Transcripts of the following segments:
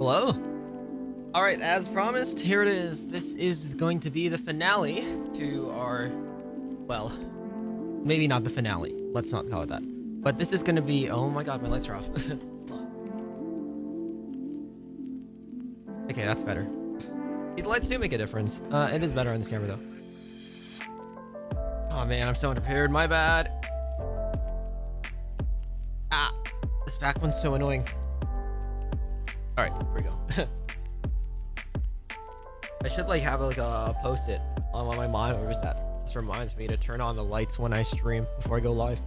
Hello? Alright, as promised, here it is. This is going to be the finale to our... Well, maybe not the finale. Let's not call it that. But this is going to be... Oh my god, my lights are off. Okay, that's better. The lights do make a difference. It is better on this camera, though. Oh man, I'm so unprepared. My bad. Ah, this back one's so annoying. All right, here we go. I should like have like a post-it on my monitors that just reminds me to turn on the lights when I stream before I go live.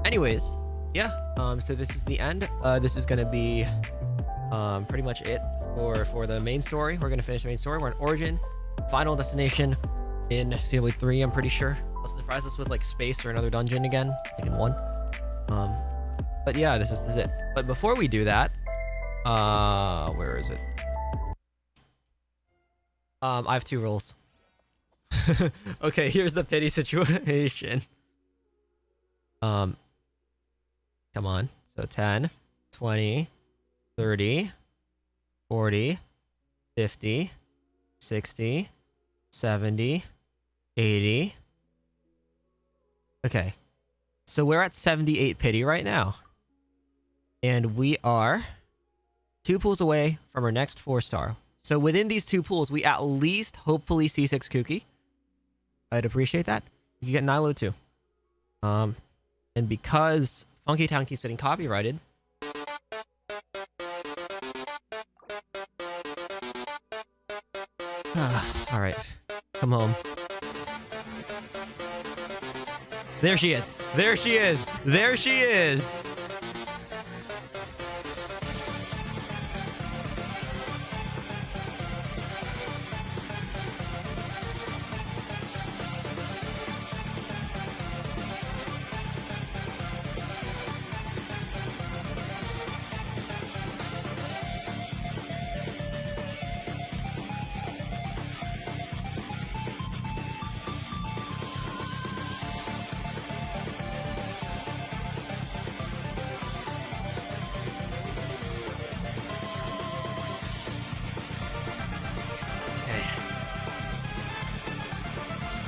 Anyways, yeah. So this is the end. This is gonna be pretty much it for the main story. We're gonna finish the main story. We're on Origin, Final Destination in Xenoblade 3. I'm pretty sure. I'll surprise us with like space or another dungeon again, like in 1. But yeah, this is it. But before we do that, where is it? I have 2 rules. Okay, here's the pity situation. Come on. So 10, 20, 30, 40, 50, 60, 70, 80. Okay. So we're at 78 pity right now. And we are 2 pools away from our next 4-star. So within these 2 pools, we at least hopefully see 6 Kuki. I'd appreciate that. You can get Nilo too. And because Funky Town keeps getting copyrighted. Alright. Come home. There she is. There she is. There she is.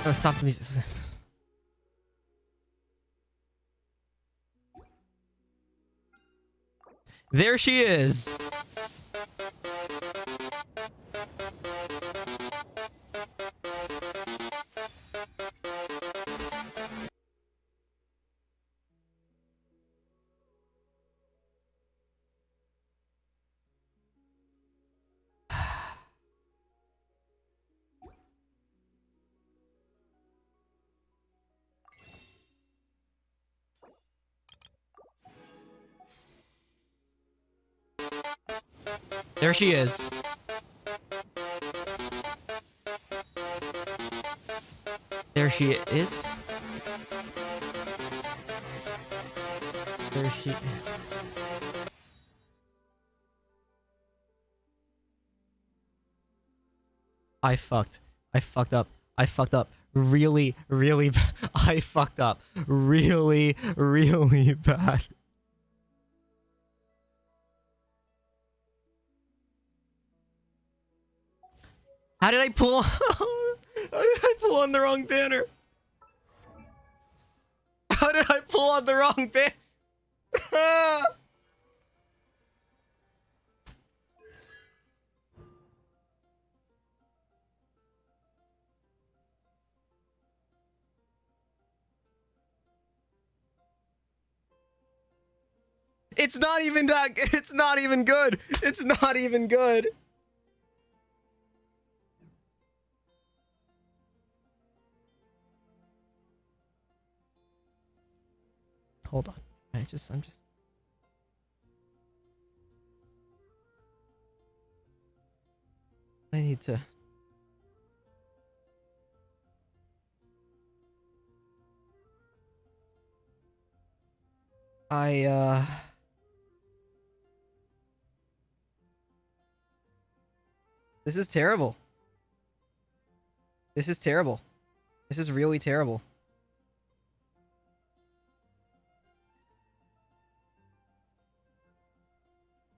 Oh, stop the music. There she is. There she is. There she is. There she is. I fucked up. I fucked up really, really bad. I fucked up really, really bad. How did I pull? How did I pull on the wrong banner? How did I pull on the wrong banner? It's not even that. It's not even good. It's not even good. Hold on. I'm just. I need to. This is terrible. This is terrible. This is really terrible.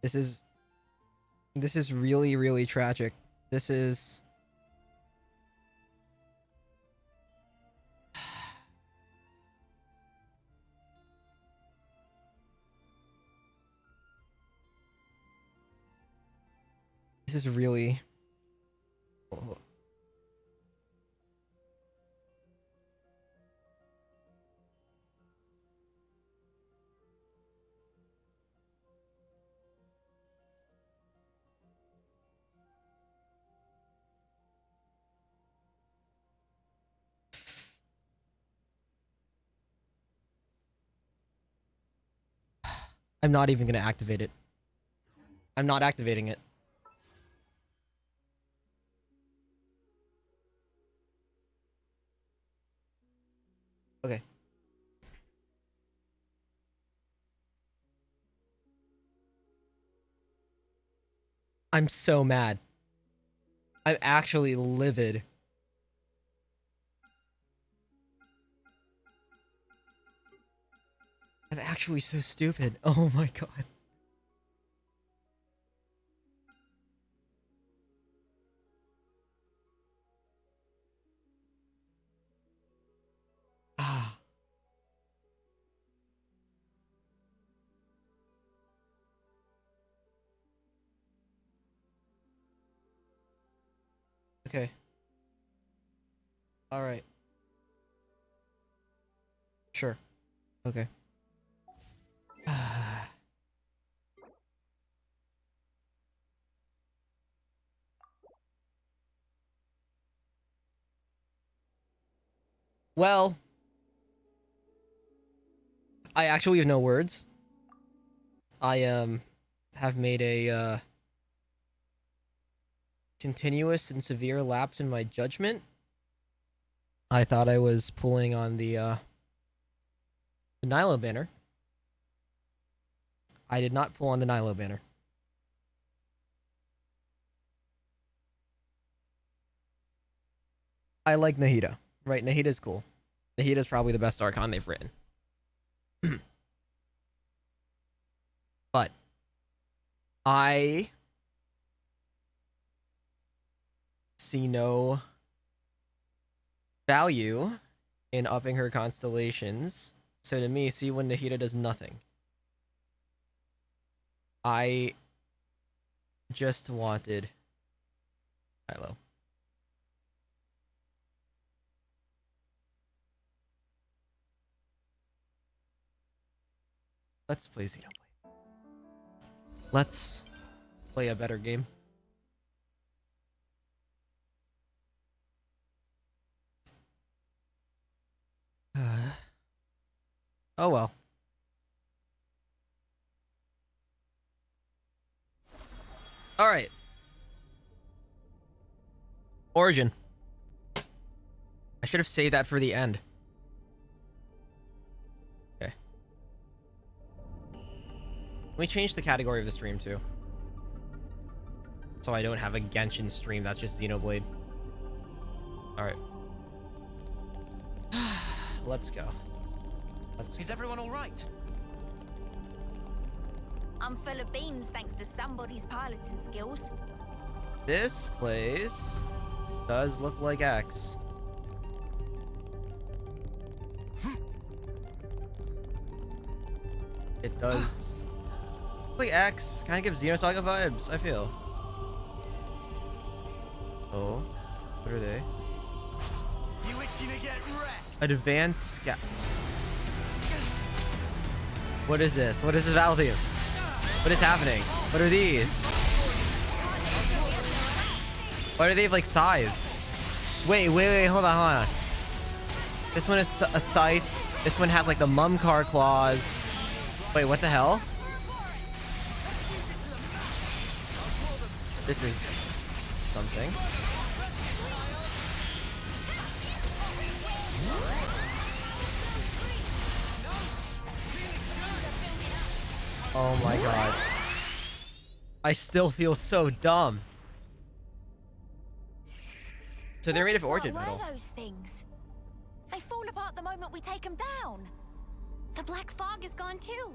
This is really, really tragic. This is... This is really... I'm not even gonna activate it. I'm not activating it. Okay. I'm so mad. I'm actually livid. I'm actually so stupid. Oh my god. Ah. Okay. All right. Sure. Okay. Well, I actually have no words. I have made a continuous and severe lapse in my judgment. I thought I was pulling on the Nilo banner. I did not pull on the Nilo banner. I like Nahida. Right, Nahida's cool. Nahida's probably the best Archon they've written. But I see no value in upping her constellations. So to me, see when Nahida does nothing. I just wanted Kylo. Let's play Xenoblade. Let's play a better game. Oh well. All right. Origin. I should have saved that for the end. Okay. Let me change the category of the stream too. So I don't have a Genshin stream, that's just Xenoblade. Alright. Let's go. Is everyone alright? I'm full of beans thanks to somebody's piloting skills. This place does look like X. It does look like X. Kind of gives Xenosaga vibes, I feel. Oh, what are they? You itching to get wrecked? Advanced scout. What is this? What is this battle team? What is happening? What are these? Why do they have like scythes? Wait, hold on. This one is a scythe. This one has like the Mumcar claws. Wait, what the hell? This is something. Oh my god. I still feel so dumb. So they're made of origin What metal. were those things? They fall apart the moment we take them down. The black fog is gone too.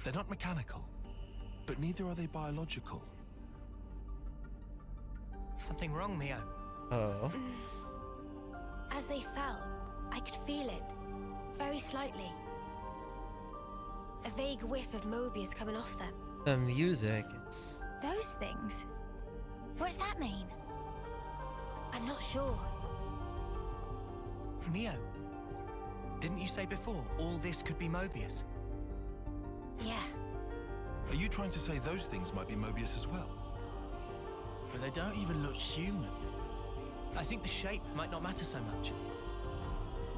They're not mechanical, but neither are they biological. Something wrong, Mio? Oh. As they fell, I could feel it. Very slightly. A vague whiff of Mobius coming off them. The music is... Those things? What's that mean? I'm not sure. Mio, didn't you say before all this could be Mobius? Yeah. Are you trying to say those things might be Mobius as well? But they don't even look human. I think the shape might not matter so much.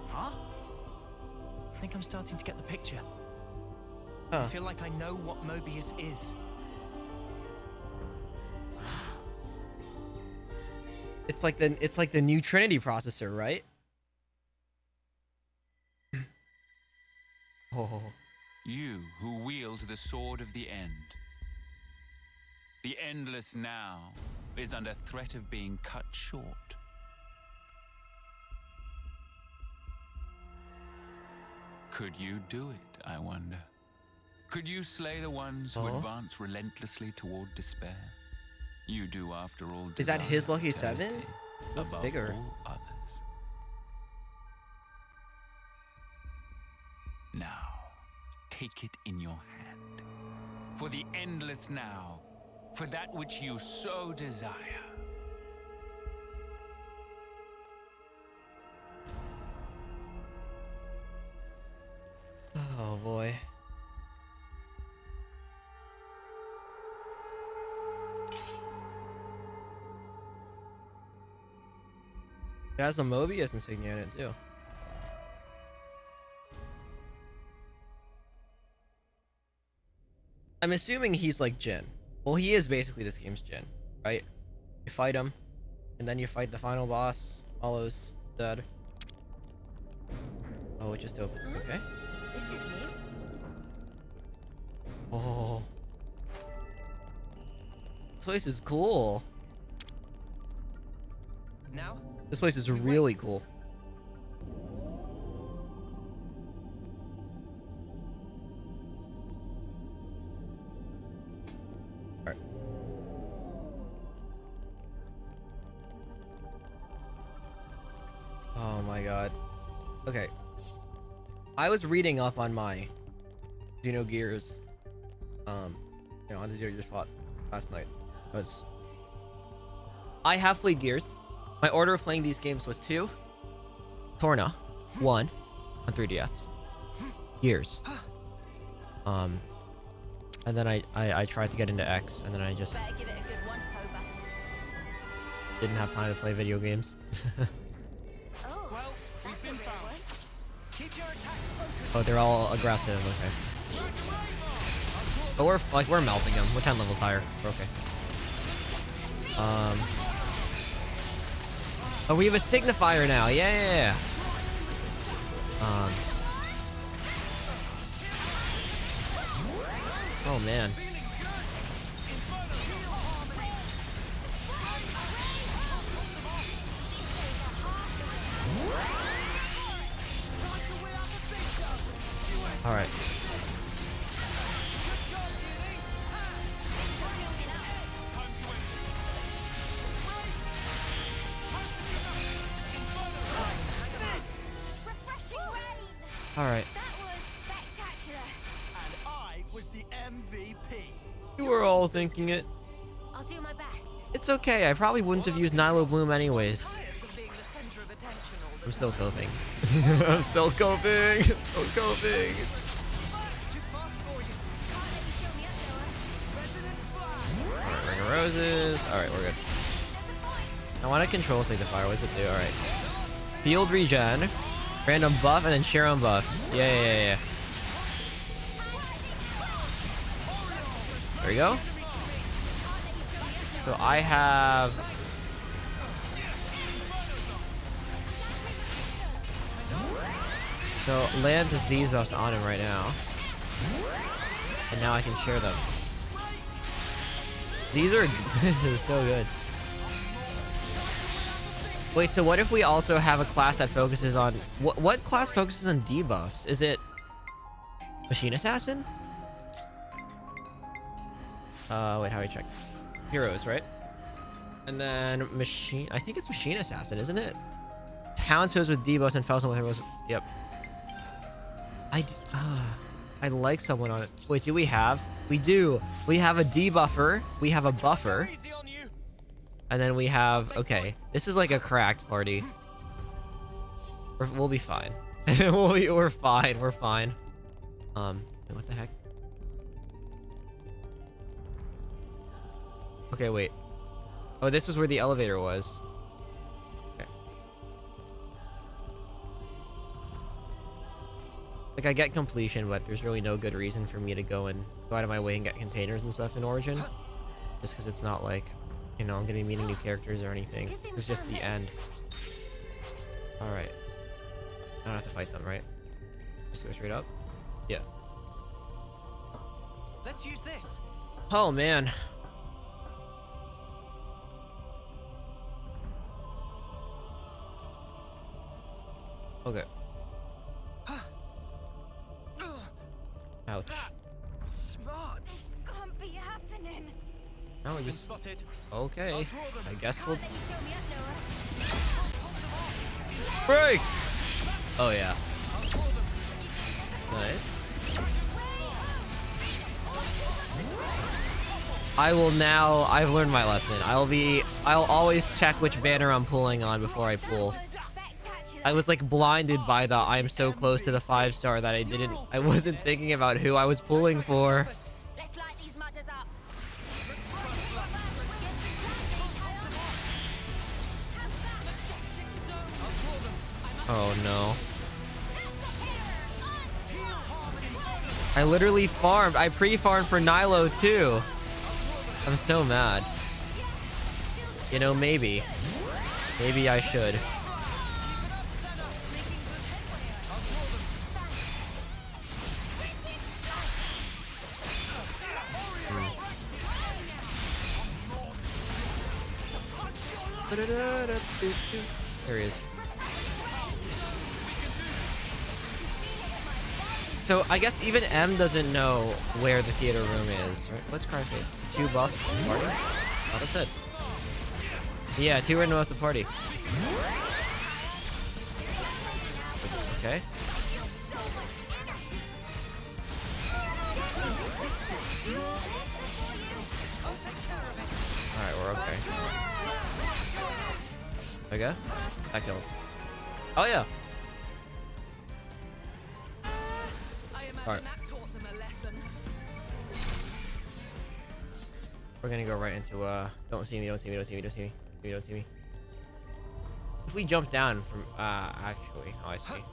Huh? I think I'm starting to get the picture. I Huh. feel like I know what Mobius is. It's like the new Trinity processor, right? Oh. You who wield the sword of the end. The endless now is under threat of being cut short. Could you do it, I wonder? Could you slay the ones who Oh. advance relentlessly toward despair? You do, after all. Is that his desire lucky eternity 7? That's above bigger. all others. Now, take it in your hand. For the endless now. For that which you so desire. Oh boy. It has a Mobius insignia in it too. I'm assuming he's like Jin. Well, he is basically this game's Jin, right? You fight him, and then you fight the final boss, Hollow's dead. Oh, it just opened. Okay. This is new. Oh. This place is cool. Now? This place is really cool. Alright. Oh my god. Okay. I was reading up on my Xenogears, on the Xenogears plot last night. Because I have played Gears. My order of playing these games was 2, Torna, 1 on 3DS, Gears. And then I tried to get into X, and then I just Better give it a good once over. didn't have time to play video games. Oh, Well, we've that's a been weird found. one. Keep your attacks focused. Oh, they're all aggressive. Okay. But we're melting them. We're 10 levels higher. We're okay. Oh, we have a signifier now. Yeah. Oh man. All right. Refreshing rain. All right. That was spectacular. And I was the MVP. You were all thinking it. I'll do my best. It's okay. I probably wouldn't have used Nilo Bloom anyways. Tired of being the center of attention all the I'm still coping. I'm still coping. Still coping. Too fast for you. Can't let you show me up, Noah. Resident Flash. Alright, Ring of Roses. Alright, we're good. There's a point. I want to control Signifier. What does it do? Alright. Field regen. Random buff and then share on buffs. Yeah. There we go. So I have... So Lance has these buffs on him right now. And now I can share them. These are this is so good. Wait, so what if we also have a class that focuses on... What class focuses on debuffs? Is it... Machine Assassin? Wait, how do I check? Heroes, right? And then Machine... I think it's Machine Assassin, isn't it? Hounds foes with debuffs and Falcon with heroes... Yep. I like someone on it. Wait, do we have? We do. We have a debuffer. We have a buffer. And then we have... Okay. This is like a cracked party. We'll be fine. We're fine. We're fine. What the heck? Okay, wait. Oh, this was where the elevator was. Okay. Like, I get completion, but there's really no good reason for me to go out of my way and get containers and stuff in Origin. Just because it's not like, you know, I'm gonna be meeting new characters or anything. It's just the end. Alright. I don't have to fight them, right? Just go straight up? Yeah. Let's use this. Oh, man. Okay. Ouch. Smart. This can't be happening. No, we just... Spotted. Okay. I guess we'll... Can't let you show me up, Noah. Break! Oh, yeah. Nice. I will now... I've learned my lesson. I'll always check which banner I'm pulling on before I pull. I was like blinded by the I'm so close to the 5-star that I wasn't thinking about who I was pulling for. Let's light these mutters up. Oh no. I literally farmed. I pre-farmed for Nilo too. I'm so mad. You know, maybe I should. There he is. So I guess even M doesn't know where the theater room is, right? What's Cryfate? 2 buffs party? Oh, that's it. Yeah, 2 random buffs a party. Okay. Alright, we're okay. Okay. That kills. Oh yeah. Alright. We're gonna go right into don't see me, don't see me, don't see me, don't see me, don't see me. If we jump down from actually, oh I see.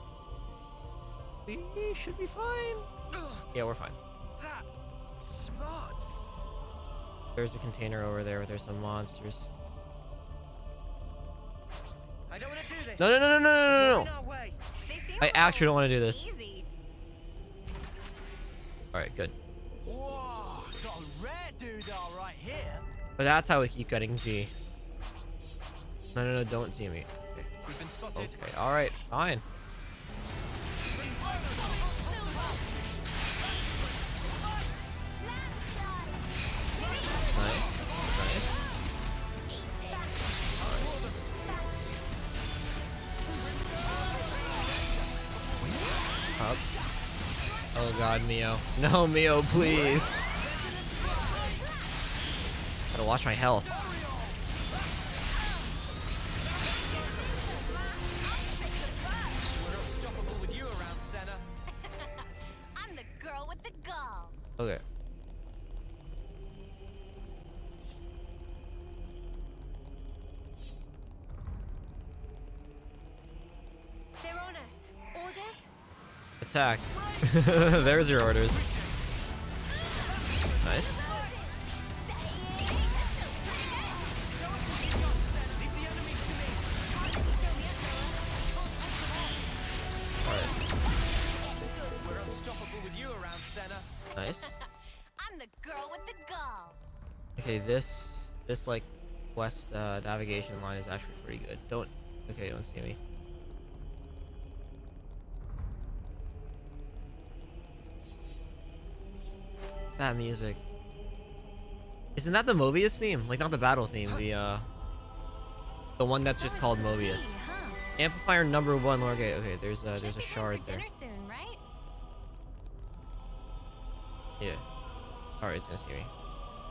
We should be fine. Yeah, we're fine. That smarts. There's a container over there where there's some monsters. I don't want to do this. No, no, no, no, no, no, In no. our way. I actually don't want to do this. Easy. Alright, good. Whoa, got a rare doodah right here. But that's how we keep getting G. No, no, no, don't see me. Okay, We've been spotted. okay. Alright, fine. Nice, nice. Up. Oh god, Mio. No, Mio, please. Gotta watch my health. We're unstoppable with you around, Senna. I'm the girl with the gall. Okay. They're on us. orders? Attack. There's your orders. Nice. We're unstoppable with you around, Senna. Nice. I'm the girl with the gall. Okay, this like west navigation line is actually pretty good. Don't see me. That music. Isn't that the Mobius theme? Like not the battle theme, the one that's just called Mobius. Amplifier number 1. Okay, there's a shard there. Dinner soon, right? Yeah. Alright, it's gonna see me.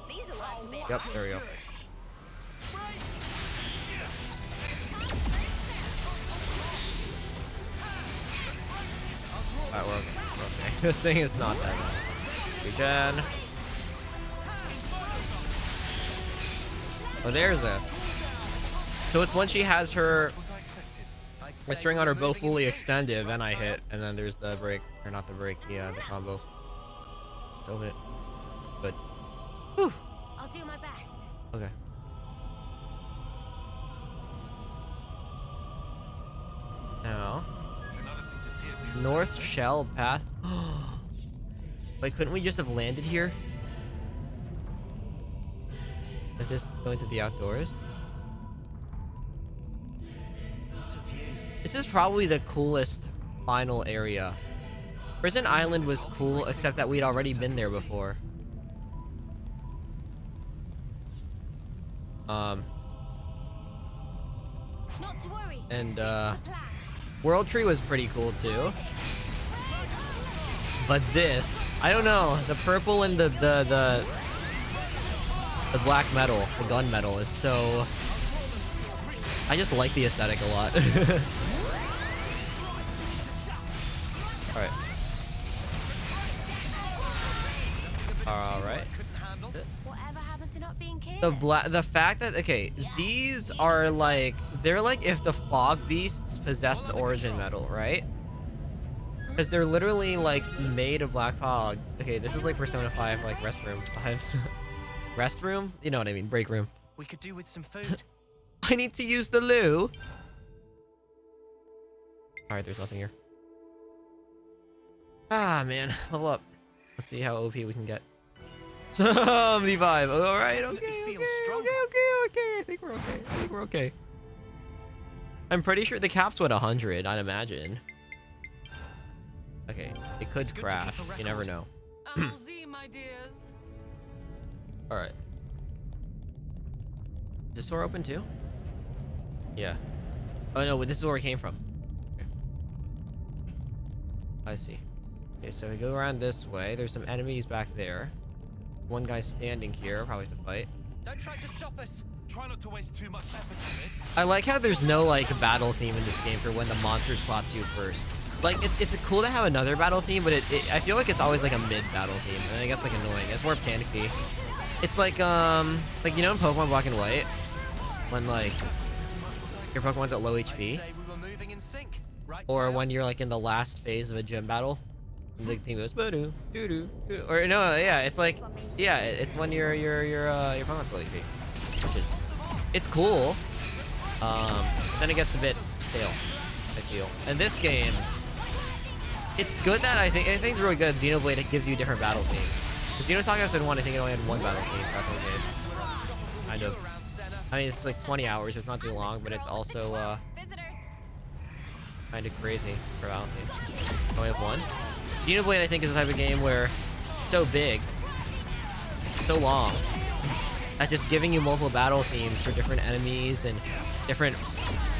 These are like big. Yep, there we go. Alright, we're okay. This thing is not that bad. Regen. Oh, there's a. So it's when she has her string on her bow fully extended, then I hit, and then there's the break, or not the break, the combo. Let's open it. Good. Whew. I'll do my best. Okay. Now, It's another thing to see if you North Shell Path. Wait, couldn't we just have landed here? If this is going to the outdoors? What a view. This is probably the coolest final area. Prison Island was cool, except that we'd already been there before. Not to worry. And, Stick to the plan. World Tree was pretty cool too. But this, I don't know, the purple and the black metal, the gun metal is so... I just like the aesthetic a lot. Alright. Alright. Whatever happened to not being kids? The fact that, okay, these are like, they're like if the fog beasts possessed origin metal, right? Because they're literally like made of black fog. Okay, this is like Persona 5 like restroom vibes. Restroom? You know what I mean, break room. We could do with some food. I need to use the loo. Alright, there's nothing here. Ah, man, level up. Let's see how OP we can get. 75. Alright, okay, okay, Feel okay, stronger. okay. I think we're okay. I'm pretty sure the cap's what, 100, I'd imagine. Okay, it could It's good to crash. keep a You never record. know. Z, my dears. Alright. Is this door open too? Yeah. Oh no, this is where we came from. Okay. I see. Okay, so we go around this way. There's some enemies back there. One guy standing here, probably to fight. Don't try to stop us. try not to waste too much effort on it. I like how there's no like battle theme in this game for when the monster spots you first. Like it's cool to have another battle theme, but I feel like it's always like a mid battle theme, and it gets like annoying. It's more panicky. It's like you know in Pokemon Black and White, when like your Pokemon's at low HP, Say we were moving in sync, right, or Tail? when you're like in the last phase of a gym battle, and the thing goes doo doo doo, or no, yeah, it's like it's when your Pokemon's low HP, which is it's cool. Then it gets a bit stale, I feel. And this game, it's good that I think it's really good. Xenoblade, it gives you different battle themes. Because Xenosaga Episode 1, I think it only had one battle theme for that whole game. Kind of. I mean, it's like 20 hours, it's not too long, but it's also Visitors. kind of crazy for battle themes. Only have one. Xenoblade, I think, is the type of game where it's so big, so long, that just giving you multiple battle themes for different enemies and different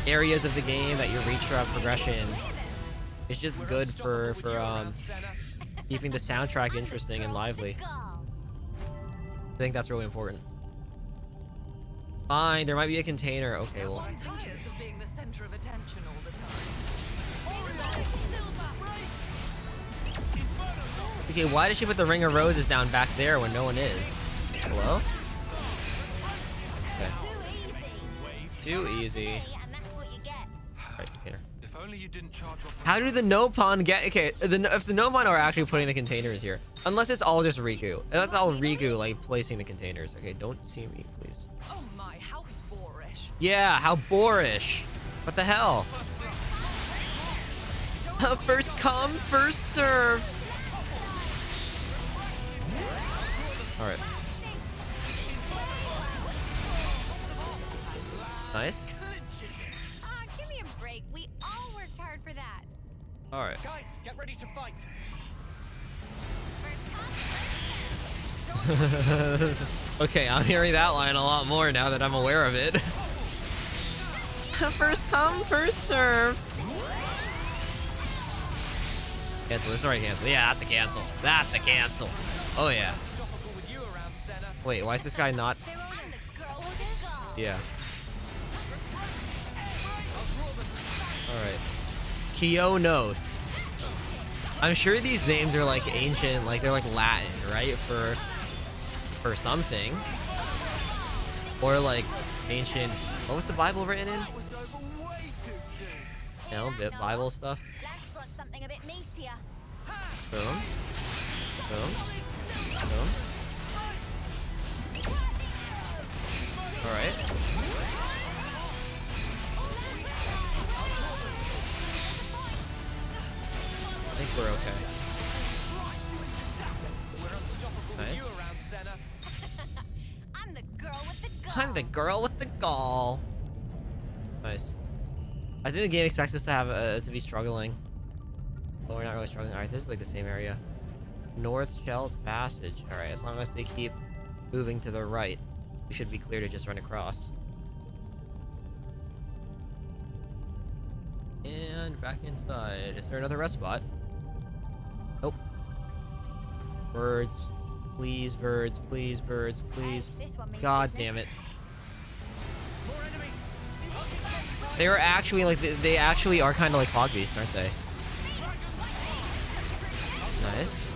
areas of the game that you reach throughout progression is just good for keeping the soundtrack interesting and lively. I think that's really important. Fine, there might be a container. Okay, well. I'm tired of being the center of attention all the time. Okay, why did she put the Ring of Roses down back there when no one is? Hello? Okay. Too easy. And that's what you get. Right, container. If only you didn't charge off. How do the Nopon get... Okay, if the Nopon are actually putting the containers here. Unless it's all just Riku. And that's all Riku, like, placing the containers. Okay, don't see me, please. Oh my, how boorish. Yeah, how boorish. What the hell? First come, first serve. Alright. Nice. Give me a break. We all worked hard for that. Alright. Guys, get ready to fight. First come, Okay, I'm hearing that line a lot more now that I'm aware of it. First come, first serve. Cancel this, already cancel. Yeah, that's a cancel. That's a cancel. Oh yeah. Unstoppable with you around, Senna. Wait, why is this guy not? they're all in the girl with the gall. Yeah. Alright. Kionos. I'm sure these names are like ancient, like they're like Latin, right? For something. Or like ancient. What was the Bible written in? You know, bit Bible stuff. Let's want something a bit meatier. Boom. Boom. Boom. Alright. I think we're okay. We're unstoppable with you Nice. around, Senna. I'm the girl with the gall. I'm the girl with the gall. Nice. I think the game expects us to have to be struggling. But we're not really struggling. Alright, this is like the same area. North Shell Passage. Alright, as long as they keep moving to the right, we should be clear to just run across. And back inside. Is there another rest spot? Nope. Birds. Please, birds. Please, birds. Please. This one means God business. damn it. More enemies. They are actually like they actually are kind of like fog beasts, aren't they? Nice.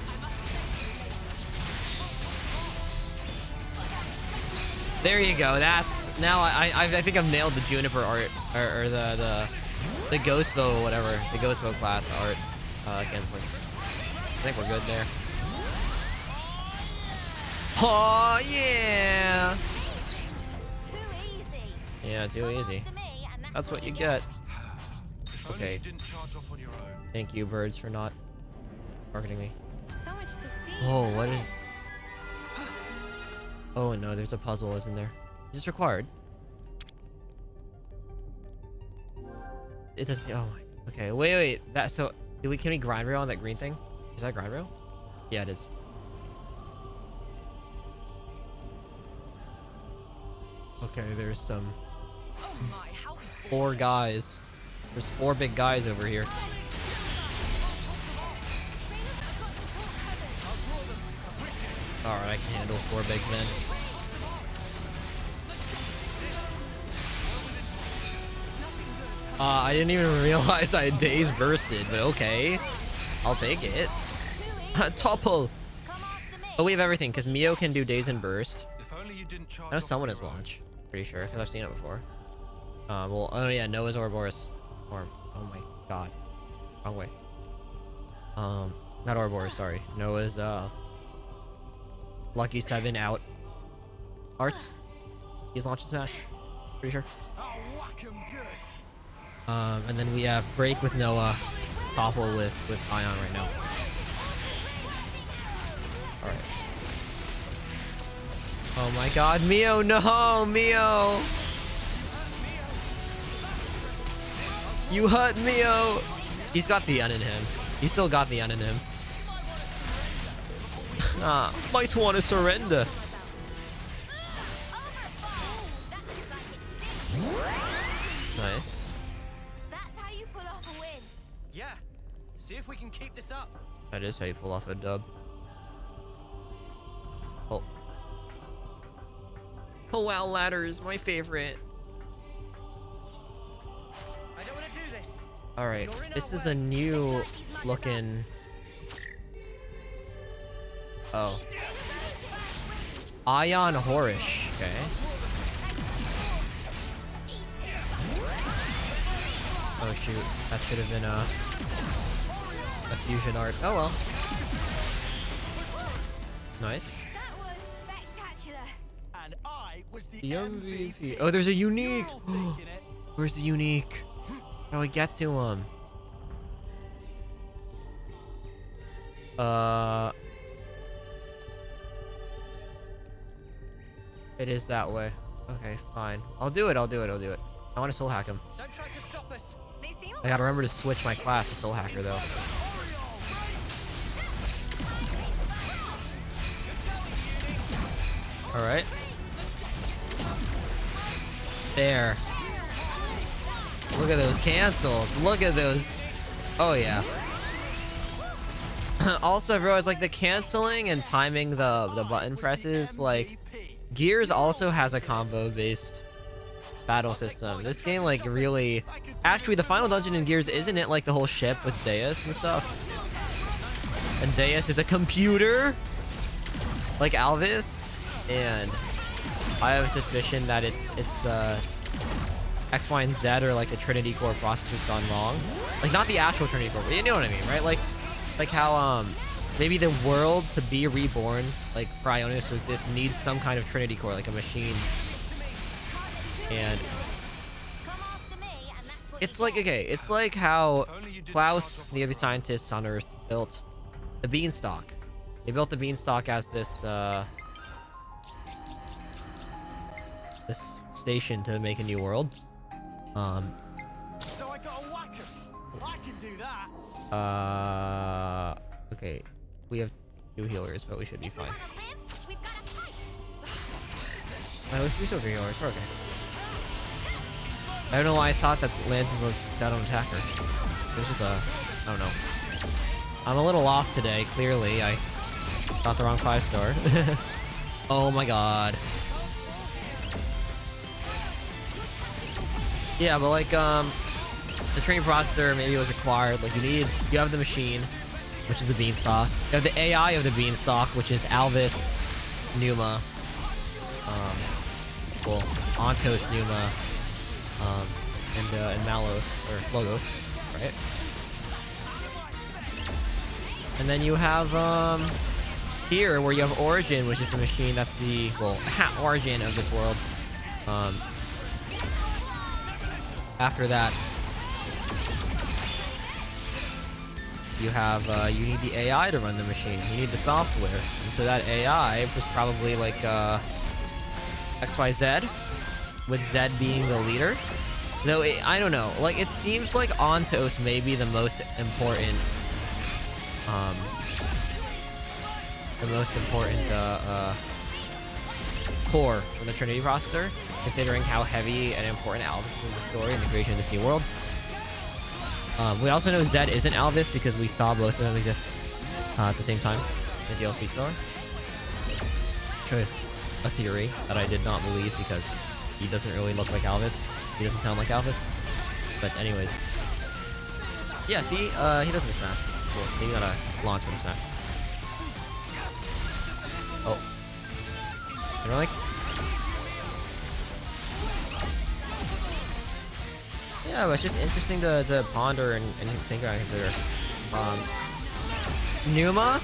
There you go. That's now I think I've nailed the Juniper art or the Ghost Bow or whatever, the Ghost Bow class art. Again, I think we're good there. Oh yeah. Too easy. Yeah, too easy. To me, and That's what you get. If only Okay. you didn't charge off on your own. Thank you, birds, for not targeting me. So much to see. Oh, what is... Oh, no, there's a puzzle, isn't there? Is this required? It doesn't... Oh, my... Okay, wait. That... So, can we grind rail on that green thing? Is that grind rail? Yeah, it is. Okay, there's some... Oh my, how 4 guys. There's 4 big guys over here. Alright, I can handle 4 big men. I didn't even realize I had days bursted, but okay. I'll take it. Topple! Come after me. Oh, we have everything, because Mio can do days and burst. If only you didn't charge I know off someone on is your own. launch. Pretty sure, because I've seen it before. Well, oh yeah, Noah's Ouroboros. Or, oh my god. Wrong way. Not Ouroboros, sorry. Noah's, Lucky 7 out. Arts. He's launching Smash. Pretty sure. And then we have Break with Noah. Topple with Ion right now. Alright. Oh my god, Mio, no! Mio! You hurt Mio! He's got the un in him. He's still got the un in him. Might want to surrender. Nice. That's how you pull off a win. Yeah. See if we can keep this up. That is how you pull off a dub. Oh. Oh wow, ladder is my favorite. I don't want to do this. Alright, this is a new looking... Oh. Ion Horish, okay. Oh shoot, that should have been a fusion art. Oh well. Nice. That was spectacular. And I was the The MVP. MVP. Oh, there's a unique. You're all thinking it. Where's the unique? How do I get to him? It is that way. Okay, fine. I'll do it. I want to soul hack him. Don't try to stop us. They seem I gotta remember to switch my class to soul hacker though. All right. There. Look at those cancels. Look at those. Oh yeah. Also, I've realized like the canceling and timing the button presses, like Gears also has a combo based battle system. This game like really, actually the final dungeon in Gears, isn't it like the whole ship with Deus and stuff? And Deus is a computer like Alvis, and I have a suspicion that it's X, Y, and Z, or like the Trinity Core processor's gone wrong. Like not the actual Trinity Core, but you know what I mean, right? Like how maybe the world to be reborn, like for Ionios to exist, needs some kind of Trinity Core, like a machine. And it's like, okay, it's like how Klaus, the other scientists on Earth, built the Beanstalk. They built the Beanstalk as this this station to make a new world. So I got a whack 'em. I can do that. Okay, we have 2 healers, but we should be fine. We still have 3 healers. We're okay. I don't know why I thought that Lance's was set on attacker. It was just I don't know. I'm a little off today, clearly. I got the wrong 5-star. Oh my god. Yeah, but like, the training processor maybe was required. Like, you have the machine, which is the Beanstalk. You have the AI of the Beanstalk, which is Alvis, Numa, well, Ontos, Numa, and Malos, or Logos, right? And then you have, here, where you have Origin, which is the machine that's the, well, origin of this world. After that, you have, you need the AI to run the machine. You need the software. And so that AI was probably like, XYZ, with Zed being the leader. Though, I don't know. Like, it seems like Ontos may be the most important, core for the Trinity processor, considering how heavy and important Alvis is in the story and the creation of this new world. We also know Zed isn't Alvis because we saw both of them exist at the same time in the DLC trailer. Choice a theory that I did not believe because he doesn't really look like Alvis. He doesn't sound like Alvis. But anyways. Yeah, see, he doesn't smash. Cool. He got a launch with a smash. Oh. And we're like, yeah, but it's just interesting to ponder and think about and consider. Numa,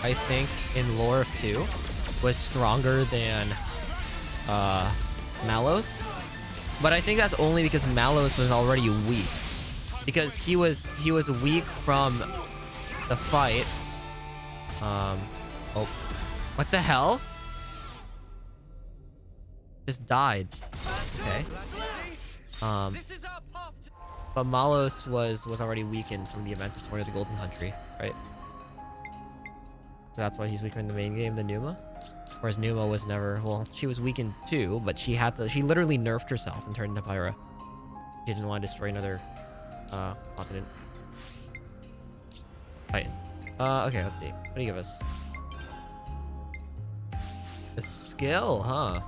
I think, in lore of 2, was stronger than Malos. But I think that's only because Malos was already weak. Because he was weak from the fight. Oh. What the hell? Just died. Okay. But Malos was already weakened from the events of Story of the Golden Country, right? So that's why he's weaker in the main game than Numa. Whereas Numa was never, well, she was weakened too, but she literally nerfed herself and turned into Pyra. She didn't want to destroy another continent. Titan. Okay, let's see. What do you give us? A skill, huh?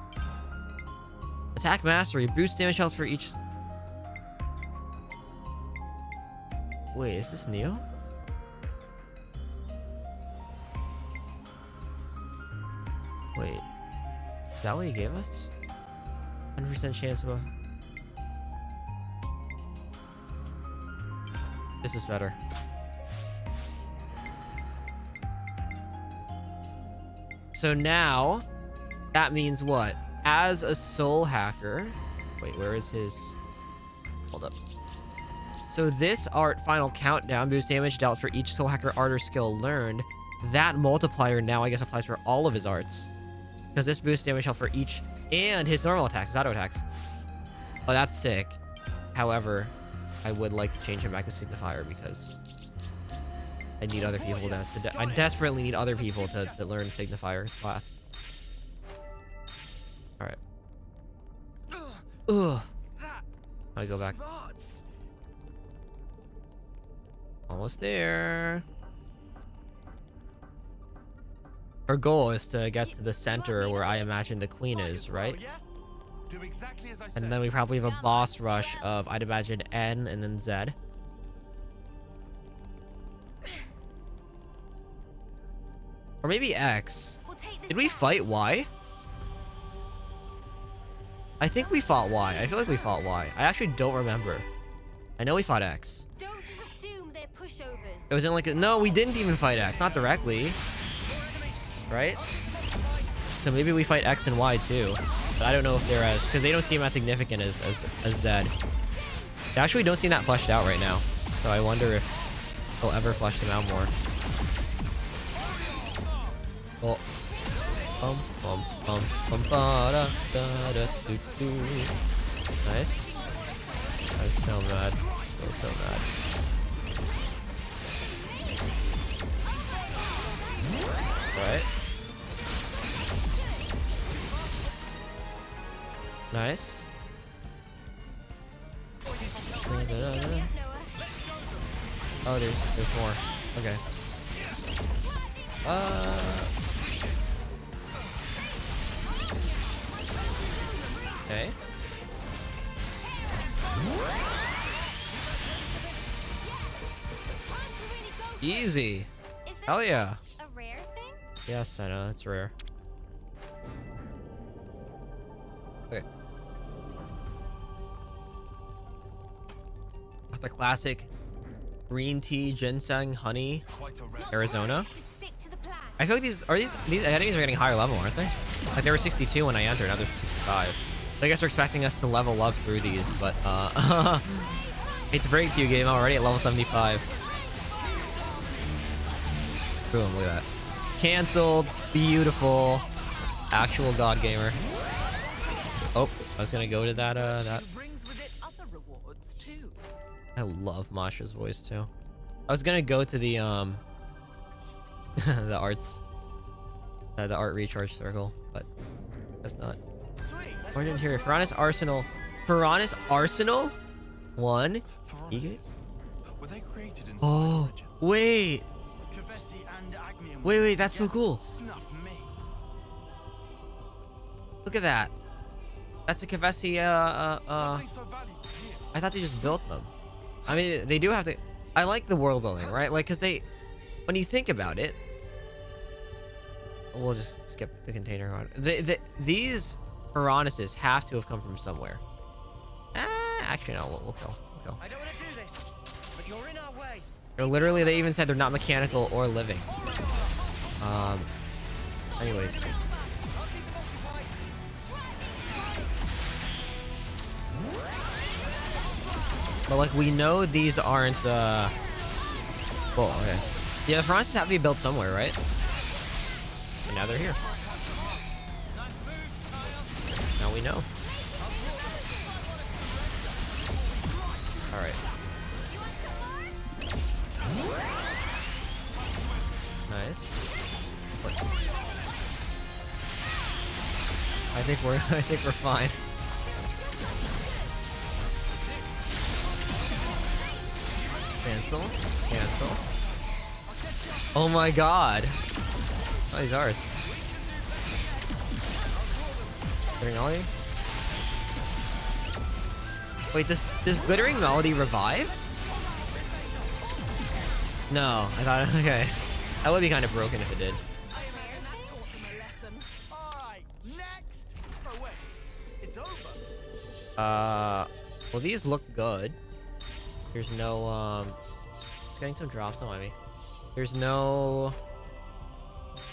Attack mastery. Boost damage health for each... Wait, is this Neo? Wait. Is that what he gave us? 100% chance of... This is better. So now, that means what? As a soul hacker... Wait, where is his... Hold up. So this art final countdown boosts damage dealt for each soul hacker art or skill learned. That multiplier now, I guess, applies for all of his arts. Because this boosts damage dealt for each... And his normal attacks, his auto attacks. Oh, that's sick. However, I would like to change him back to Signifier because... I need other people I desperately need other people to learn Signifier's class. Alright. Ugh. I go back. Almost there. Our goal is to get to the center where I imagine the queen is, right? Do exactly as I said. And then we probably have a boss rush of, I'd imagine, N and then Z. Or maybe X. Did we fight Y? I think we fought Y. I feel like we fought Y. I actually don't remember. I know we fought X. Don't just assume they're pushovers. It was in like no, we didn't even fight X. Not directly. Right? So maybe we fight X and Y too. But I don't know if they're as... Because they don't seem as significant as Z. They actually don't seem that fleshed out right now. So I wonder if they'll ever flesh them out more. Well, ba da da da doo doo. Nice. I was so mad. I was so mad. Right. Nice. Oh, there's more. Okay. Okay. Easy. Hell yeah. A rare thing? Yes, I know. It's rare. Okay. The classic green tea, ginseng, honey, Arizona. Just stick to the plan. I feel like these enemies are getting higher level, aren't they? Like they were 62 when I entered, now they're 65. So I guess they're expecting us to level up through these, but hate to break to you, game already at level 75. Boom, look at that. Cancelled. Beautiful. Actual god gamer. Oh, I was gonna go to that Brings with it other rewards too. I love Masha's voice too. I was gonna go to the the arts, the art recharge circle, but that's not. Orange interior, Piranha's Arsenal. Piranha's Arsenal? One. Were they created in Oh, origin? wait. Kavesi and Agnium Wait, that's so cool. Snuff me. Look at that. That's a Kavesi, Why are they so valuable here? I thought they just built them. I mean, they do have to... I like the world building, right? Like, because they... When you think about it... We'll just skip the container on. These Piranhases have to have come from somewhere. Actually, no, we'll go. We'll go. I don't want to do this, but you're in our way. They're literally, they even said they're not mechanical or living. Anyways. But like, we know these aren't, well, okay. Yeah, the Piranhas have to be built somewhere, right? And now they're here. Now we know. Alright. Nice. I think we're fine. Cancel. Cancel. Oh my god. Oh, these arts. Glittering Melody? Wait, does Glittering Melody revive? No, I thought, okay. That would be kind of broken if it did. Alright, next. Oh wait, it's over. Well, these look good. There's no, it's getting some drops on me. There's no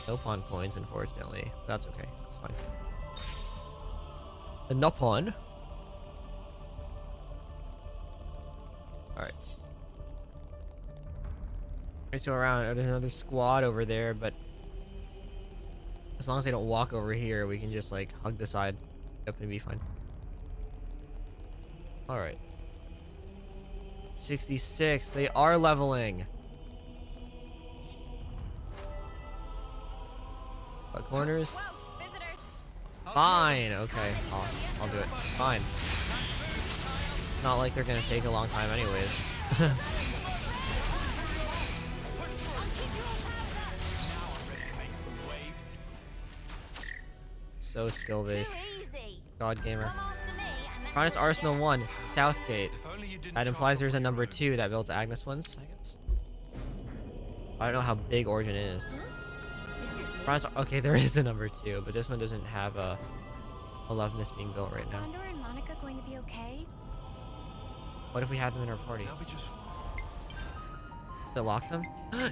pawn coins, unfortunately. That's okay. That's fine. No pawn. Alright. Let's go around. There's another squad over there, but as long as they don't walk over here, we can just like hug the side. Yep, it'll be fine. Alright. 66. They are leveling. What corners? Whoa, visitors. Fine. Okay. I'll do it. Fine. It's not like they're gonna take a long time anyways. So skill based. Easy. God gamer. Come after me and Minus that's Arsenal 1, Southgate. If only you didn't That charge implies there's a for number everything. 2 that builds Agnes ones, I guess. I don't know how big Origin is. This is Minus, okay, there is a number 2, but this one doesn't have a Loveness being built right now. Thunder and Monica going to be okay? What if we had them in our party? They'll be just. Does it lock them?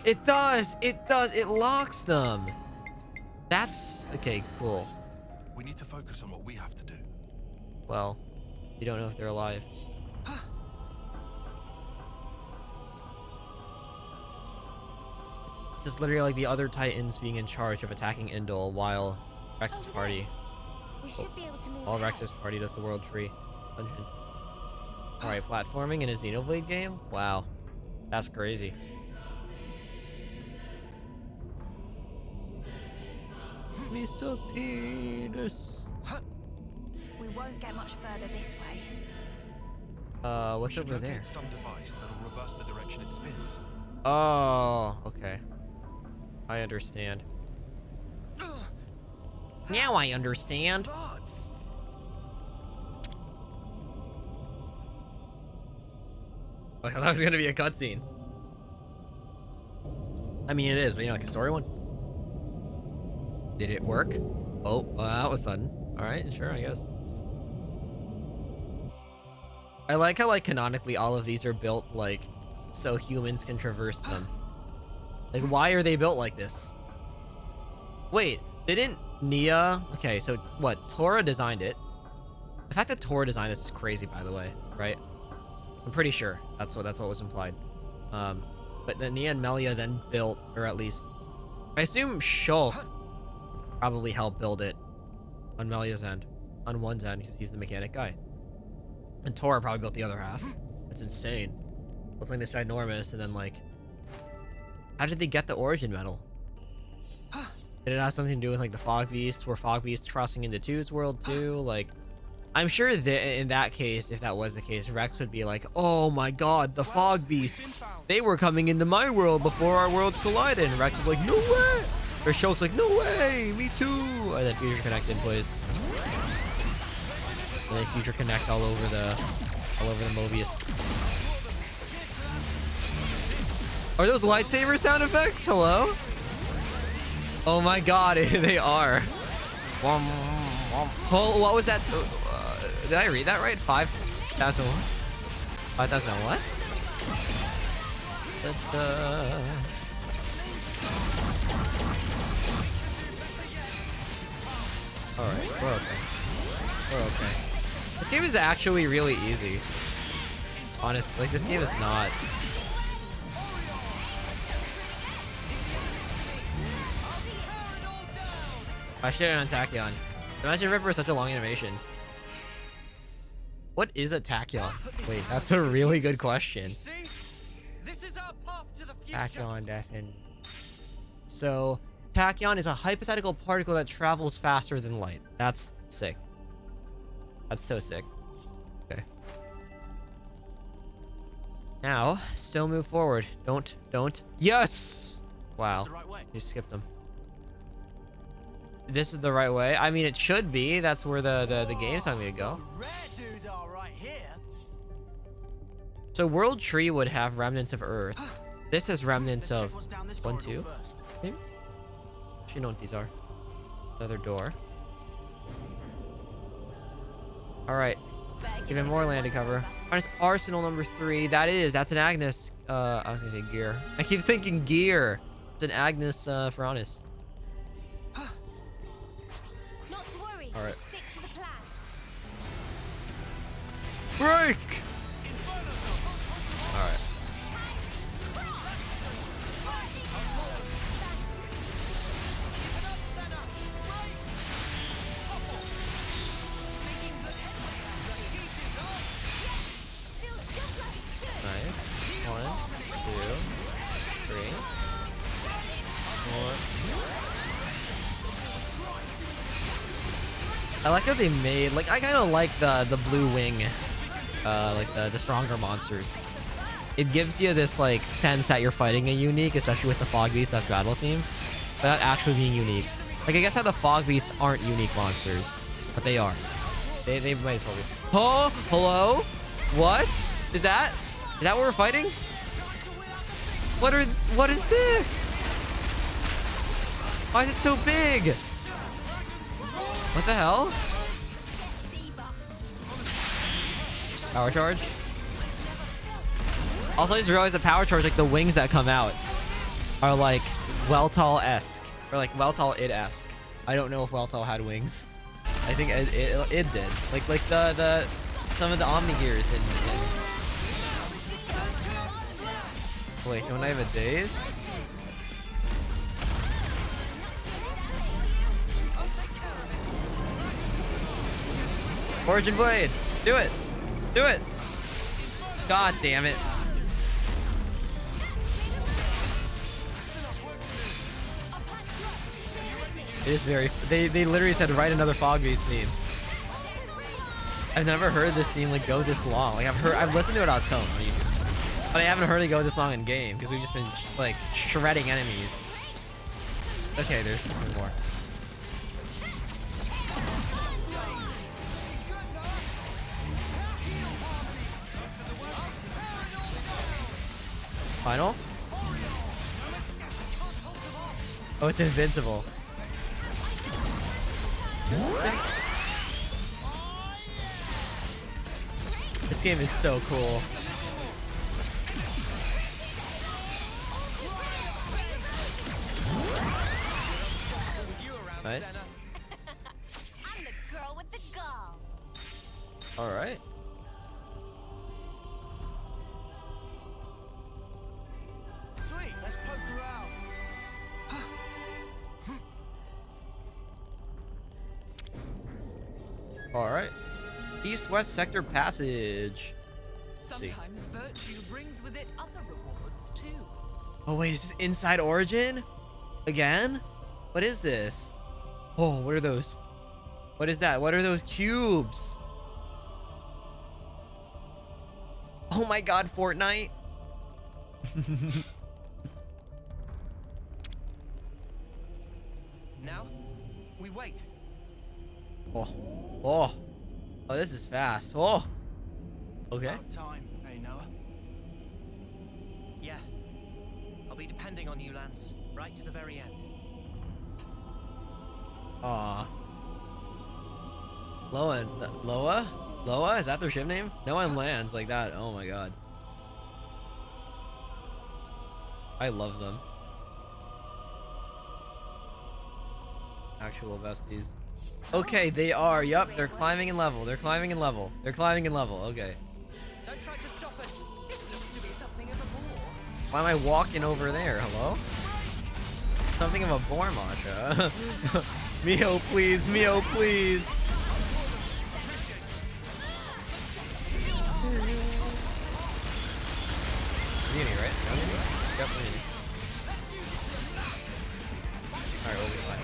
It does! It does! It locks them! That's... okay, cool. We need to focus on what we have to do. Well, you don't know if they're alive. It's just literally like the other Titans being in charge of attacking Indol while Rex's Over there. party. We should be able to move While ahead. Rex's party does the World Tree Dungeon. Alright, platforming in a Xenoblade game? Wow. That's crazy. Mr. Penis. We won't get much further this way. We What's should over there? locate some device that'll reverse the direction it spins. Oh, okay. I understand. Now I understand. Bots. I thought that was gonna be a cutscene. I mean, it is, but you know, like a story one. Did it work? Oh, that was sudden. All right, sure, I guess. I like how, like, canonically, all of these are built like so humans can traverse them. Like, why are they built like this? Wait, didn't Nia? Okay, so what? Tora designed it. The fact that Tora designed this is crazy, by the way, right? I'm pretty sure that's what was implied. But then Nia and Melia then built, or at least, I assume Shulk probably helped build it on Melia's end, on one's end, because he's the mechanic guy. And Tora probably built the other half. That's insane. Looks like this ginormous, and then like, how did they get the Origin medal? Did it have something to do with like the Fog Beasts? Were Fog Beasts crossing into 2's world too? Like, I'm sure that in that case, if that was the case, Rex would be like, "Oh my God, the Fog Beasts! They were coming into my world before our worlds collided." And Rex is like, "No way!" Or Shulk's like, "No way, me too!" And then Future Connect in plays. And then Future Connect all over the Mobius. Are those lightsaber sound effects? Hello? Oh my God, they are. Oh, what was that? Did I read that right? 5,000 what? 5,000 what? Alright, we're okay. We're okay. This game is actually really easy. Honestly, like, this game is not. I should have done Tachyon. Imagine Ripper is such a long animation. What is a Tachyon? Wait, that's a really good question. See? This is our path to the future. Tachyon, deafen. So, Tachyon is a hypothetical particle that travels faster than light. That's sick. That's so sick. Okay. Now, still move forward. Don't. Yes! Wow. The right way. You skipped them. This is the right way. I mean, it should be. That's where the game's telling me to go. Rare dude are right here. So World Tree would have remnants of Earth. This has remnants Let's of check what's down this 1, corridor 2. first. Maybe? Actually, know what these are. Another door. All right. Even more land to cover. Minus Arsenal number 3. That's an Agnes. I was gonna say gear. I keep thinking gear. It's an Agnes Ferranis. Not to worry. All right. Stick to the plan. Break! Alright. Nice. 1, 2, 3. 4. I like how they made, like, I kind of like the blue wing, like the stronger monsters. It gives you this like sense that you're fighting a unique, especially with the fog beast that's battle theme, without actually being unique. Like I guess how the fog beasts aren't unique monsters, but they are. They might as well be. Oh, hello? What is that? Is that what we're fighting? What is this? Why is it so big? What the hell? Power charge. Also, I just realized the power charge, like the wings that come out, are like Weltall-esque, or like Weltall-id-esque. I don't know if Weltall had wings. I think it did. Like the some of the Omni Gears in. Wait, don't I have a daze? Origin Blade! Do it! Do it! God damn it. It is very... They literally said write another Fog Beast theme. I've never heard this theme like go this long. Like I've listened to it on its own on YouTube, but I haven't heard it go this long in game because we've just been like shredding enemies. Okay, there's more. Final? Oh, it's invincible. This game is so cool. Nice. I'm the girl with the gall. All right. Sweet, let's poke around. All right. East-West Sector Passage. Let's see. Sometimes virtue brings with it other rewards too. Oh wait, is this inside Origin? Again? What is this? Oh, what are those? What is that? What are those cubes? Oh my god, Fortnite. Now, we wait. Oh. Oh. Oh, this is fast. Oh. Okay. About time, hey Noah. Yeah. I'll be depending on you, Lance, right to the very end. Aw. Loa? Loa? Is that their ship name? No one lands like that. Oh my god. I love them. Actual besties. Okay, they are. Yup, they're climbing in level. They're climbing in level. They're climbing in level. Okay. Don't try to stop us. It looks to be something of a bore. Why am I walking over there? Hello? Something of a bore, Masha. Mio, please. Mio, please. Muni, right? No, Muni? Yep, Muni. Alright, we'll be fine.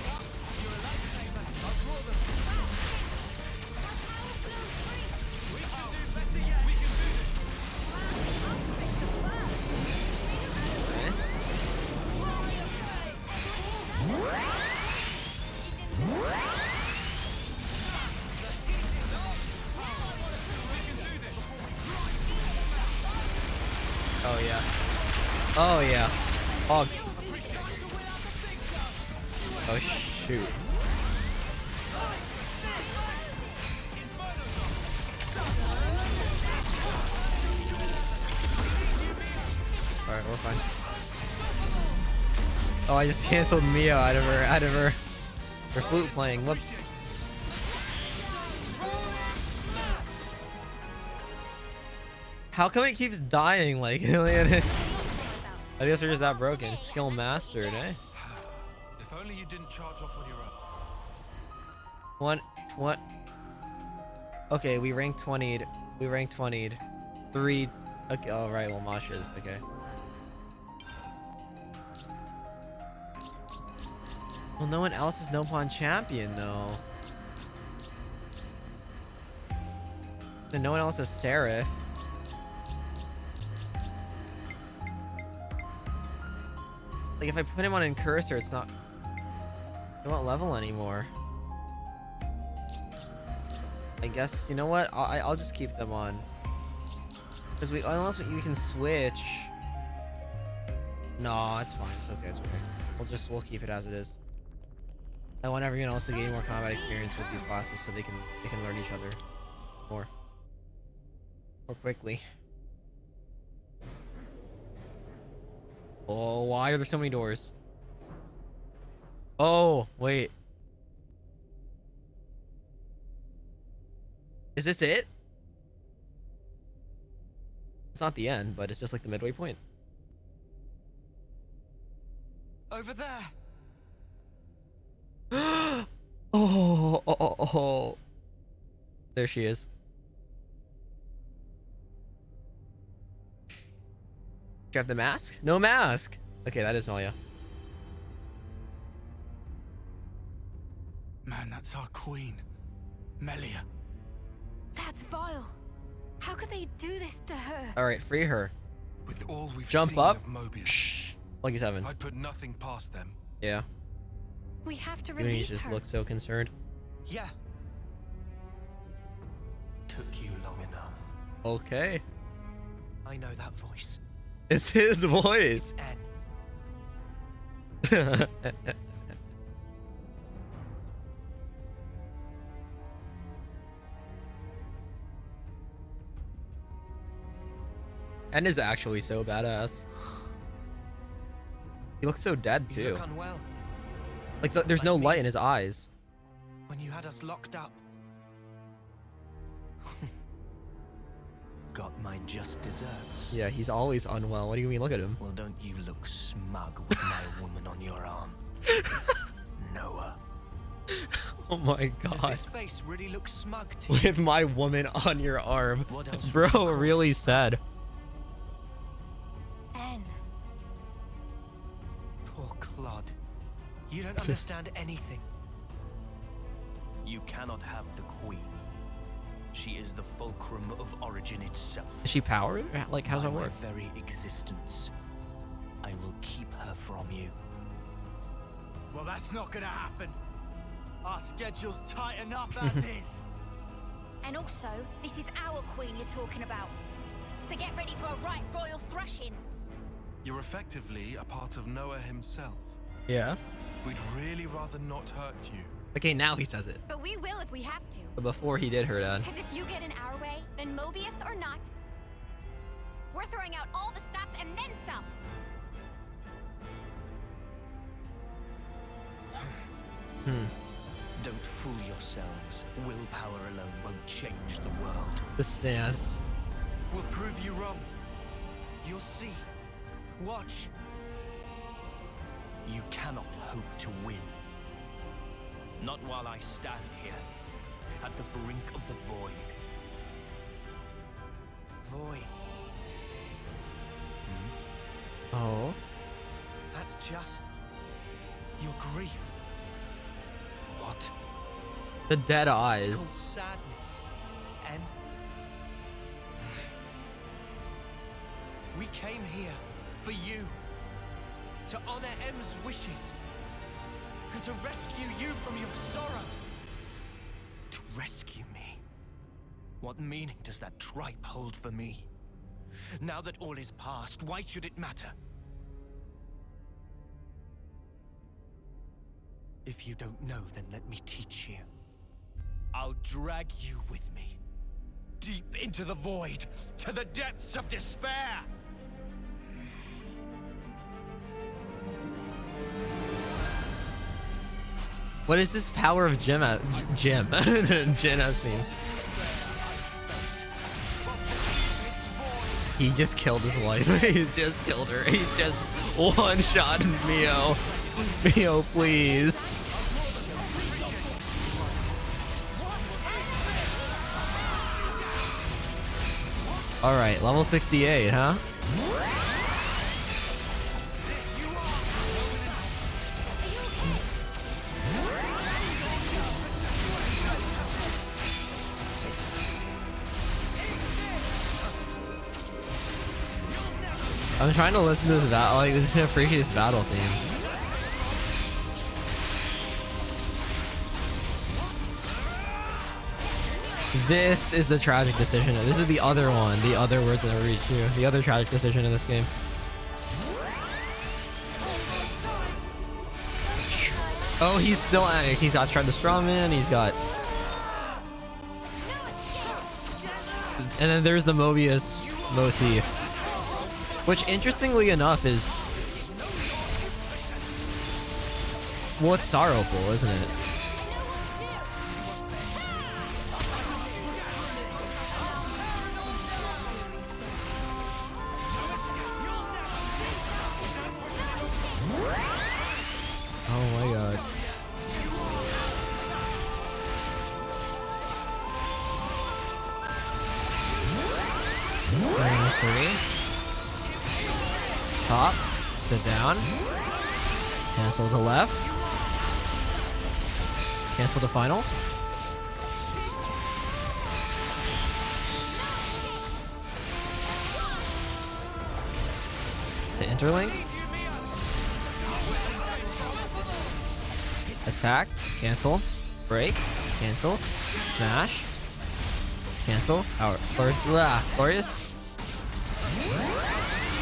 Oh yeah. Oh yeah. Oh. Oh shoot. Alright, we're fine. Oh, I just canceled Mia out of her flute playing. Whoops. How come it keeps dying? Like, I guess we're just that broken. Skill mastered, eh? If only you didn't charge off on your own. What? Okay, we ranked 20'd. We ranked 20'd. 3. Okay, all right. Well, Masha's okay. Well, no one else is No Pawn champion though. And no one else is Seraph. Like if I put him on Incursor, it's not. It won't level anymore. I guess you know what? I'll just keep them on. Because unless we can switch. No, it's fine. It's okay. It's okay. We'll keep it as it is. I want everyone else to gain more combat experience with these classes so they can learn each other more quickly. Oh, why are there so many doors? Oh, wait. Is this it? It's not the end, but it's just like the midway point. Over there. Oh. There she is. Do you have the mask? No mask. Okay, that is Melia. Man, that's our queen. Melia. That's vile. How could they do this to her? All right, free her. With all we've Jump seen up. of Mobius, Lucky 7. I'd put nothing past them. Yeah. We have to You release just her. look so concerned. Yeah. Took you long enough. Okay. I know that voice. It's his voice. It's N. And is actually so badass. He looks so dead You too. look unwell. Like there's no light in his eyes. When you had us locked up. Got my just desserts. Yeah, he's always unwell. What do you mean? Look at him. Well, don't you look smug with my woman on your arm. Noah. Oh my Does god. this face really look smug to you? With my woman on your arm. What else would Bro, you call it? really sad. N. Poor Clod. You don't understand anything. You cannot have the queen. She is the fulcrum of origin itself. Is she powered? Like, how's that By work? my very existence, I will keep her from you. Well, that's not gonna happen. Our schedule's tight enough as is. And also, this is our queen you're talking about. So get ready for a right royal thrashing. You're effectively a part of Noah himself. Yeah. We'd really rather not hurt you. Okay, now he says it. But we will if we have to. But before he did her dad. Because if you get in our way, then Mobius or not, we're throwing out all the stops and then some. Don't fool yourselves. Willpower alone won't change the world. The stance. We'll prove you wrong. You'll see. Watch. You cannot hope to win. Not while I stand here, at the brink of the void. Void. Oh. That's just your grief. What? The dead It's called eyes. sadness. And we came here for you. To honor M's wishes. And to rescue you from your sorrow. To rescue me. What meaning does that tripe hold for me? Now that all is past, why should it matter? If you don't know, then let me teach you. I'll drag you with me. Deep into the void, to the depths of despair. What is this power of Jin as theme? He just killed his wife. He just killed her. He just one-shot Mio. Mio, please. All right, level 68, huh? I'm trying to listen to this battle. Like, this is a previous battle theme. This is the tragic decision. This is the other one. The other words that reach you. The other tragic decision in this game. Oh, he's still at it. He's got tried the strawman. He's got. And then there's the Mobius motif. Which, interestingly enough, is... Well, it's sorrowful, isn't it? Oh my god. Top to down. Cancel to left. Cancel to final. To interlink. Attack. Cancel. Break. Cancel. Smash. Cancel. Power. Glorious.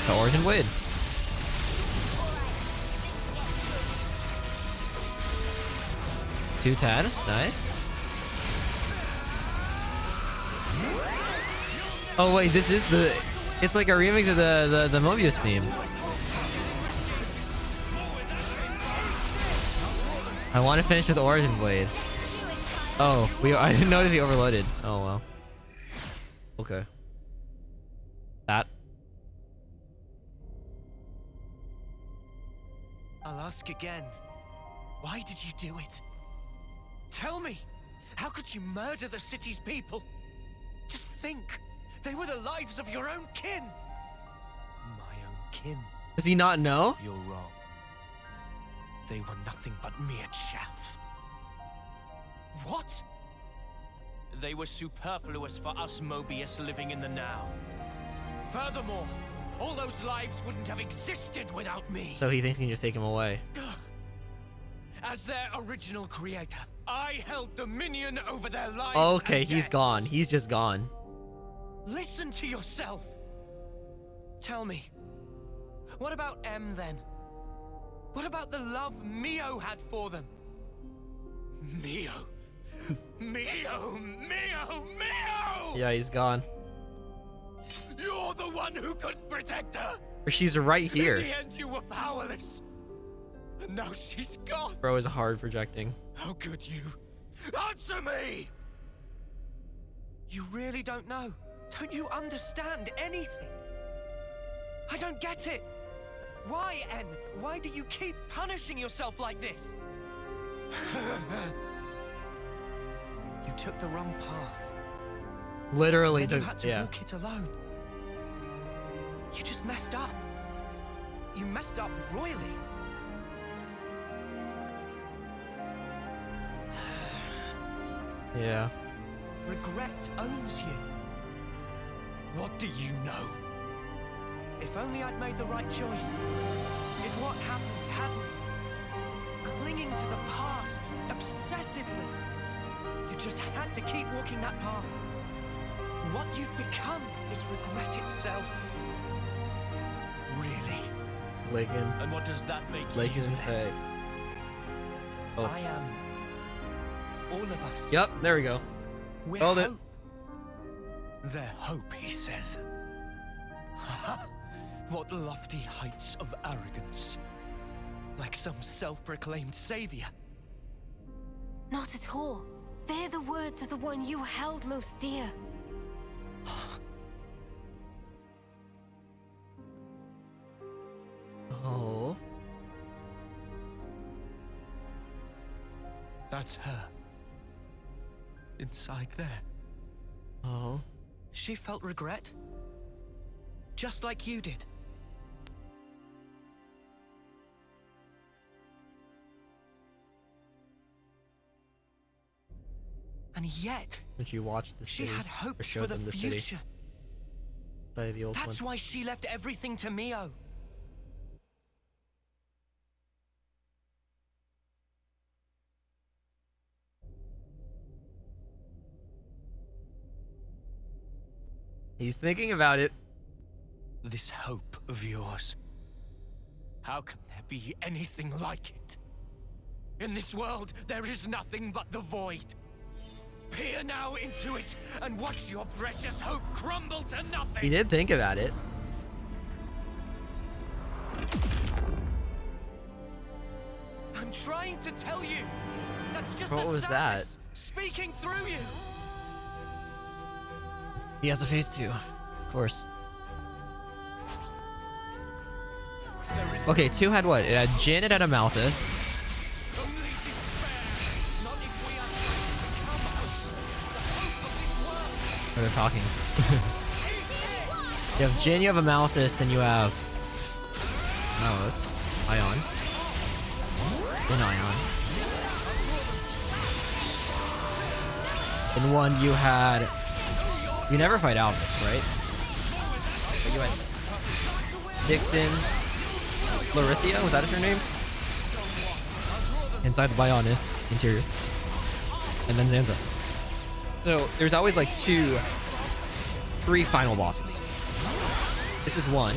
The Origin Blade. Two Tad. Nice. Oh wait, this is the... It's like a remix of the Mobius theme. I want to finish with the Origin Blade. Oh, I didn't notice he overloaded. Oh well. Okay. That. I'll ask again. Why did you do it? Tell me! How could you murder the city's people? Just think! They were the lives of your own kin! My own kin. Does he not know? You're wrong. They were nothing but mere chaff. What? They were superfluous for us Mobius living in the now. Furthermore, all those lives wouldn't have existed without me. So he thinks he can just take him away. As their original creator, I held dominion over their lives. Okay, and he's death. gone. He's just gone. Listen to yourself. Tell me, what about M then? What about the love Mio had for them? Mio. Mio, Mio, Mio! Yeah, he's gone. You're the one who couldn't protect her! She's right here. In the end, you were powerless. And now she's gone. Bro is hard projecting. How could you? Answer me! You really don't know? Don't you understand anything? I don't get it. Why, N? Why do you keep punishing yourself like this? You took the wrong path. Literally, You had to yeah. walk it alone. You just messed up. You messed up royally. Yeah. Regret owns you. What do you know? If only I'd made the right choice. If what happened hadn't. Clinging to the past, obsessively. You just had to keep walking that path. What you've become is regret itself. Really? Lakin. And what does that make Lakin you and then? Faye. Oh. I am. All of us. Yep, there we go. We're Hold it. hope. Their hope, he says. What lofty heights of arrogance. Like some self-proclaimed savior. Not at all. They're the words of the one you held most dear. Oh. That's her. Inside there. Oh. She felt regret. Just like you did. And yet, When she watched the she city, had or hopes showed for the them the city. future. Sorry, the old one. That's why she left everything to Mio. He's thinking about it. This hope of yours. How can there be anything like it? In this world, there is nothing but the void. Peer now into it and watch your precious hope crumble to nothing. He did think about it. I'm trying to tell you. That's just What the was that? sadness speaking through you. He has a face too, of course. Okay, 2 had what? It had Jin, it had a Malthus. Only despair. Not if we are to become us. The hope of this world. Oh, they're talking. You have Jin, you have a Malthus, and you have Malus, Ion, then Ion. In 1 you had. You never fight Alphys, right? But you had Dixon, Florithia, was that her name? Inside the Bionis interior. And then Zanza. So there's always like 3 final bosses. This is 1.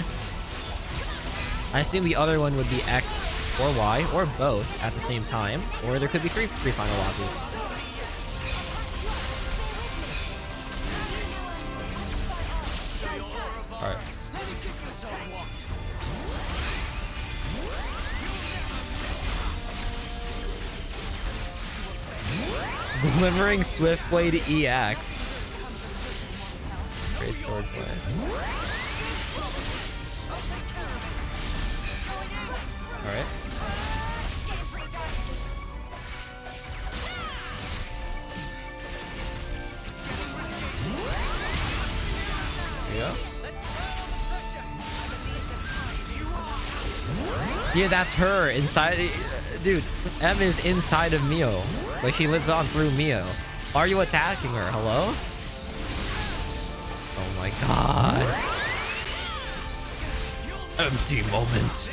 I assume the other one would be X or Y, or both at the same time. Or there could be 3 final bosses. Alright. Glimmering Swiftblade EX. Great swordplay. Alright. Yeah. Yeah, that's her inside. Dude, M is inside of Mio. Like, she lives on through Mio. Why are you attacking her? Hello? Oh my god. Empty moment.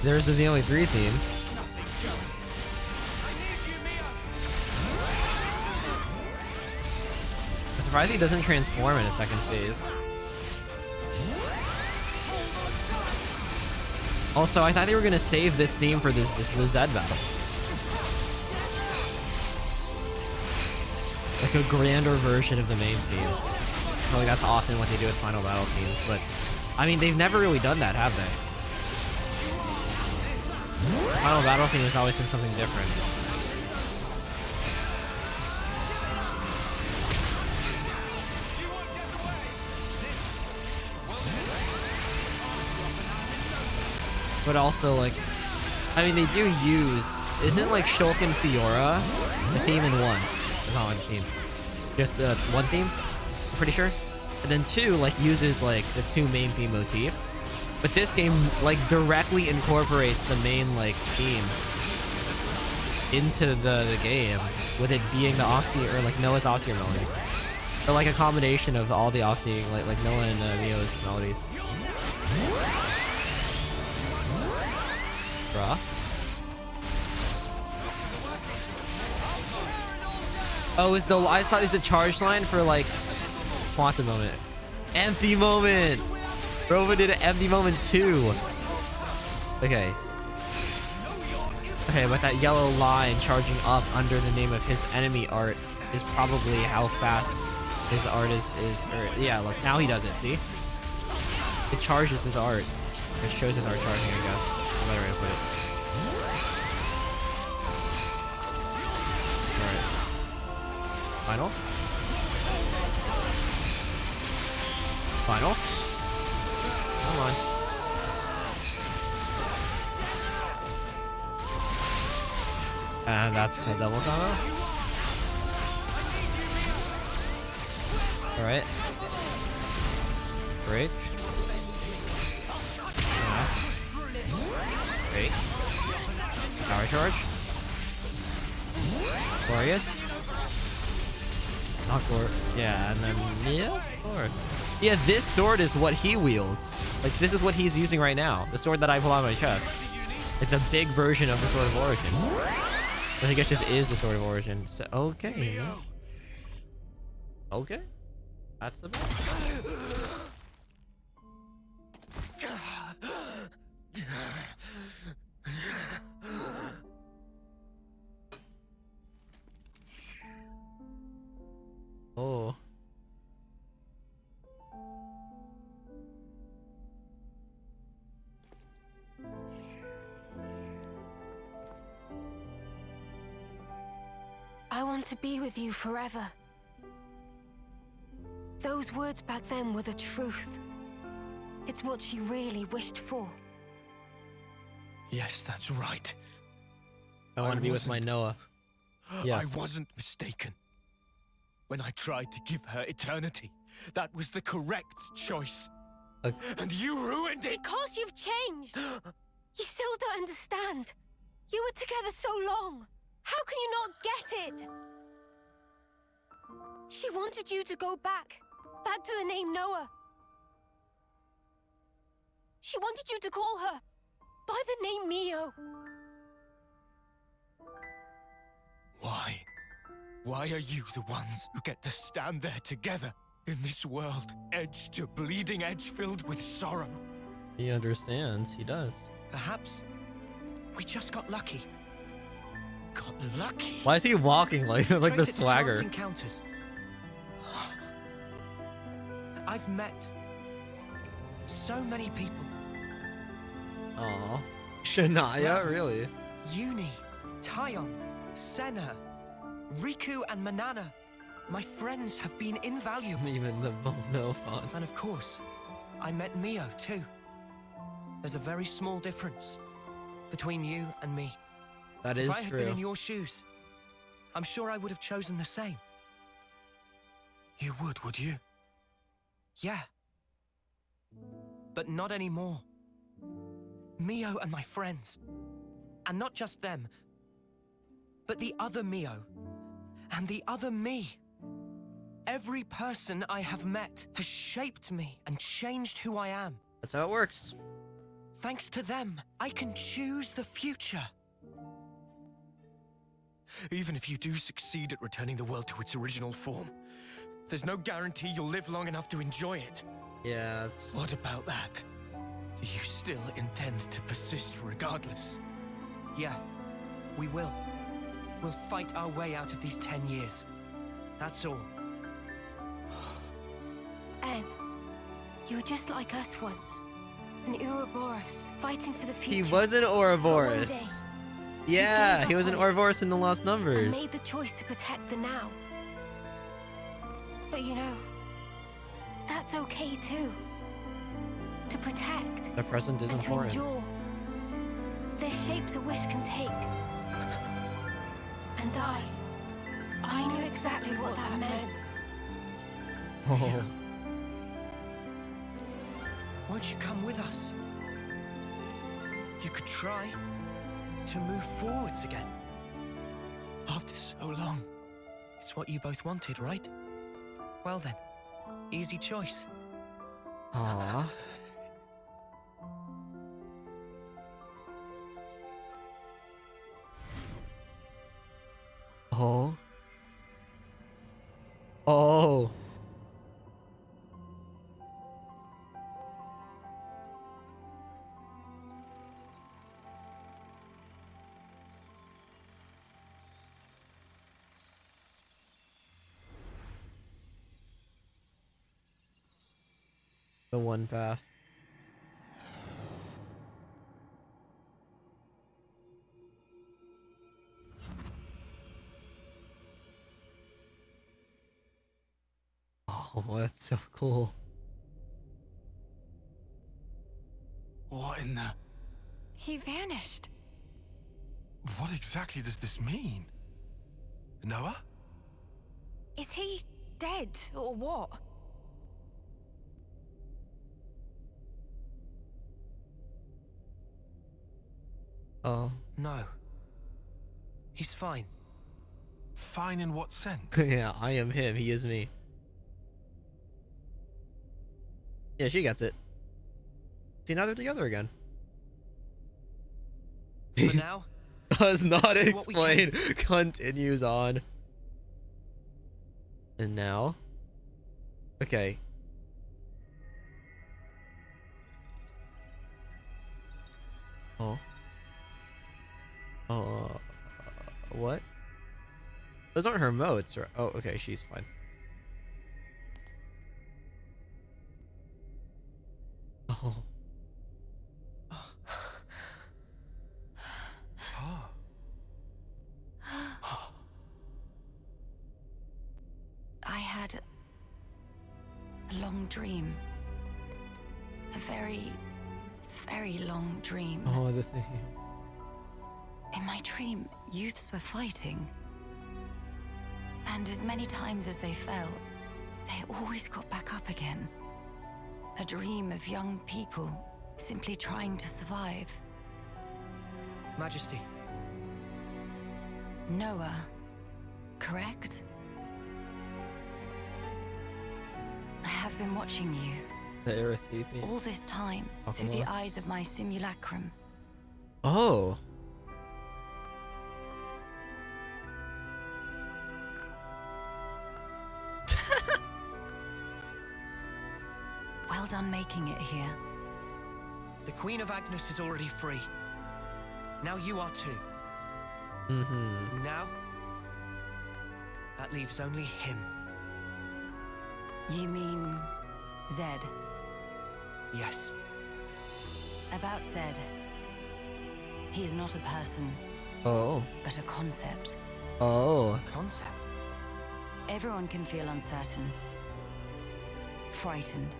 There's the Xenoblade 3 theme. I'm surprised he doesn't transform in a second phase. Also, I thought they were gonna save this theme for this Lizette battle. Like a grander version of the main theme. I feel like that's often what they do with final battle themes, but I mean, they've never really done that, have they? The final battle theme has always been something different. But also, like, I mean, they do use, isn't like Shulk and Fiora the theme in 1? It's not one theme. Just the 1 theme, I'm pretty sure. And then 2, like, uses like the 2 main theme motif. But this game, like, directly incorporates the main, like, theme into the game, with it being the Oxy, or like Noah's Oxy melody. Or like a combination of all the Oxy, like Noah and Mio's melodies. Bruh. Oh, I saw it's a charge line for like Quantum Moment. Empty Moment! Rova did an Empty Moment too. Okay. Okay, but that yellow line charging up under the name of his enemy art is probably how fast his art is or yeah, look, now he does it, see? It charges his art. It shows his art charging, I guess. No better way to put it. Alright. Final? Final? Come on. And that's a double combo. Alright. Break. Great. Power charge. Glorious. Not Glor. Yeah, and then yeah, Lord. Yeah, this sword is what he wields. Like this is what he's using right now. The sword that I pull out of my chest. It's a big version of the Sword of Origin. I think it just is the Sword of Origin. So okay. Yeah. Okay. That's the best. Oh. I want to be with you forever. Those words back then were the truth. It's what she really wished for. Yes, that's right. I want to be with my Noah. Yeah. I wasn't mistaken. When I tried to give her eternity, that was the correct choice. And you ruined it! Because you've changed! You still don't understand. You were together so long. How can you not get it? She wanted you to go back to the name Noah. She wanted you to call her by the name Mio. Why? Why are you the ones who get to stand there together in this world, edge to bleeding edge, filled with sorrow? He understands. He does. Perhaps we just got lucky. Got lucky. Why is he walking like the Trace it to swagger? chance encounters. I've met so many people. Aw. Shania, Rams, really? Yuni, Tyon, Senna, Riku and Manana. My friends have been invaluable. Even the no fun. And of course, I met Mio too. There's a very small difference between you and me. That If is I had been in true. your shoes, I'm sure I would have chosen the same. You would you? Yeah. But not anymore. Mio and my friends. And not just them, but the other Mio. And the other me. Every person I have met has shaped me and changed who I am. That's how it works. Thanks to them, I can choose the future. Even if you do succeed at returning the world to its original form, there's no guarantee you'll live long enough to enjoy it. Yeah, it's... What about that? Do you still intend to persist regardless? Yeah, we will. We'll fight our way out of these 10 years. That's all. En, you were just like us once. An Ouroboros, fighting for the He future. was an But one Ouroboros. day, Yeah, gave he up was an on it Ouroboros in the Lost and Numbers. made the choice to protect the now. But you know, that's okay too. To protect The present is and to important. endure. Their shapes a wish can take. And I knew exactly what that meant. Oh. Won't you come with us? You could try to move forwards again. After so long. It's what you both wanted, right? Well then, easy choice. Aww. Oh. Oh. The one path. Oh, that's so cool. What in the... He vanished. What exactly does this mean? Noah? Is he dead or what? Oh. No. He's fine. Fine in what sense? Yeah, I am him. He is me. Yeah, she gets it. See, now they're together again. For now, Does not do what we explain. Continues on. And now? Okay. Oh. What? Those aren't her motes, or oh, okay, she's fine. Oh. I had a long dream. A very, very long dream. Oh, the thing. In my dream, youths were fighting. And as many times as they fell, they always got back up again. A dream of young people simply trying to survive. Majesty. Noah, correct? I have been watching you The Erethifi. all this time through the eyes of my simulacrum. Oh. Well done making it here. The Queen of Agnes is already free. Now you are too. Mm-hmm. Now, that leaves only him. You mean Zed? Yes. About Zed. He is not a person, Oh. but a concept. Oh. Concept. Everyone can feel uncertain, frightened.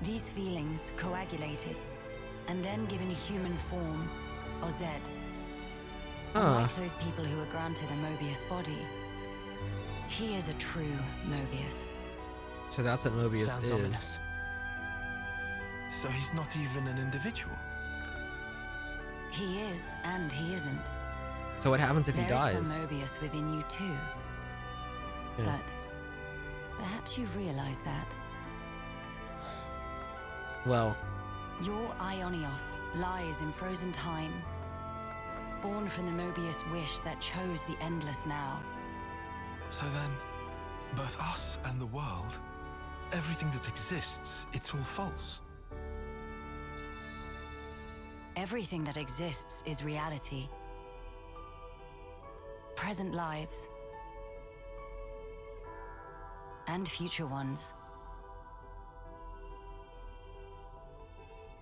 These feelings coagulated and then given a human form, or Zed. Unlike those people who are granted a Mobius body, he is a true Mobius. So that's what Mobius Sounds is. ominous. So he's not even an individual? He is, and he isn't. So what happens if he There dies? is some Mobius within you too. Yeah. But perhaps you've realized that. Well, Your Ionios lies in frozen time, born from the Mobius wish that chose the endless now. So then, both us and the world, everything that exists, it's all false. Everything that exists is reality. Present lives. And future ones.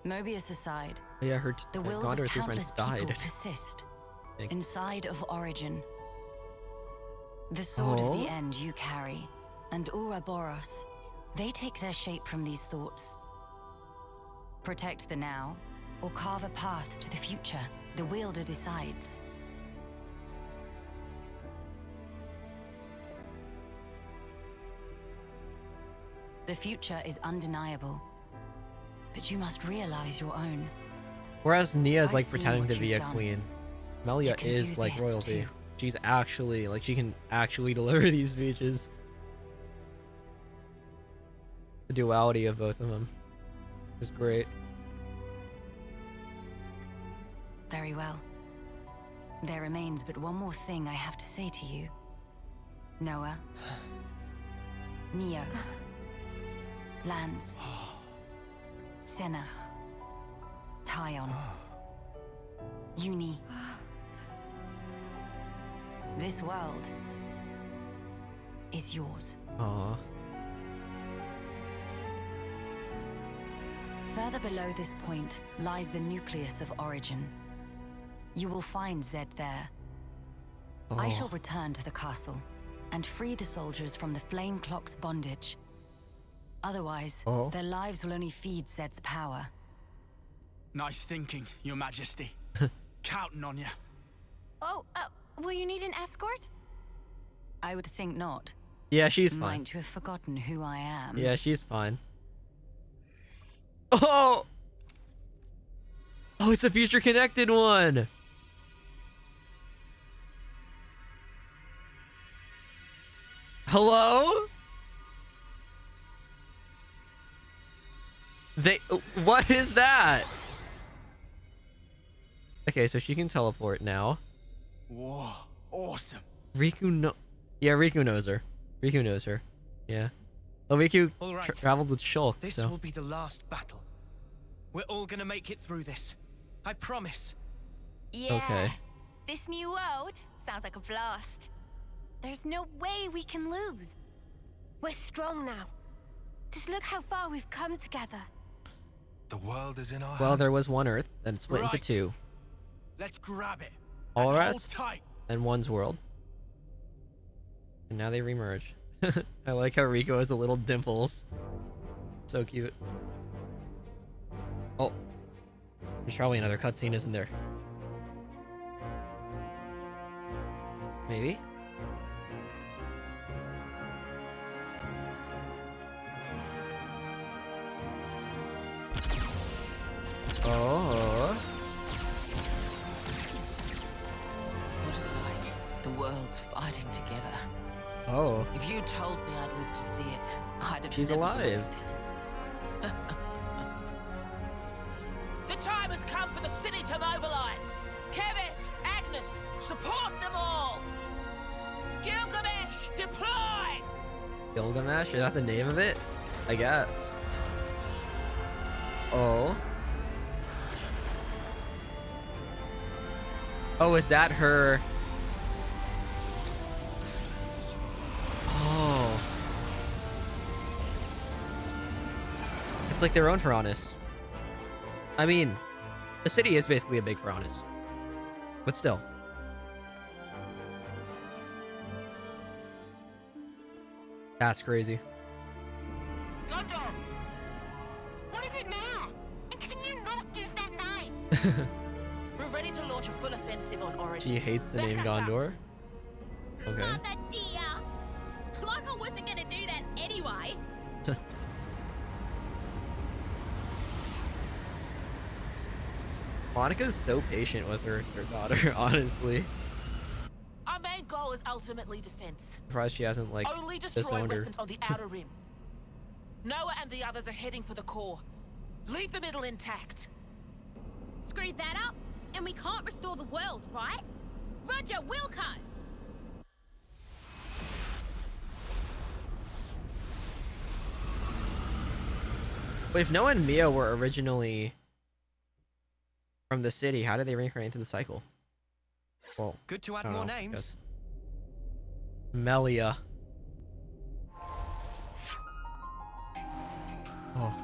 Mobius aside, yeah, her the wills daughter of or three countless friends people died. persist Think. inside of Origin. The sword of Oh? the end you carry, and Ouroboros, they take their shape from these thoughts. Protect the now, or carve a path to the future. The wielder decides. The future is undeniable, but you must realize your own. Whereas Nia's I've like seen pretending what to be you've a done. queen. Melia You can is do like this royalty. too. She's actually like she can actually deliver these speeches. The duality of both of them is great. Very well. There remains but one more thing I have to say to you. Noah. Neo. Lance. Senna. Tyon. Uni. This world is yours. Aw. Further below this point lies the nucleus of Origin. You will find Zed there. I Oh. shall return to the castle. and free the soldiers from the Flame Clock's bondage. Otherwise, Oh. their lives will only feed Zed's power. Nice thinking, Your Majesty. Counting on you. Oh, will you need an escort? I would think not. Yeah, she's fine. Mind to have forgotten who I am. Yeah, she's fine. Oh! Oh, it's a future connected one! Hello? What is that? Okay, so she can teleport now. Whoa, awesome. Yeah, Riku knows her. Riku knows her. Yeah. Oh, Riku All right. traveled with Shulk, This so. will be the last battle. We're all gonna make it through this. I promise. Yeah. Okay. This new world sounds like a blast. There's no way we can lose. We're strong now. Just look how far we've come together. The world is in our Well, hands. there was one Earth, then split into Right. two. Let's grab it. All and rest, hold tight. and one's world. And now they remerge. I like how Rico has a little dimples. So cute. Oh. There's probably another cutscene, isn't there? Maybe? Oh. What a sight. The world's fighting together. Oh. If you told me I'd live to see it, I'd have She's never alive. believed it. The time has come for the city to mobilize. Kevis, Agnes, support them all. Gilgamesh, deploy! Gilgamesh? Is that the name of it? I guess. Oh. Oh, is that her? Oh. It's like their own Piranhas. I mean, the city is basically a big Piranhas. But still. That's crazy. Gondor! What is it now? And can you not use that knife? We're ready to launch a full offensive on Origin. She hates the Back name us up. Gondor. Okay. Mother dear! Michael wasn't gonna do that anyway. Monica's so patient with her daughter, honestly. Our main goal is ultimately defense. Surprised she hasn't, like, Only destroy disowned her. weapons on the outer rim. Noah and the others are heading for the core. Leave the middle intact. Screw that up, and we can't restore the world, right? Roger, Wilco! But if Noah and Mia were originally from the city, how did they reincarnate into the cycle? Well, Good to I add don't more know, I names. guess. Melia. Oh.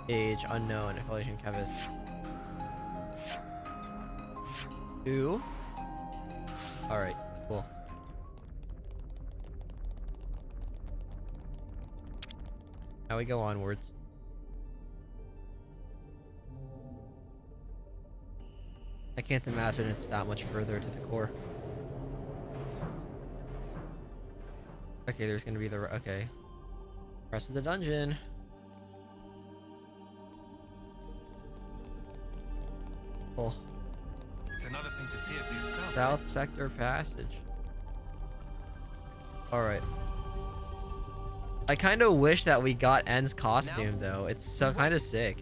Age unknown. Affiliation Kevis. Who? Alright, cool. Now we go onwards. I can't imagine it's that much further to the core. Okay, there's gonna be the... Okay. Rest of the dungeon. Oh. It's another thing to see it for yourself. South Sector Passage. Alright. I kind of wish that we got En's costume, though. It's so kind of sick.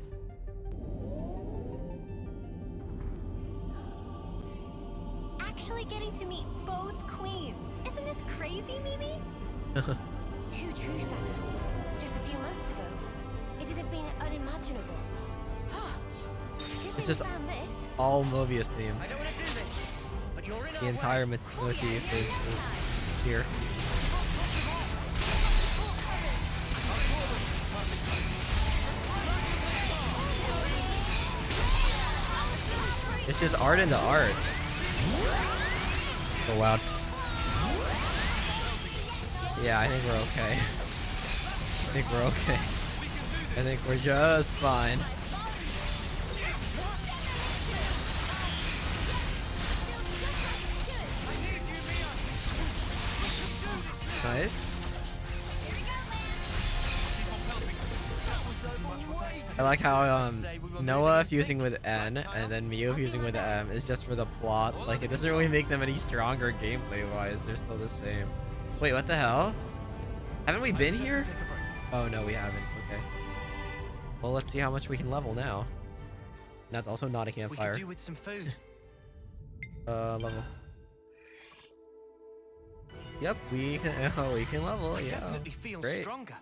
Actually getting to meet both queens. Isn't this crazy, Mimi? Too true, Sana. Just a few months ago, it'd have been unimaginable. This is Found this. all Mobius theme. I don't want to do this, but you're in The our entire way. motif is here. It's just art into art. So loud. Yeah, I think we're okay. I think we're okay. I think we're just fine. Nice. I like how Noah fusing with N and then Mew fusing with M is just for the plot. Like, it doesn't really make them any stronger gameplay wise. They're still the same. Wait, what the hell? Haven't we been here? Oh no, we haven't. Okay. Well, let's see how much we can level now. That's also not a campfire. We could do with some food. Level. Yep, we can level. I Yeah. definitely feel Great. stronger.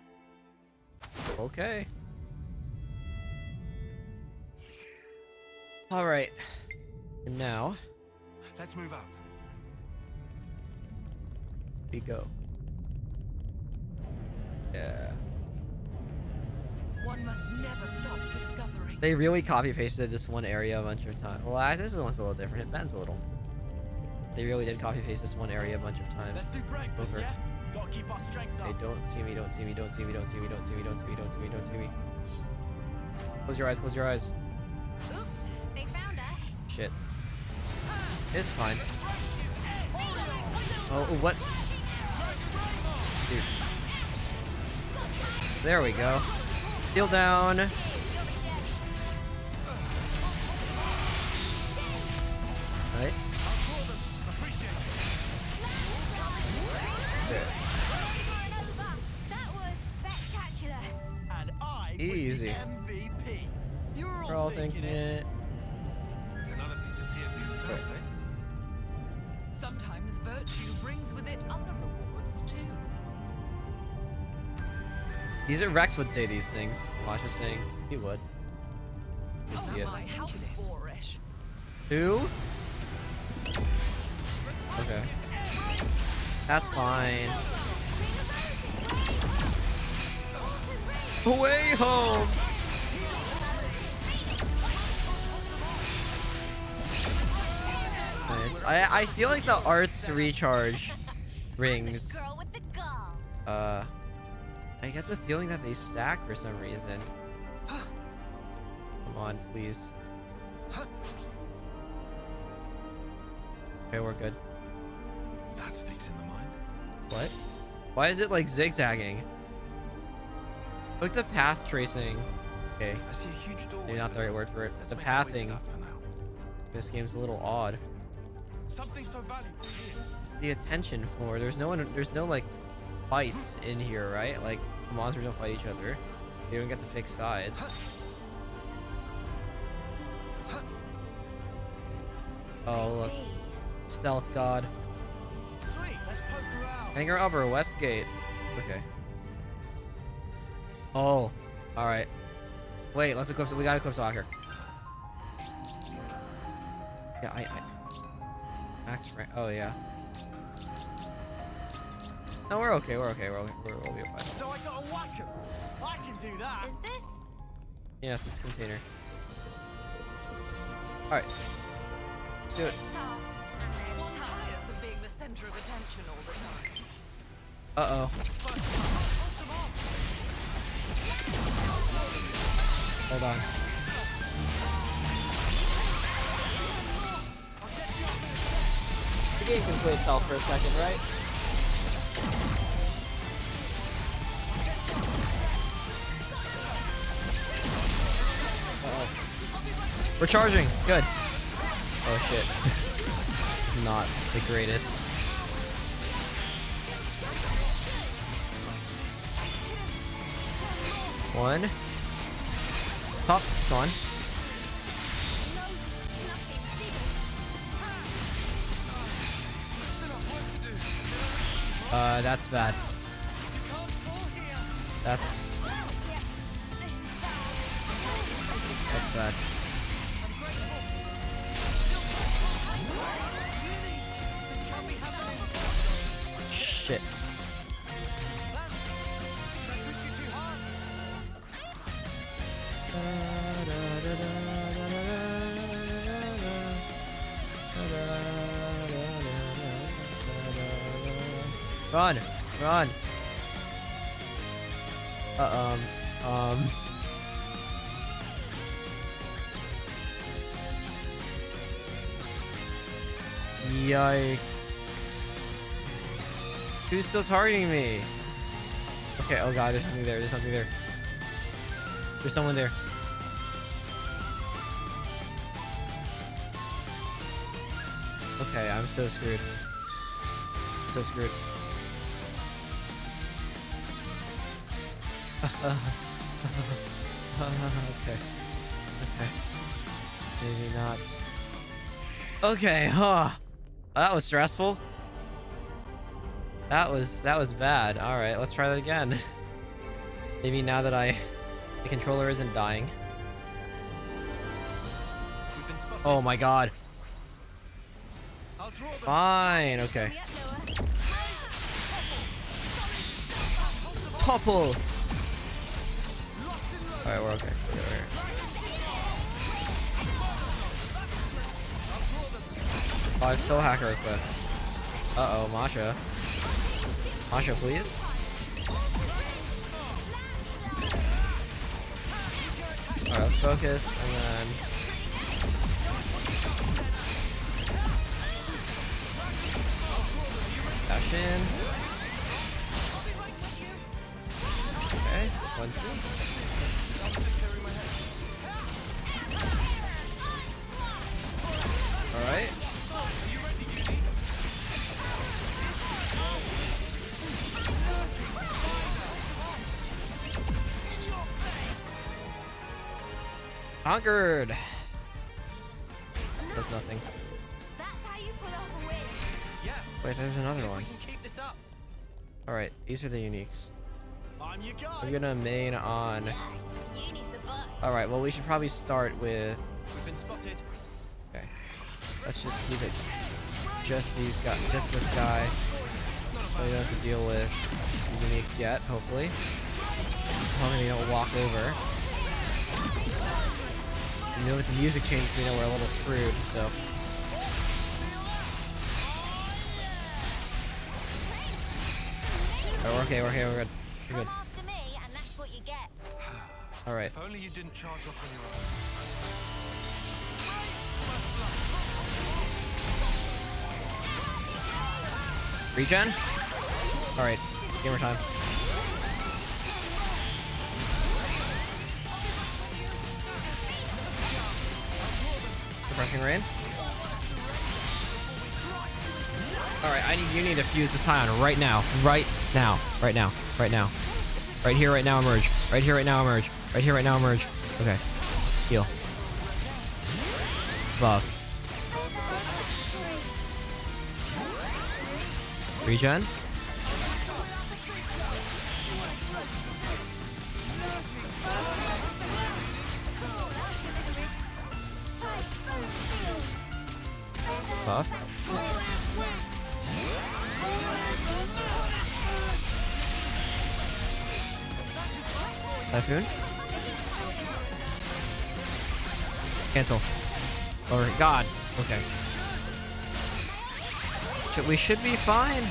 Okay. All right. And now Let's move out. we go. Yeah. One must never stop discovering. They really copy pasted this one area a bunch of times. Well, this one's a little different. It bends a little. They really did copy paste this one area a bunch of times. Let's do breakfast, Over. yeah? Gotta keep our strength Hey, up. don't see me, don't see me, don't see me, don't see me, don't see me, don't see me, don't see me, don't see me. Close your eyes, close your eyes. Oops, they found us. Shit. It's fine. Oh, what? Dude. There we go. Heal down. Nice. That was spectacular. And I Easy. was the MVP. You were We're all thinking it. It's another thing to see it for yourself, eh? Sometimes virtue brings with it other rewards too. These are Rex would say these things. Masha's saying he would. You can see it. My, how boorish. Who? Okay. That's fine. Away home! Nice. I feel like the arts recharge rings. Girl with the gall. I get the feeling that they stack for some reason. Come on, please. Okay, we're good. That sticks in the mind. What? Why is it like zigzagging? Like the path tracing. Okay, I see a huge door. maybe not the right word for it. Let's The make our way to pathing. that for now. This game's a little odd. Something so valuable here. It's the attention for. There's no like fights in here, right? Like the monsters don't fight each other. They don't get to pick sides. Oh look, stealth god. Sweet, let's poke around. Hangar Upper, West Gate. Okay. Oh, all right. Wait, let's equip. We gotta equip soccer. Yeah, I max rank. Oh yeah. No, we're okay. We'll be fine. So I got a whack 'em. I can do that. Is this? Yes, it's container. All right. Let's do it. Tough. And there's One tough. tires of being the center of attention all the time. Uh-oh. Hold on. The game can play itself for a second, right? Uh-oh. We're charging. Good. Oh shit. Not the greatest. One. Top. Gone. That's bad. That's bad. Shit. Run! Run! Yikes. Who's still targeting me? Okay, oh god, there's something there. There's something there. There's someone there. Okay, I'm so screwed. So screwed. Okay. Okay. Maybe not. Okay, that was stressful. That was bad. Alright, let's try that again. Maybe now that the controller isn't dying. Oh my god. Fine, okay. Topple! Alright, we're okay. We're here. Oh, I'm so hacker equipped. Uh-oh, Masha. Masha, please. Alright, let's focus, and then... dash in. Okay, 1, 2. Alright. Conquered! Does nothing. That's how you pull off a win. Yeah. Wait, there's another one. We can keep this up. Alright, these are the uniques. I'm your guy. We're gonna main on... Yes, Uni's the boss. Alright, well we should probably start with... We've been spotted. Okay. Let's just keep it just these guys, just this guy. So we don't have to deal with the uniques yet, hopefully. Hopefully they don't walk over. You know, with the music changes, we know we're a little screwed, so. Alright, we're okay, we're okay, we're good. We're good. Come after me, and that's what you get. Alright. If only you didn't charge off on your own. Regen? Alright, gamer time. Refreshing rain. Alright, you need to fuse with Tyon right now. Right now. Right now. Right now. Right here, right now, emerge. Right here, right now, emerge. Right here, right now, emerge. Okay. Heal. Buff. Regen. Buff. Typhoon. Cancel. Oh god. Okay. We should be fine.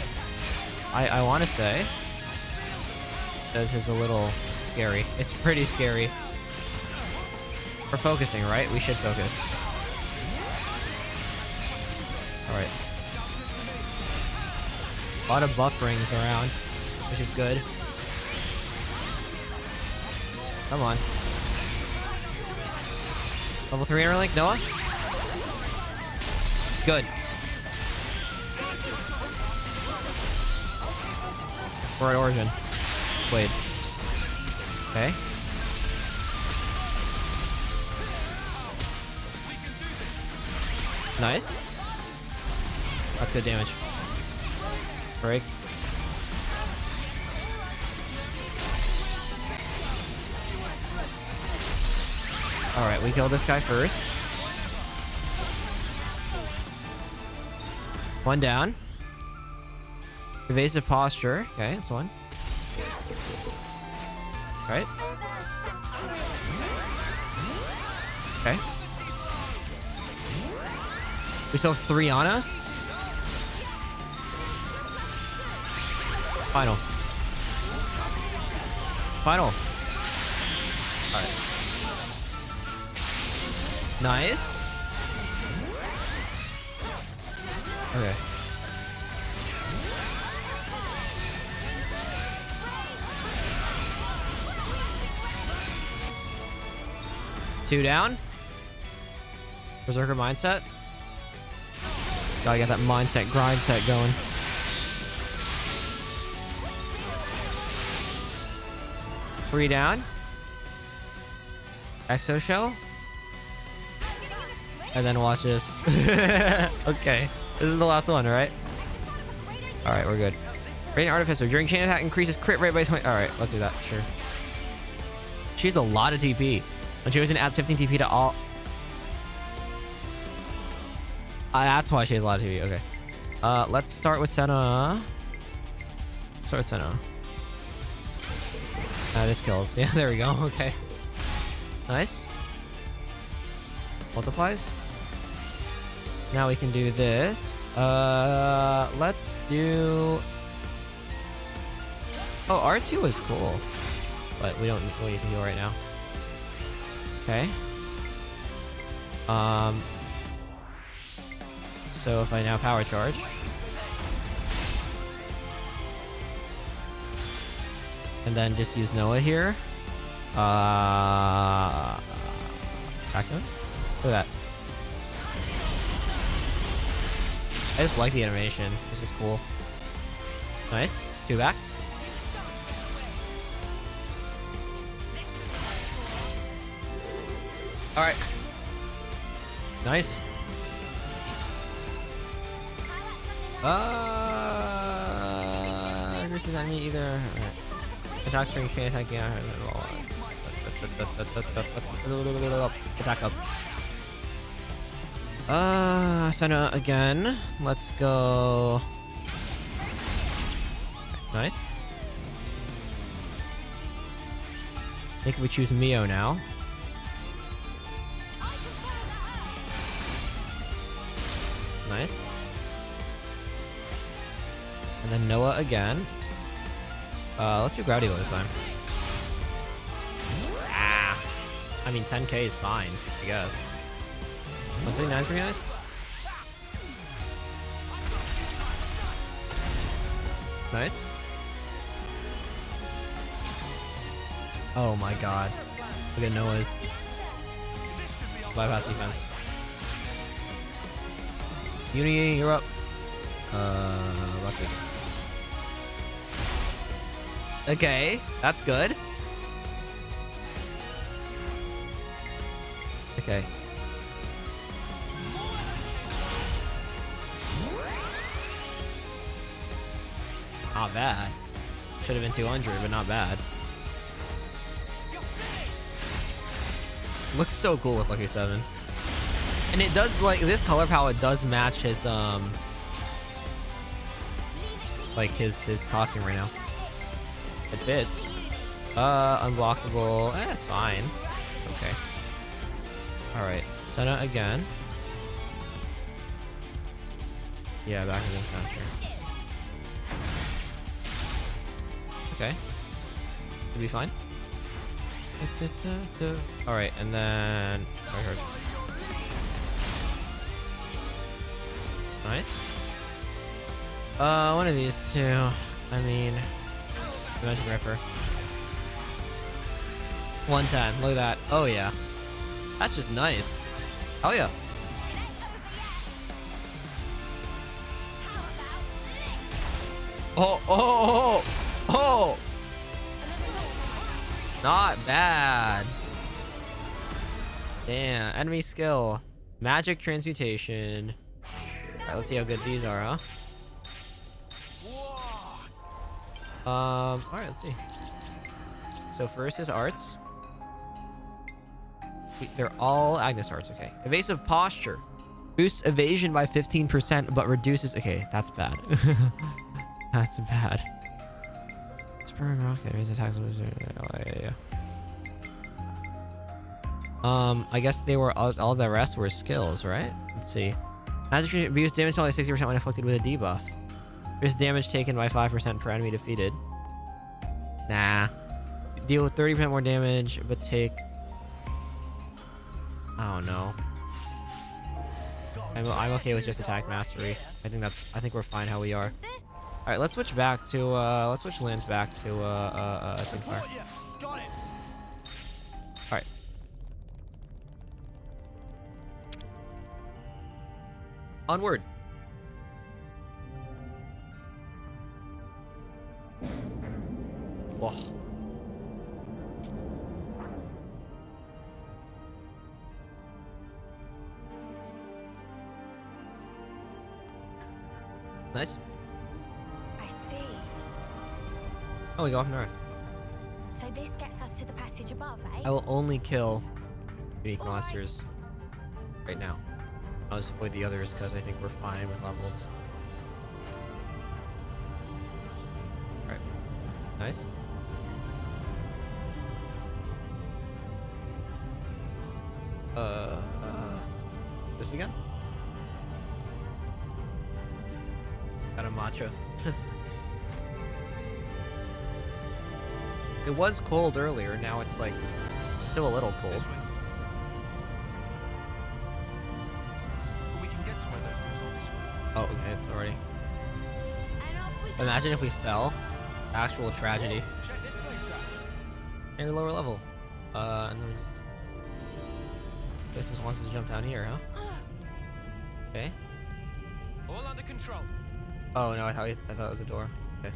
I want to say. That is a little scary. It's pretty scary. We're focusing, right? We should focus. Alright. A lot of buff rings around, which is good. Come on. Level 3 Interlink, Noah? Good. We're at Origin. Wait. Okay. Nice. That's good damage. Break. Alright, we kill this guy first. One down. Evasive posture. Okay, that's one. Right. Okay. We still have 3 on us. Final. Final. Alright. Nice. Okay. Two down. Berserker mindset. Gotta get that mindset, grind set going. Three down. Exo shell. And then watch this. Okay. This is the last one, right? Alright, we're good. Radiant Artificer. During chain attack increases crit rate by 20. Alright, let's do that. Sure. She has a lot of TP. When she was in adds 15 TP to all. That's why she has a lot of TP. Okay. Let's start with Senna. Start with Senna. This kills. Yeah, there we go. Okay. Nice. Multiplies. Now we can do this. Let's do... Oh, R2 is cool. But we don't need to heal right now. Okay. So if I now power charge. And then just use Noah here. Back note. Look at that. I just like the animation. It's just cool. Nice. Two back. Alright. Nice. Versus enemy either. Alright. Attack string, chain attack, yeah. Attack up. Senna again. Let's go. Nice. I think we choose Mio now. Nice. And then Noah again. Let's do Growlithe this time. Ah. I mean, 10k is fine, I guess. 179 is pretty nice. Nice. Oh my god. Look at Noah's. Bypass defense. Uni, you're up. Rocket. Okay, that's good. Okay. Not bad. Should have been 200, but not bad. Looks so cool with Lucky 7. And it does, like, this color palette does match his, like, his costume right now. It fits. Unblockable. It's fine. It's okay. Alright. Senna again. Yeah, back in the counter. Okay. Should be fine. Alright, and then... Nice. One of these two. I mean... Dimension Ripper. 110. Look at that. Oh, yeah. That's just nice. Hell yeah. Oh, oh, oh, oh! Not bad. Damn. Enemy skill. Magic transmutation. Alright, let's see how good these are, huh? Alright, let's see. So first is arts. They're all Agnes arts, okay. Evasive posture. Boosts evasion by 15%, but reduces... Okay, that's bad. That's bad. Sperm rocket, raise attacks. Yeah. I guess they were... All the rest were skills, right? Let's see. Magic abuse damage to only 60% when afflicted with a debuff. There's damage taken by 5% per enemy defeated. Nah. deal 30% more damage, but take... I don't know. I'm okay with just attack mastery. I think we're fine how we are. All right, let's switch back to let's switch lands back to Sinfire. All right. Onward. Whoa. Nice. I see. Oh, we go up north. So this gets us to the passage above, eh? I will only kill unique monsters right now. I'll just avoid the others because I think we're fine with levels. Alright. Nice. This again? Got a matcha. It was cold earlier, now it's like still a little cold. We can get to where those doors are this way. Oh, okay, it's already. Imagine if we fell. Actual tragedy. Check this place out. You're lower level. And then we just... This just wants us to jump down here, huh? Okay. All under control. Oh no, I thought it was a door. Okay.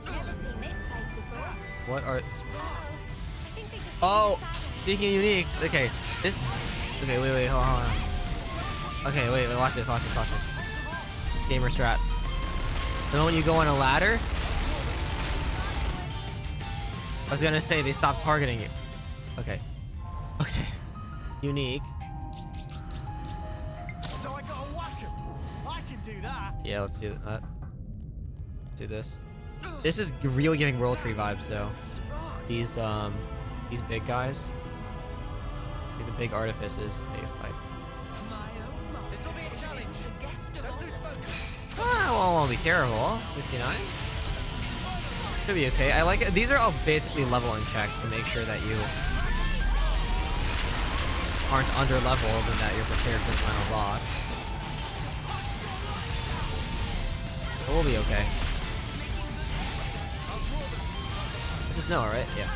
Never seen this place before. What are... I think they just Oh! Seeking uniques! Okay, this... Okay, wait, hold on. Okay, wait, watch this. Gamer strat. The moment you go on a ladder... I was gonna say, they stop targeting you. Okay. Okay. Unique. So I gotta whack him. I can do that. Yeah, let's do that. Do this. This is real giving World Tree vibes, though. These big guys. Like the big artifices they fight. This'll be a challenge. Don't lose focus. Ah, well, I won't be terrible. 69. Should be okay. I like it. These are all basically leveling checks to make sure that you aren't under leveled and that you're prepared for the final boss. So we'll be okay. This is Noah, right? Yeah.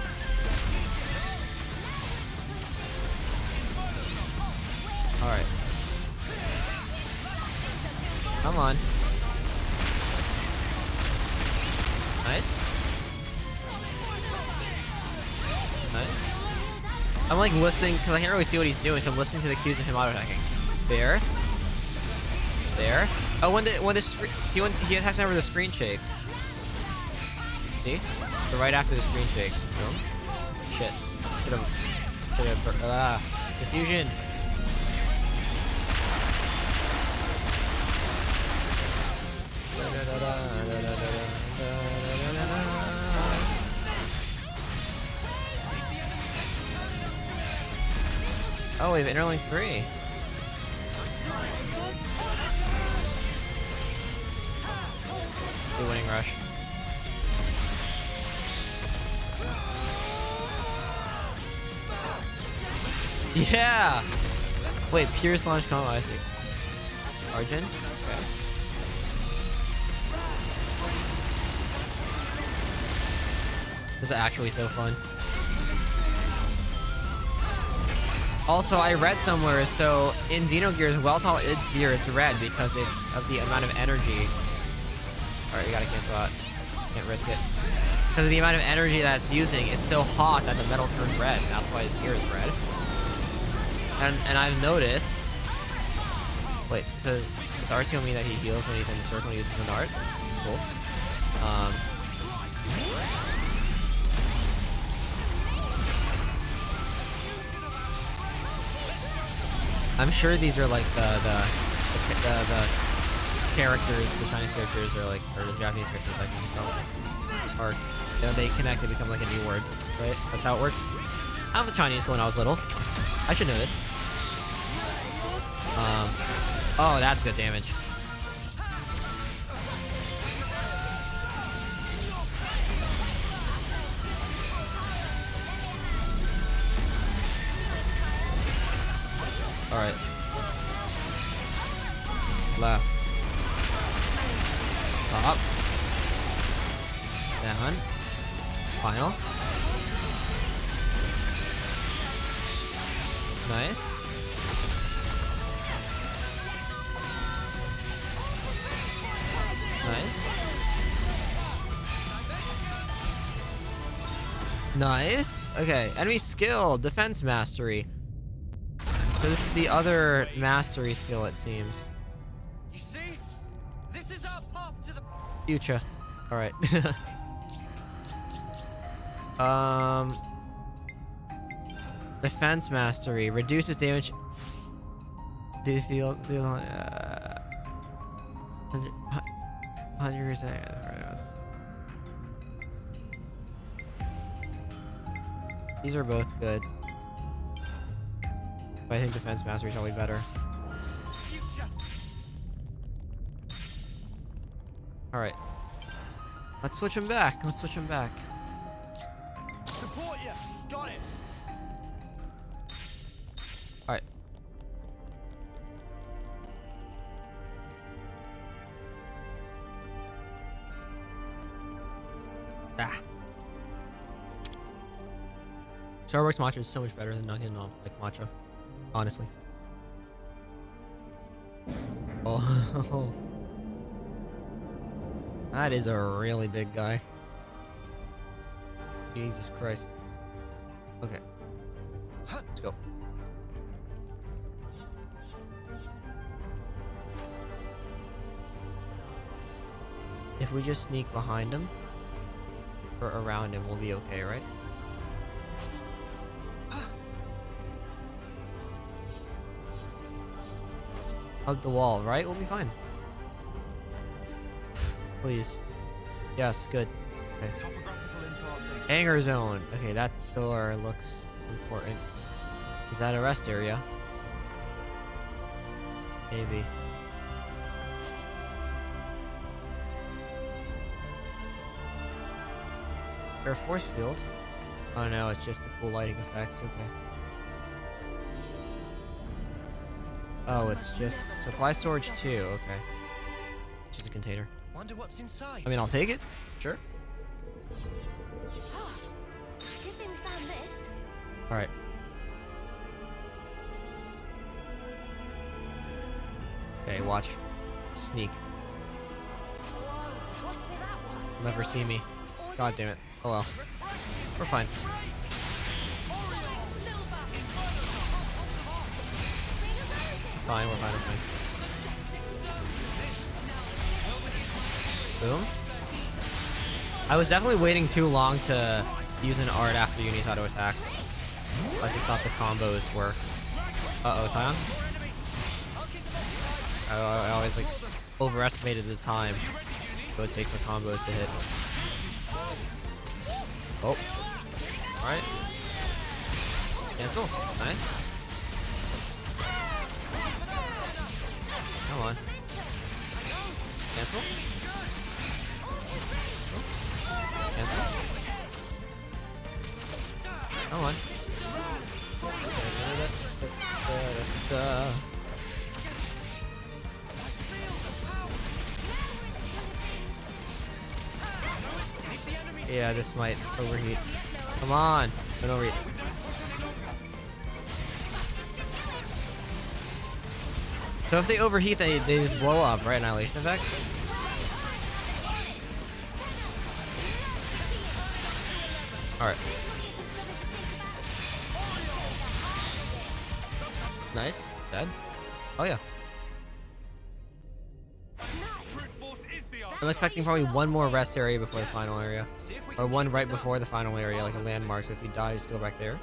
Alright. Come on. Nice. Nice. I'm like listening, because I can't really see what he's doing, so I'm listening to the cues of him auto-attacking. There. There. Oh, when the screen... See, when he attacks whenever the screen shakes. See? So right after the screen shake. Boom. Shit. Confusion. Oh, we have Interlink 3. The winning rush. Yeah! Wait, Pierce launch combo, I see. Arjun? Okay. This is actually so fun. Also, I read somewhere, so in Xenogears, Weltall its gear is red because it's of the amount of energy. Alright, we gotta cancel out. Can't risk it. Because of the amount of energy that it's using, it's so hot that the metal turns red. That's why his gear is red. And I've noticed... Wait, so does art tell me that he heals when he's in the circle and uses an art? It's cool. I'm sure these are like the characters, the Chinese characters, or like, or the Japanese characters, like you can tell, or you know, they connect and become like a new word, right? That's how it works. I was Chinese when I was little. I should know this. Oh, that's good damage. Alright. Left. Top. Down. Final. Nice. Nice. Nice. Okay. Enemy skill. Defense mastery. So this is the other mastery skill, it seems. You see? This is our path to the Future. Alright. Defense mastery. Reduces damage. Do you feel... 100%. These are both good. But I think defense mastery is probably better. Alright. Let's switch them back. Let's switch them back. Support you. Got it. Alright. Ah. Starbucks matcha is so much better than Dunkin' like matcha. Honestly. Oh. That is a really big guy. Jesus Christ. Okay. Let's go. If we just sneak behind him or around him, we'll be okay, right? Hug the wall, right? We'll be fine. Please. Yes, good. Okay. Hangar zone. Okay, that door looks important. Is that a rest area? Maybe. Air force field? Oh no, it's just the cool lighting effects. Okay. Oh, it's just supply storage too. Okay. Just a container. Wonder what's inside. I mean, I'll take it. Sure. Good thing we found this. All right. Okay, watch. Sneak. What's with that one? Never see me. God damn it. Oh well. We're fine. Fine, we're fine, we're fine. Boom. I was definitely waiting too long to use an art after Uni's auto attacks. I just thought the combos were... Uh-oh, Tyon? I always like overestimated the time it would take for combos to hit. Oh. Alright. Cancel. Nice. Come on. Cancel. Cancel. Come on. Yeah, this might overheat. Come on. Don't overheat. So if they overheat, they just blow up, right? Annihilation effect? Alright. Nice. Dead. Oh yeah. I'm expecting probably one more rest area before the final area. Or one right before the final area, like a landmark, so if you die, just go back there.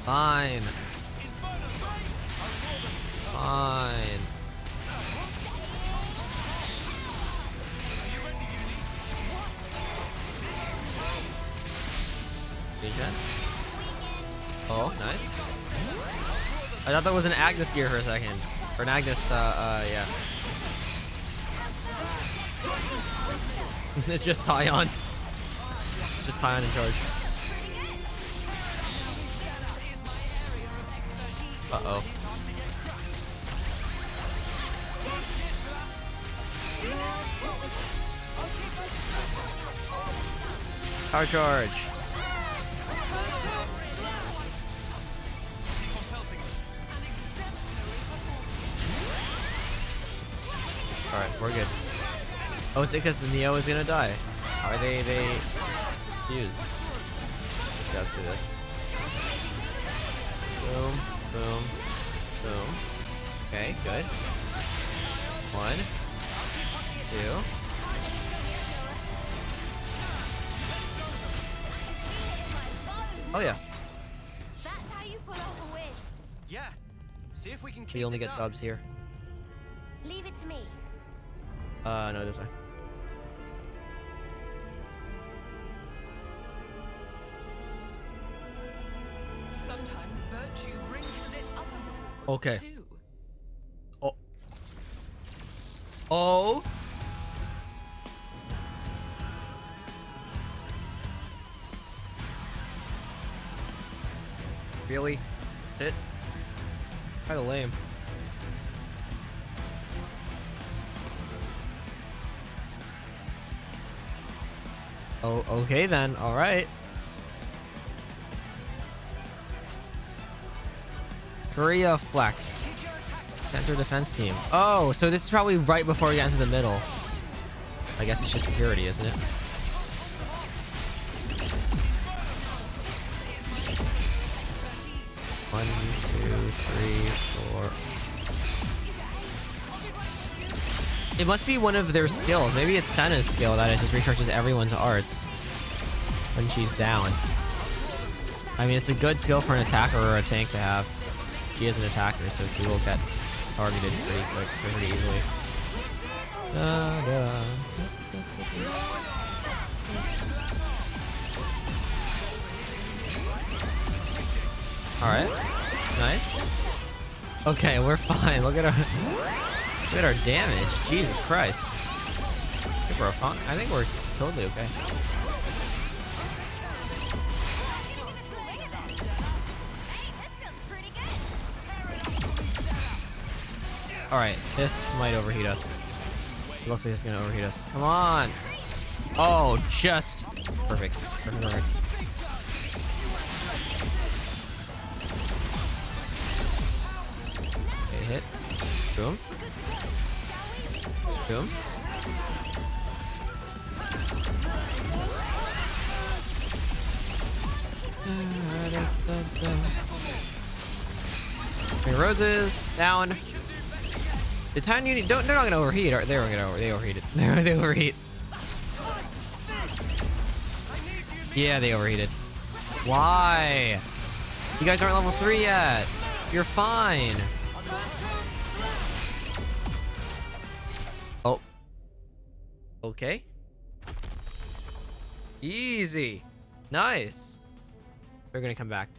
Fine. Fine. Regen. Oh, nice. I thought that was an Agnes gear for a second. Or an Agnes, yeah. It's just Tyon. Just Tyon in charge. Uh-oh. Power charge. Alright, we're good. Oh, is it because the Neo is gonna die? Are they used? Let's go through this. Boom, boom, boom. Okay, good. 1, 2. Oh yeah. That's how you pull off a win. Yeah. See if we can keep We only this get up. dubs here. Leave it to me. No, this way. Sometimes virtue brings with it other rewards Okay. too. Oh. Oh. Really? That's it? Kinda lame. Oh, okay then. All right. Korea Fleck. Center defense team. Oh, so this is probably right before we get into the middle. I guess it's just security, isn't it? One, two, three, four. It must be one of their skills. Maybe it's Senna's skill that it just recharges everyone's arts when she's down. I mean, it's a good skill for an attacker or a tank to have. She is an attacker, so she will get targeted pretty quick, pretty easily. Alright. Nice. Okay, we're fine. Look at our damage. Jesus Christ. I think we're fine. I think we're totally okay. Alright, this might overheat us. It looks like it's gonna overheat us. Come on! Oh, just perfect. Perfect. Okay, hit. Boom. Boom. Okay, roses down. The time unit they're not gonna overheat. They overheated. They overheat. Yeah, they overheated. Why? You guys aren't level 3 yet. You're fine. Oh. Okay. Easy. Nice. They're gonna come back.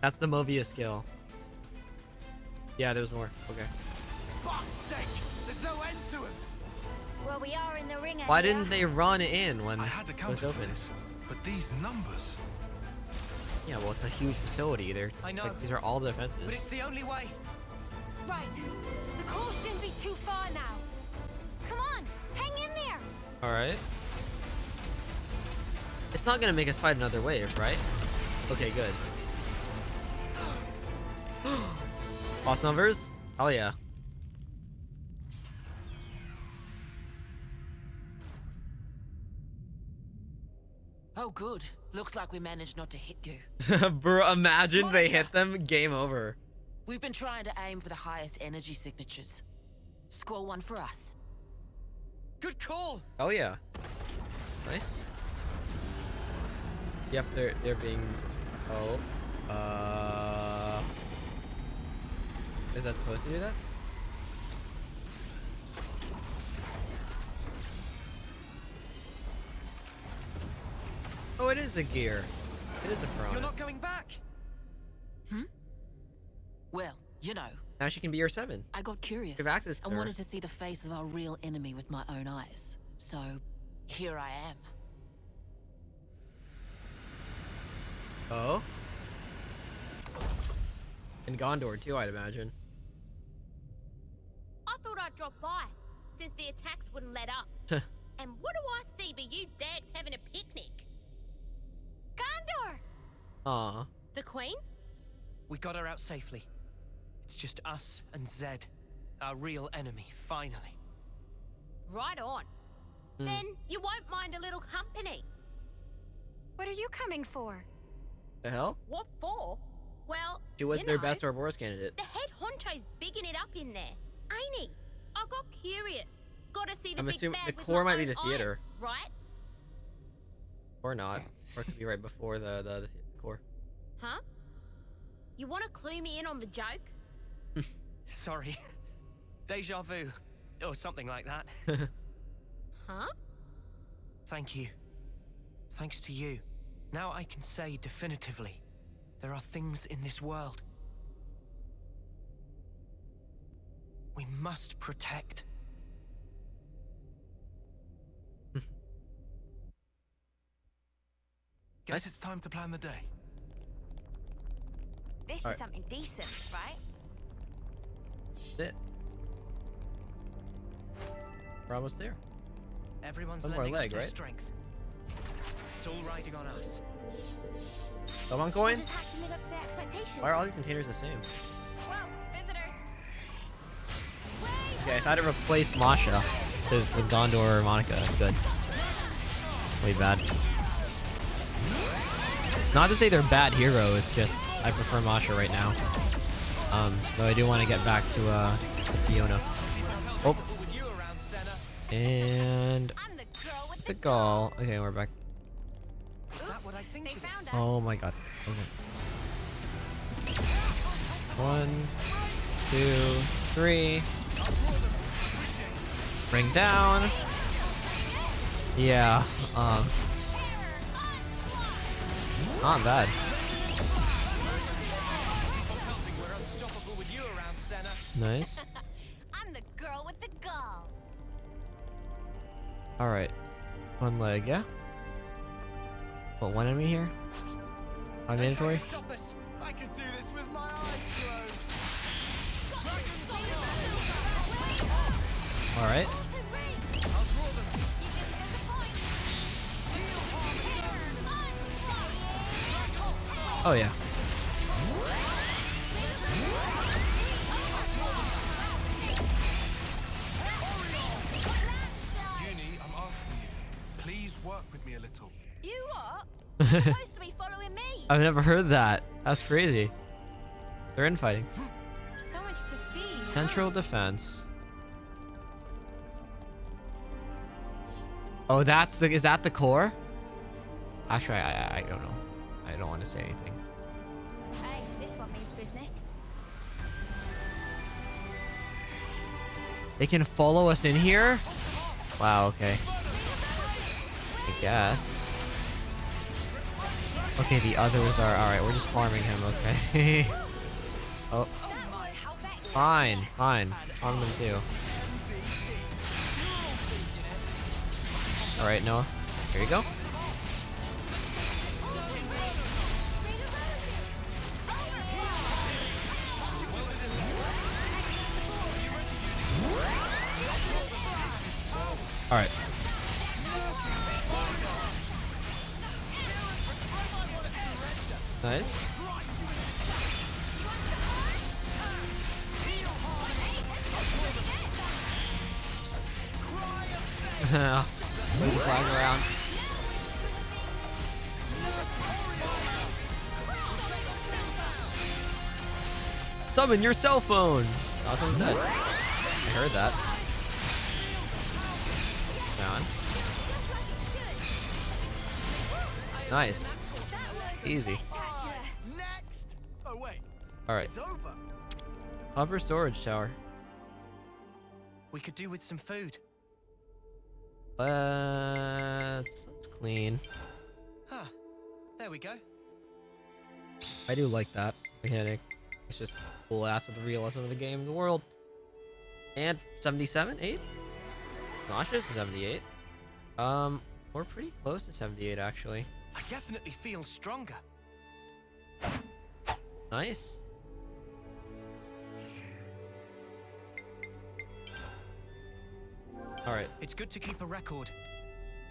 That's the Movia skill. Yeah, there's more. Okay. Fuck's sake! There's no end to him! Well, we are in the ring. Why didn't they run in when I had to it was counter for open? this, but these numbers. Yeah, well, it's a huge facility. I know. Like, these are all the defenses. But it's the only way. Right. The call shouldn't be too far now. Come on, hang in there. All right. It's not gonna make us fight another wave, right? Okay, good. Boss numbers? Hell yeah. Oh, good. Looks like we managed not to hit you. Bro, imagine they hit them. Game over. We've been trying to aim for the highest energy signatures. Score one for us. Good call. Oh yeah. Nice. Yep, they're being. Oh. Is that supposed to do that? Oh, it is a gear. It is a Piranha. You're not going back. Well, you know, Now she can be your 7. I got curious. Give access to and her. wanted to see the face of our real enemy with my own eyes. So, here I am. Oh. And Gondor too, I'd imagine. I thought I'd drop by, since the attacks wouldn't let up. And what do I see but you dags having a picnic? Gondor! Aw. The Queen? We got her out safely. It's just us and Zed, our real enemy, finally. Right on. Then you won't mind a little company. What are you coming for? The hell? What for? Well, She was you their know, best Ouroboros candidate. The head honcho's bigging it up in there, ain't he? I got curious. Gotta see the I'm big assuming bag the with core my might be own the theater. eyes, right? Or not. Or it could be right before the core. Huh? You want to clue me in on the joke? Sorry. Deja vu. Or something like that. Huh? Thank you. Thanks to you. Now I can say definitively, there are things in this world we must protect. Guess it's time to plan the day. This Alright. is something decent, right? That's it. We're almost there. Everyone's One more lending us leg, their right? strength. It's all riding on us. Come on, I coin. just have to live up to their expectations. Why are all these containers the same? Well, visitors. Okay, I thought it replaced Masha with Gondor or Monica. Good. Way bad. Not to say they're bad heroes, just I prefer Masha right now. Though I do want to get back to Fiona. Oh. And I'm the girl with the Gaul. Okay, we're back. Is that what I think They it is? found us. Oh my god. Okay. 1, 2, 3. Bring down. Yeah. Not bad. We're unstoppable with you around, Senna. Nice. I'm the girl with the gall. All right. One leg, yeah. What, one enemy here? On mandatory? Stop us! I could do this with my eyes closed. All right. Oh yeah. Uni, I'm asking you. Please work with me a little. You are? You're supposed to be following me. I've never heard that. That's crazy. They're infighting. So much to see. Central defense. Oh, that's the. Is that the core? Actually, I don't know. I don't want to say anything. Hey, this one means business. They can follow us in here? Wow, okay. I guess. Okay, the others are... Alright, we're just farming him, okay. Oh. Fine, fine. Farm them too. Alright, Noah. Here you go. Alright. Nice. Move the flag around. Summon your cell phone! That's what it said. I heard that. Down. Nice. Easy. Next. Oh wait, Alright. it's over. Upper storage tower. We could do with some food. Let's clean. Huh. There we go. I do like that mechanic. It's just cool ass of the realism of the game, the world. And 77, 8? Nauseous 78. We're pretty close to 78 actually. I definitely feel stronger. Nice. All right. It's good to keep a record.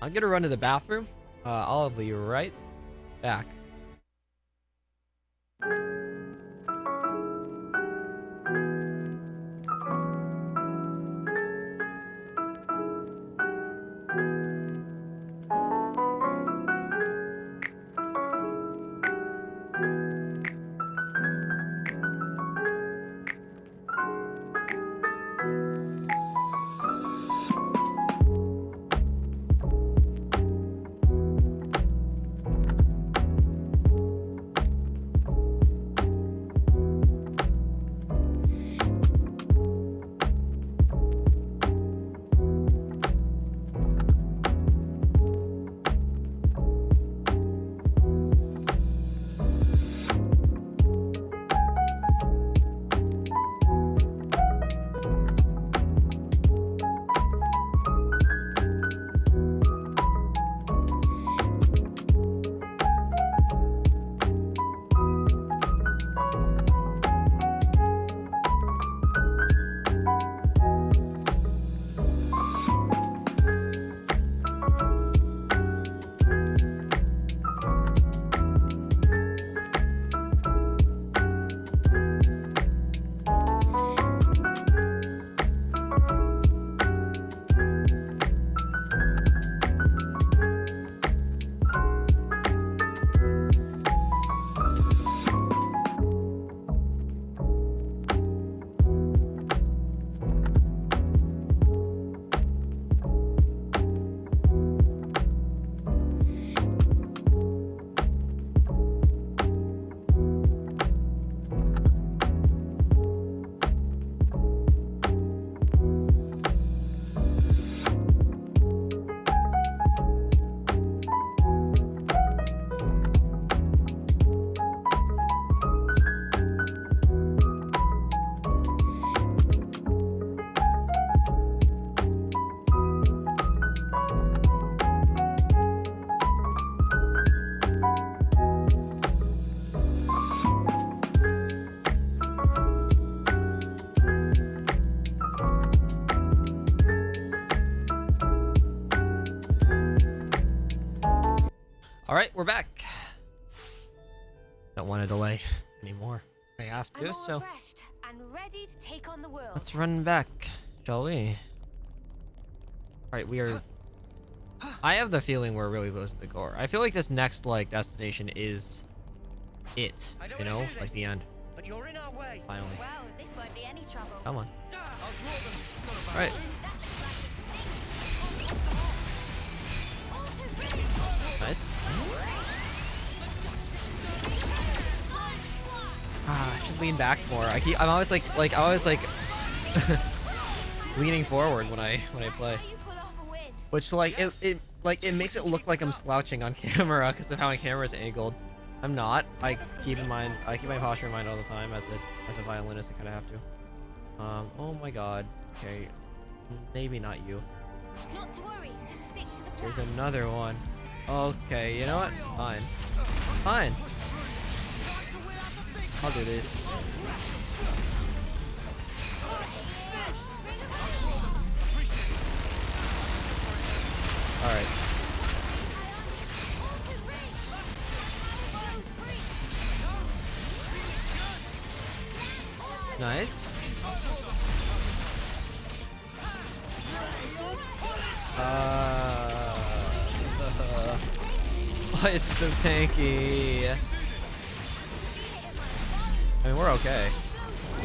I'm gonna run to the bathroom. I'll be right back. All right, we're back. Don't want to delay anymore. I have to, I'm all so refreshed and ready to take on the world. let's run back, shall we? All right, we are. I have the feeling we're really close to the core. I feel like this next like destination is it. You know, like the end. But you're in our way. Finally. Well, this won't be any trouble. Come on. I'll draw them. All right. Nice. I should lean back more. I'm always like leaning forward when I play, which it makes it look like I'm slouching on camera because of how my camera is angled. I'm not. I keep my posture in mind all the time as a violinist. I kind of have to. Oh my god. Okay, maybe not you. Not to worry, just stick to the plan. There's another one. Okay, you know what? Fine. Fine. I'll do this. Alright. Nice. Why is it so tanky? I mean, we're okay.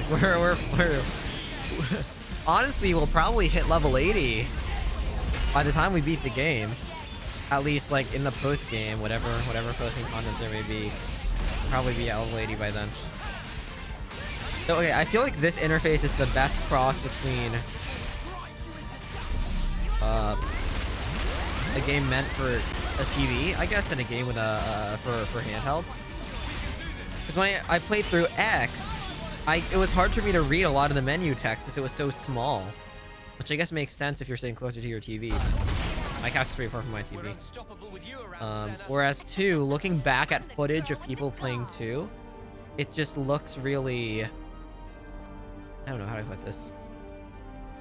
We're honestly, we'll probably hit level 80 by the time we beat the game. At least, like in the post game, whatever posting content there may be, we'll probably be at level 80 by then. So okay, I feel like this interface is the best cross between a game meant for a TV, I guess, and a game with for handhelds. Because when I played through X, it was hard for me to read a lot of the menu text because it was so small, which I guess makes sense if you're sitting closer to your TV. My couch is pretty far from my TV. We're unstoppable with you around, Senna. Whereas 2, looking back at footage of people playing 2, it just looks really, I don't know how to put this,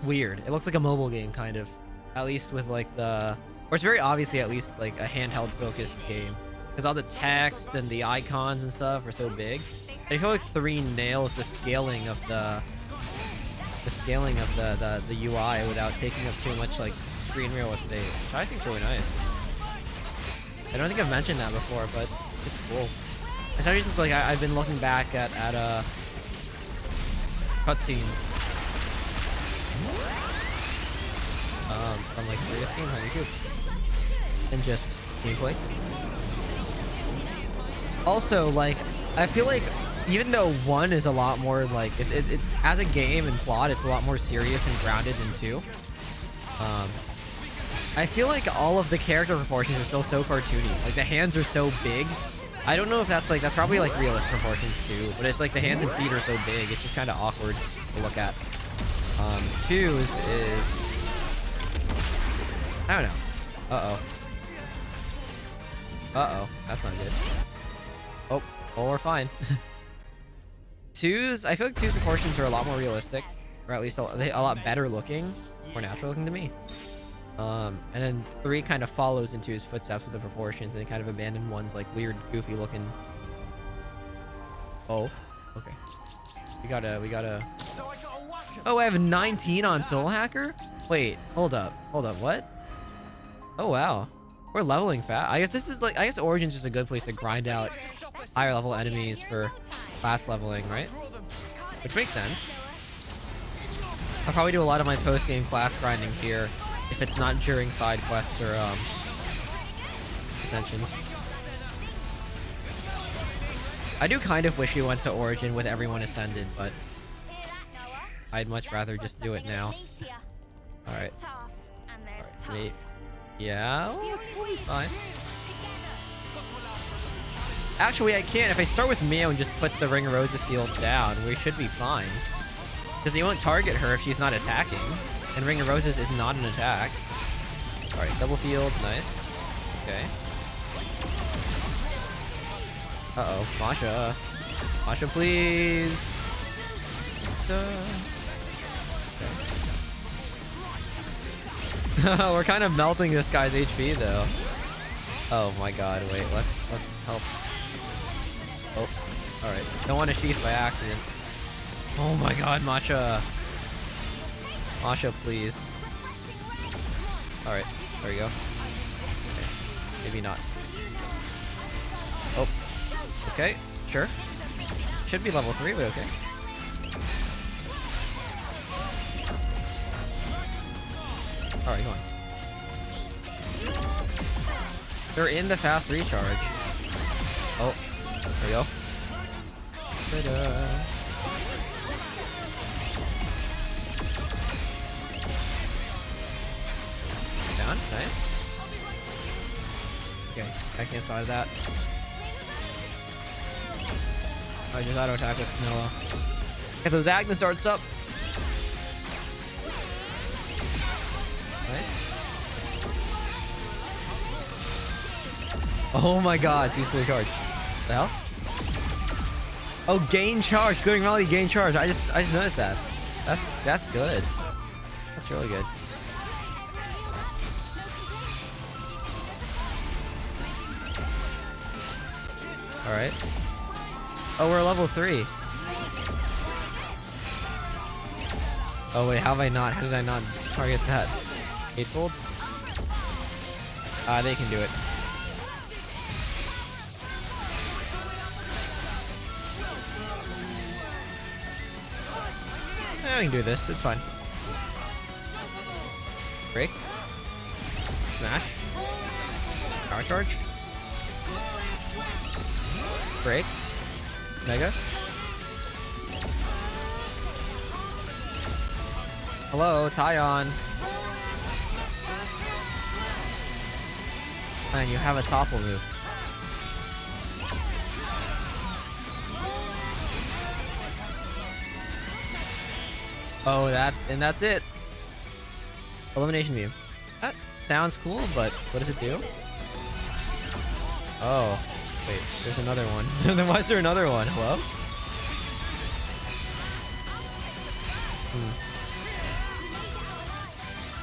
weird. It looks like a mobile game, kind of, at least with like the, or it's very obviously at least like a handheld focused game, because all the text and the icons and stuff are so big. I feel like 3 nails the scaling of the UI without taking up too much like screen real estate, which I think is really nice. I don't think I've mentioned that before, but it's cool. Especially since like I've been looking back at cutscenes from like previous games on YouTube and just gameplay. Also, like I feel like even though 1 is a lot more like it as a game and plot, it's a lot more serious and grounded than 2. I feel like all of the character proportions are still so cartoony. Like the hands are so big. I don't know if that's probably like realist proportions too, but it's like the hands and feet are so big, it's just kind of awkward to look at. 2's is, I don't know. Uh-oh, that's not good. Oh, well, we're fine. 2's, I feel like 2's proportions are a lot more realistic, or at least a lot better looking, more natural looking to me. And then 3 kind of follows into his footsteps with the proportions, and they kind of abandon 1's like weird, goofy looking. Oh, okay. We gotta. Oh, I have 19 on Soul Hacker? Wait, hold up, what? Oh wow, we're leveling fast. I guess Origin's just a good place to grind out higher level enemies for class leveling, right? Which makes sense. I'll probably do a lot of my post-game class grinding here if it's not during side quests or ascensions. I do kind of wish we went to Origin with everyone ascended, but I'd much rather just do it now. Alright. Wait. Yeah, well, fine. Actually, I can. If I start with Mio and just put the Ring of Roses field down, we should be fine. Because they won't target her if she's not attacking. And Ring of Roses is not an attack. Alright, double field. Nice. Okay. Uh-oh. Masha. Masha, please. Okay. We're kind of melting this guy's HP, though. Oh my god. Wait, let's help. Oh. Alright. Don't want to sheath by accident. Oh my god, Masha. Masha, please. Alright, there we go. Okay. Maybe not. Oh. Okay, sure. Should be level 3, but okay. Alright, come on. They're in the fast recharge. Oh, there we go. Ta-da. Down, nice. Okay, I can't side that. I just auto attack with Noah. Get those Agnes darts up. Nice. Oh my god, she's fully charged. The hell? Oh, gain charge. Going rally, gain charge. I just noticed that. That's good. That's really good. All right. Oh, we're level 3. Oh wait, how did I not target that? Eightfold? They can do it. Yeah, we can do this. It's fine. Break. Smash. Power charge. Break. Mega. Hello, Tyon. Man, you have a topple move. Oh, that's it. Elimination beam. That sounds cool, but what does it do? Oh, wait, there's another one. Then why is there another one? Hello?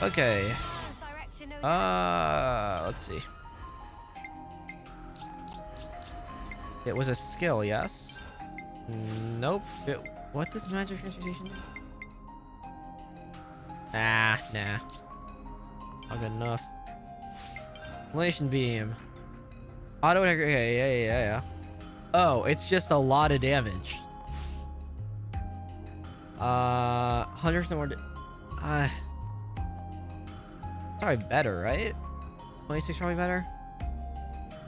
Okay. Let's see. It was a skill, yes? Nope. What does magic transmutation do? Nah. Not good enough. Simulation beam. Auto attack. Okay, yeah. Oh, it's just a lot of damage. 100% more. Probably better, right? 26 probably better.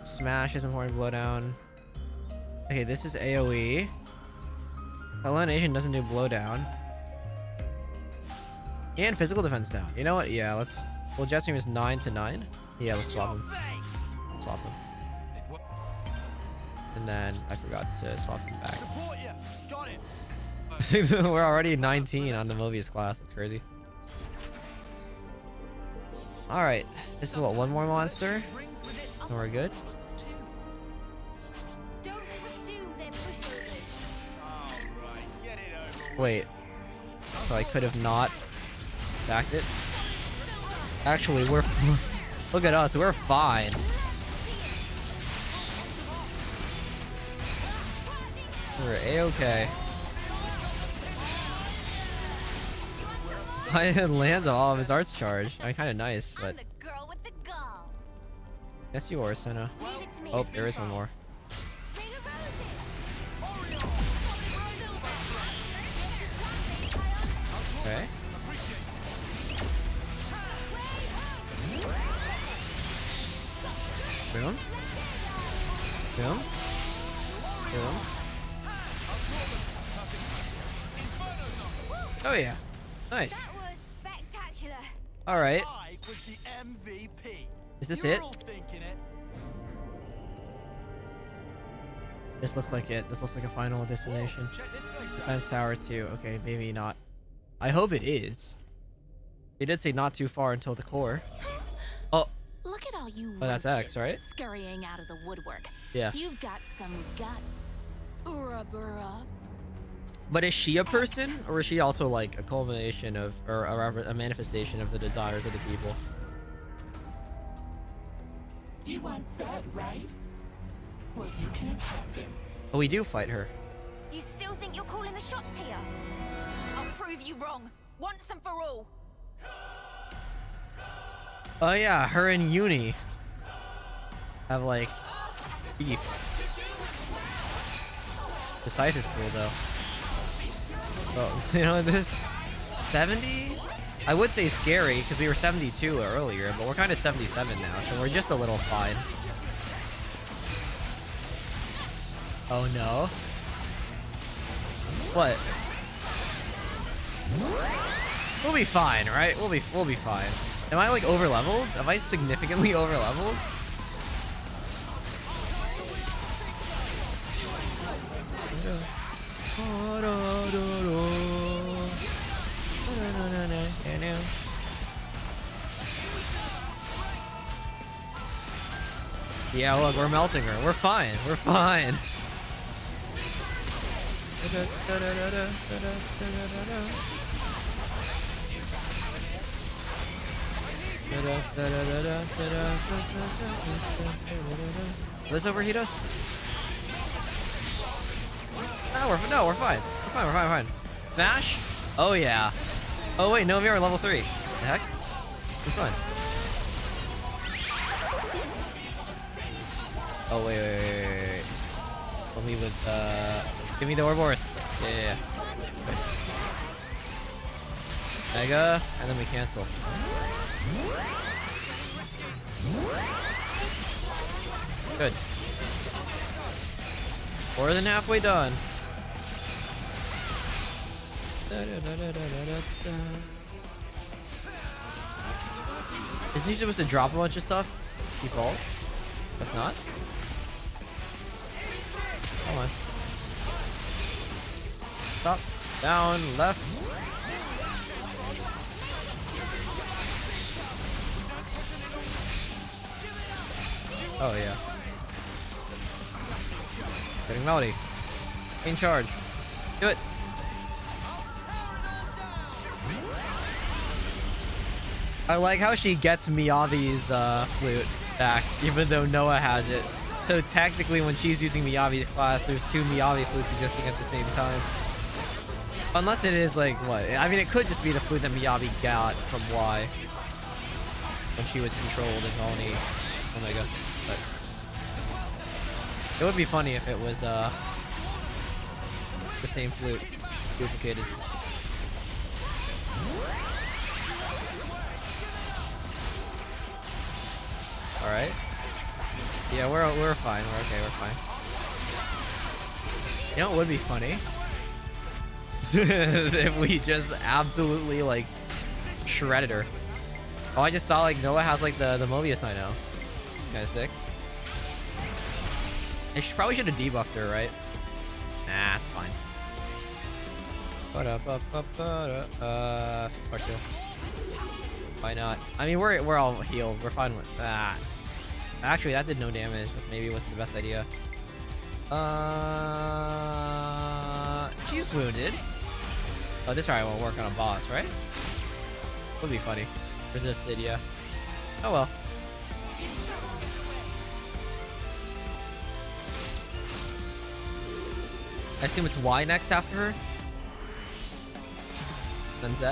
Smash is important. Blowdown. Okay, this is AoE. Elimination doesn't do blowdown. And physical defense down. You know what? Yeah, let's. Well, Jet Stream is 9 to 9. Yeah, let's swap him. And then I forgot to swap him back. We're already 19 on the Mobius class. That's crazy. Alright. This is what? One more monster? And we're good? Wait. So I could have not attacked it? Actually, we're... Look at us. We're fine. We're A-okay. It lands all of his arts charge. I mean, kind of nice, but... Yes, you are, Senna. Oh, there is one more. Okay. Boom. Boom. Boom. Oh yeah. Nice. Alright. Is this it? This looks like it. This looks like a final destination. Defense Tower 2. Okay, maybe not. I hope it is. They did say not too far until the core. Oh. Look at all you. Oh, that's X, right? Scurrying out of the woodwork. Yeah. You've got some guts. Ouroboros. But is she a person, or is she also like a culmination of, or a manifestation of the desires of the people? You want Zed, right? Well, you can have him. Oh, we do fight her. You still think you're calling the shots here? I'll prove you wrong, once and for all. Oh yeah, her and Uni have like beef. The scythe is cool though. Oh, you know this 70? I would say scary because we were 72 earlier, but we're kind of 77 now, so we're just a little fine. Oh no. What? We'll be fine, right? We'll be fine. Am I like over leveled? Am I significantly over leveled? Yeah, look, we're melting her. We're fine. We're fine. Will this overheat us? No, we're fine. We're fine. Smash? Oh yeah. Oh wait, no, we are level 3. The heck? It's fine. Oh wait. Let me with give me the Ouroboros. Yeah. Okay. Mega, and then we cancel. Good. More than halfway done. Isn't he supposed to drop a bunch of stuff? He falls? Guess not. Come on. Stop. Down. Left. Oh yeah. Getting Melody. In charge. Do it. I like how she gets Miyavi's flute back, even though Noah has it. So technically, when she's using Miyavi's class, there's two Miyavi flutes existing at the same time. Unless it is like what? I mean, it could just be the flute that Miyavi got from Y when she was controlled in Oni Omega. But it would be funny if it was the same flute duplicated. All right. Yeah, we're fine. We're okay. We're fine. You know what would be funny? If we just absolutely like shredded her. Oh, I just saw like Noah has like the Mobius I know. It's kind of sick. I probably should have debuffed her, right? Nah, it's fine. Part two. Why not? I mean, we're all healed. We're fine with that. Actually, that did no damage. Maybe it wasn't the best idea. She's wounded. Oh, this probably won't work on a boss, right? Would be funny. Resisted, yeah. Oh well. I assume it's Y next after her. Then Z.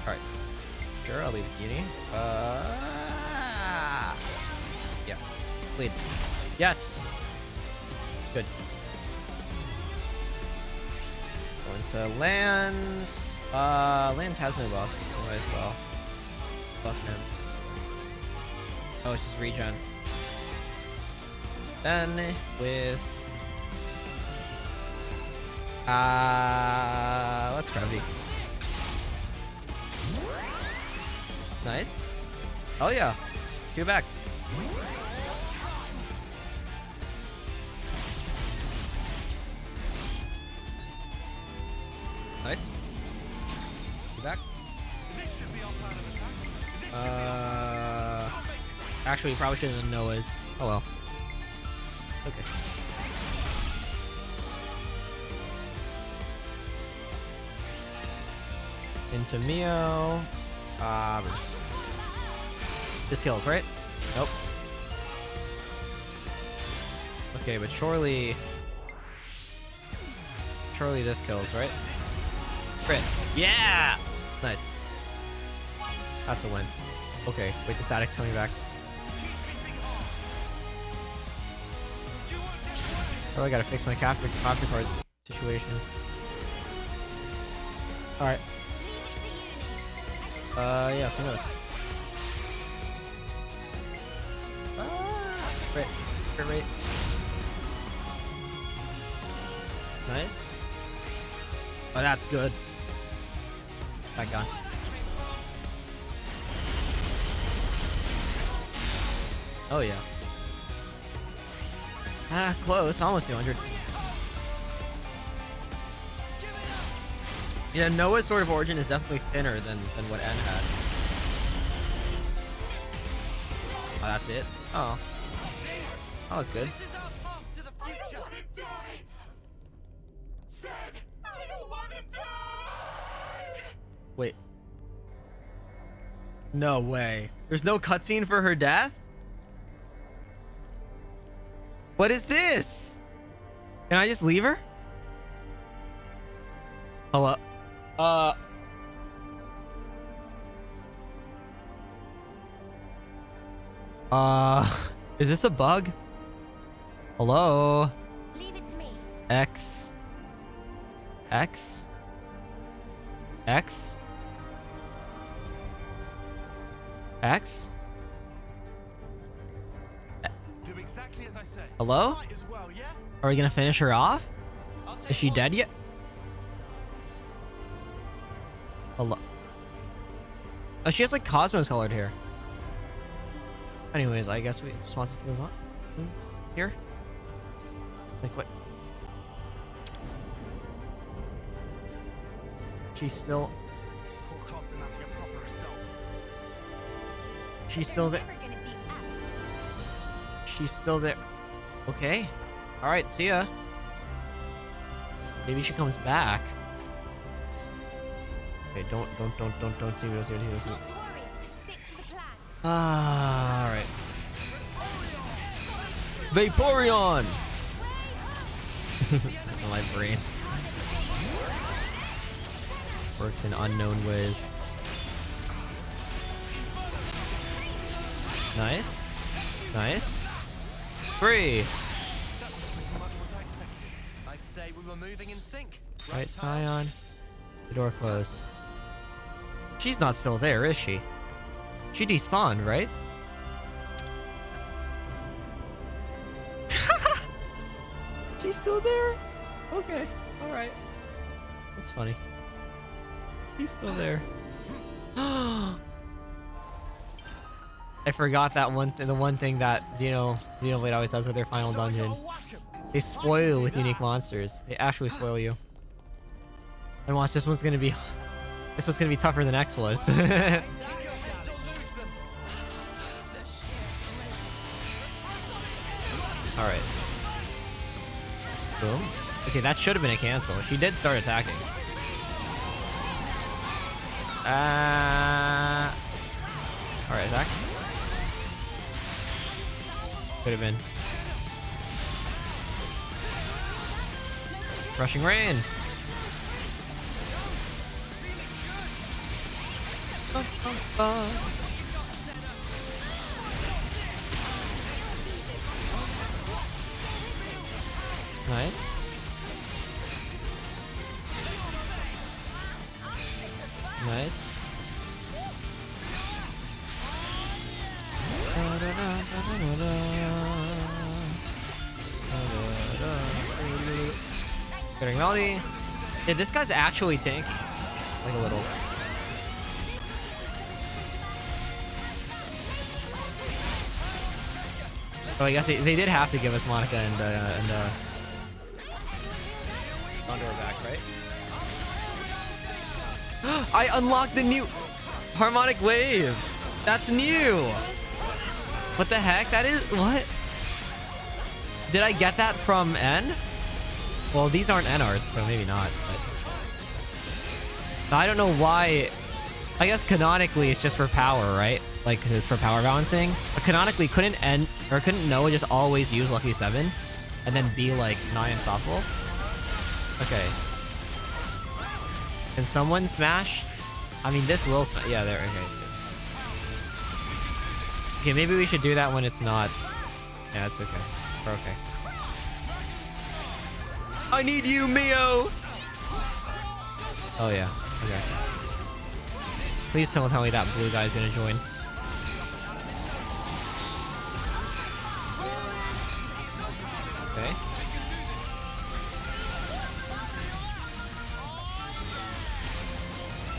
Alright. Sure, I'll leave it to Uni. Yeah. Lead. Yes! Good. Go into lands. Lands has no buffs, so might as well buff him. Oh, it's just regen. Then with let's Gravity. Nice. Oh yeah. Two back. Nice. Two back. Actually, probably shouldn't have Noah's. Oh well. Okay. Into Mio. This kills, right? Nope. Okay, but surely this kills, right? Crit. Yeah! Nice. That's a win. Okay, wait, the static's coming back. Oh, I gotta fix my capture card situation. Alright. Yeah, who knows? Crit rate. Nice. Oh, that's good. Back on. Oh, yeah. Ah, close. Almost 200. Yeah, Noah's Sword of Origin is definitely thinner than what N had. Oh, that's it? Oh. That was good. Wait. No way. There's no cutscene for her death? What is this? Can I just leave her? Hello? Is this a bug? Hello? Leave it to me. X. X? X? X? Do exactly as I say. Hello? Might as well, yeah? Are we gonna finish her off? Is she dead yet? Hello? Oh, she has like Cosmos colored hair. Anyways, I guess we just want us to move on. Here? Like what? She's still... Poor Clop's about to get proper assault. She's still there. Never gonna beat us. She's still there. Okay. All right. See ya. Maybe she comes back. Okay. Don't see me. Don't see me. Not to worry. Stick to the plan. All right. Vaporeon. My brain works in unknown ways. Nice. Nice. Free. I'd say we were moving in sync. Right, Tyon. The door closed. She's not still there, is she? She despawned, right? She's still there? Okay. Alright. That's funny. She's still there. I forgot that the one thing that Xenoblade always does with their final dungeon. They spoil you with unique monsters. They actually spoil you. And watch, this one's gonna be tougher than the next was. Alright. Boom. Okay, that should have been a cancel. She did start attacking. Alright, attack. Could have been. Rushing rain. Nice. Nice. Getting melody. Yeah, this guy's actually tanky. Like a little. Oh, I guess they did have to give us Monica and Condor back, right? I unlocked the new harmonic wave. That's new. What the heck? That is what? Did I get that from N? Well, these aren't N arts, so maybe not. But I don't know why. I guess canonically it's just for power, right? Like, 'cause it's for power balancing. But canonically, couldn't Noah just always use Lucky 7 and then be like nigh unstoppable? Okay. Can someone smash? I mean, this will smash. Yeah, there. Okay. Okay, maybe we should do that when it's not. Yeah, it's okay. We're okay. I need you, Mio! Oh, yeah. Okay. Please don't tell me that blue guy's gonna join. Okay.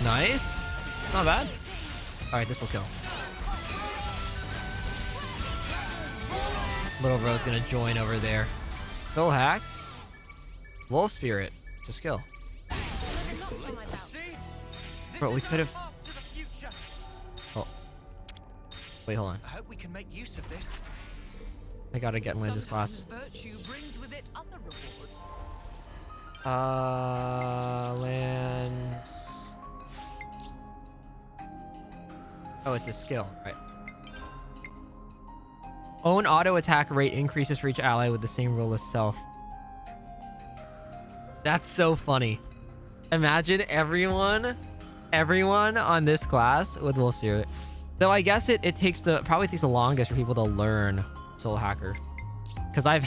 Nice. It's not bad. Alright, this will kill. Little bro's gonna join over there. Soul hacked. Wolf spirit. It's a skill. Bro, we could have. Oh. Wait, hold on. I hope we can make use of this. I gotta get in Lance's class. Virtue brings with it other rewards. Lance. Oh, it's a skill, right? Own auto attack rate increases for each ally with the same rule as self. That's so funny. Imagine everyone on this class with Wolf Spirit. Though I guess it probably takes the longest for people to learn Soul Hacker. Because I've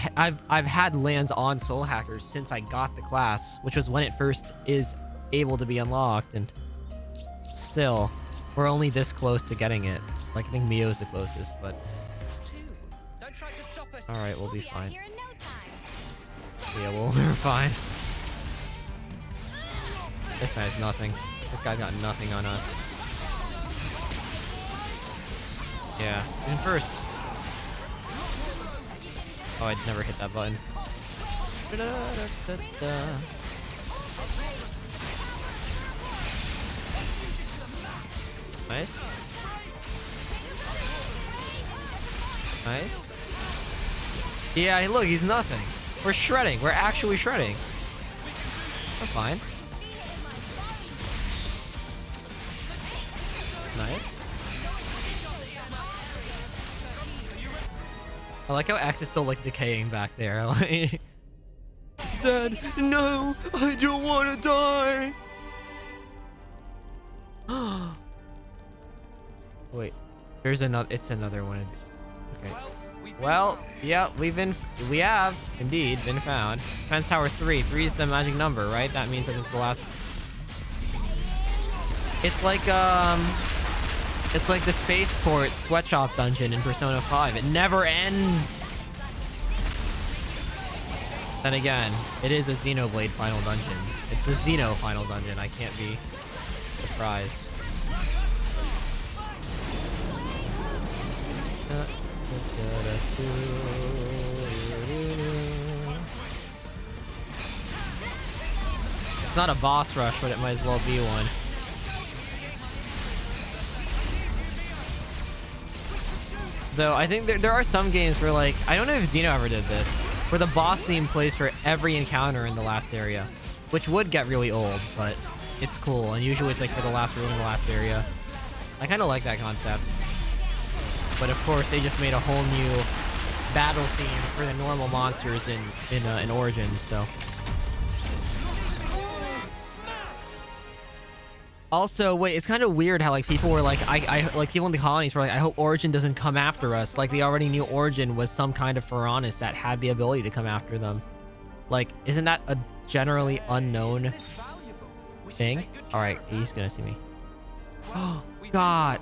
had lands on Soul Hackers since I got the class, which was when it first is able to be unlocked, and still, we're only this close to getting it. Like, I think Mio's the closest, but alright, we'll be fine. Yeah, well, we're fine. This guy's nothing. This guy's got nothing on us. Yeah, in first. Oh, I'd never hit that button. Nice. Nice. Yeah, look, he's nothing. We're shredding. We're actually shredding. We're fine. Nice. I like how X is still like decaying back there. Like, Zed, no, I don't want to die. Wait, there's another. It's another one. Okay. Well, yeah, we have indeed been found. Defense Tower 3. 3 is the magic number, right? That means that it's the last. It's like the spaceport sweatshop dungeon in Persona 5. It never ends. Then again, it is a Xenoblade final dungeon. It's a Xeno final dungeon. I can't be surprised. It's not a boss rush, but it might as well be one. Though I think there are some games where, like, I don't know if Xeno ever did this, where the boss theme plays for every encounter in the last area, which would get really old, but it's cool. And usually it's like for the last room in the last area. I kind of like that concept. But of course, they just made a whole new battle theme for the normal monsters in Origins. So. Also, wait, it's kind of weird how like people were like, like people in the colonies were like, I hope Origin doesn't come after us. Like they already knew Origin was some kind of Pharaonis that had the ability to come after them. Like, isn't that a generally unknown thing? All right, he's gonna see me. Oh God.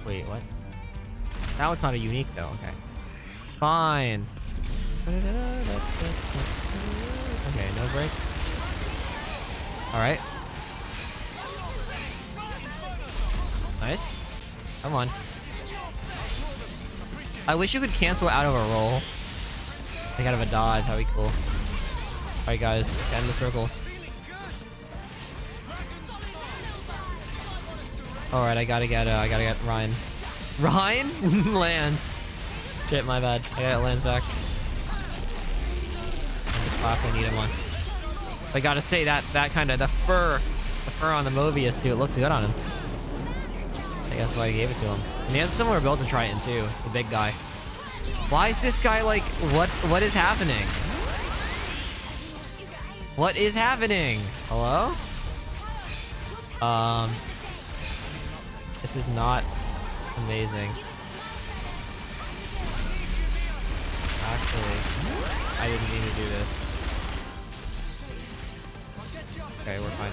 Wait, what? That one's not a unique though. Okay, fine. Okay, no break. All right. Nice. Come on. I wish you could cancel out of a roll. Like out of a dodge. That'd be cool. All right, guys. Get in the circles. All right, I gotta get Ryan. Ryan lands. Shit, my bad. I got Lance back. And the class I need him on. I gotta say that kind of the fur on the Mobius suit looks good on him. I guess that's why I gave it to him. And he has a similar build to Triton too, the big guy. Why is this guy like what is happening? What is happening? Hello? This is not amazing. Actually, I didn't mean to do this. Okay, we're fine.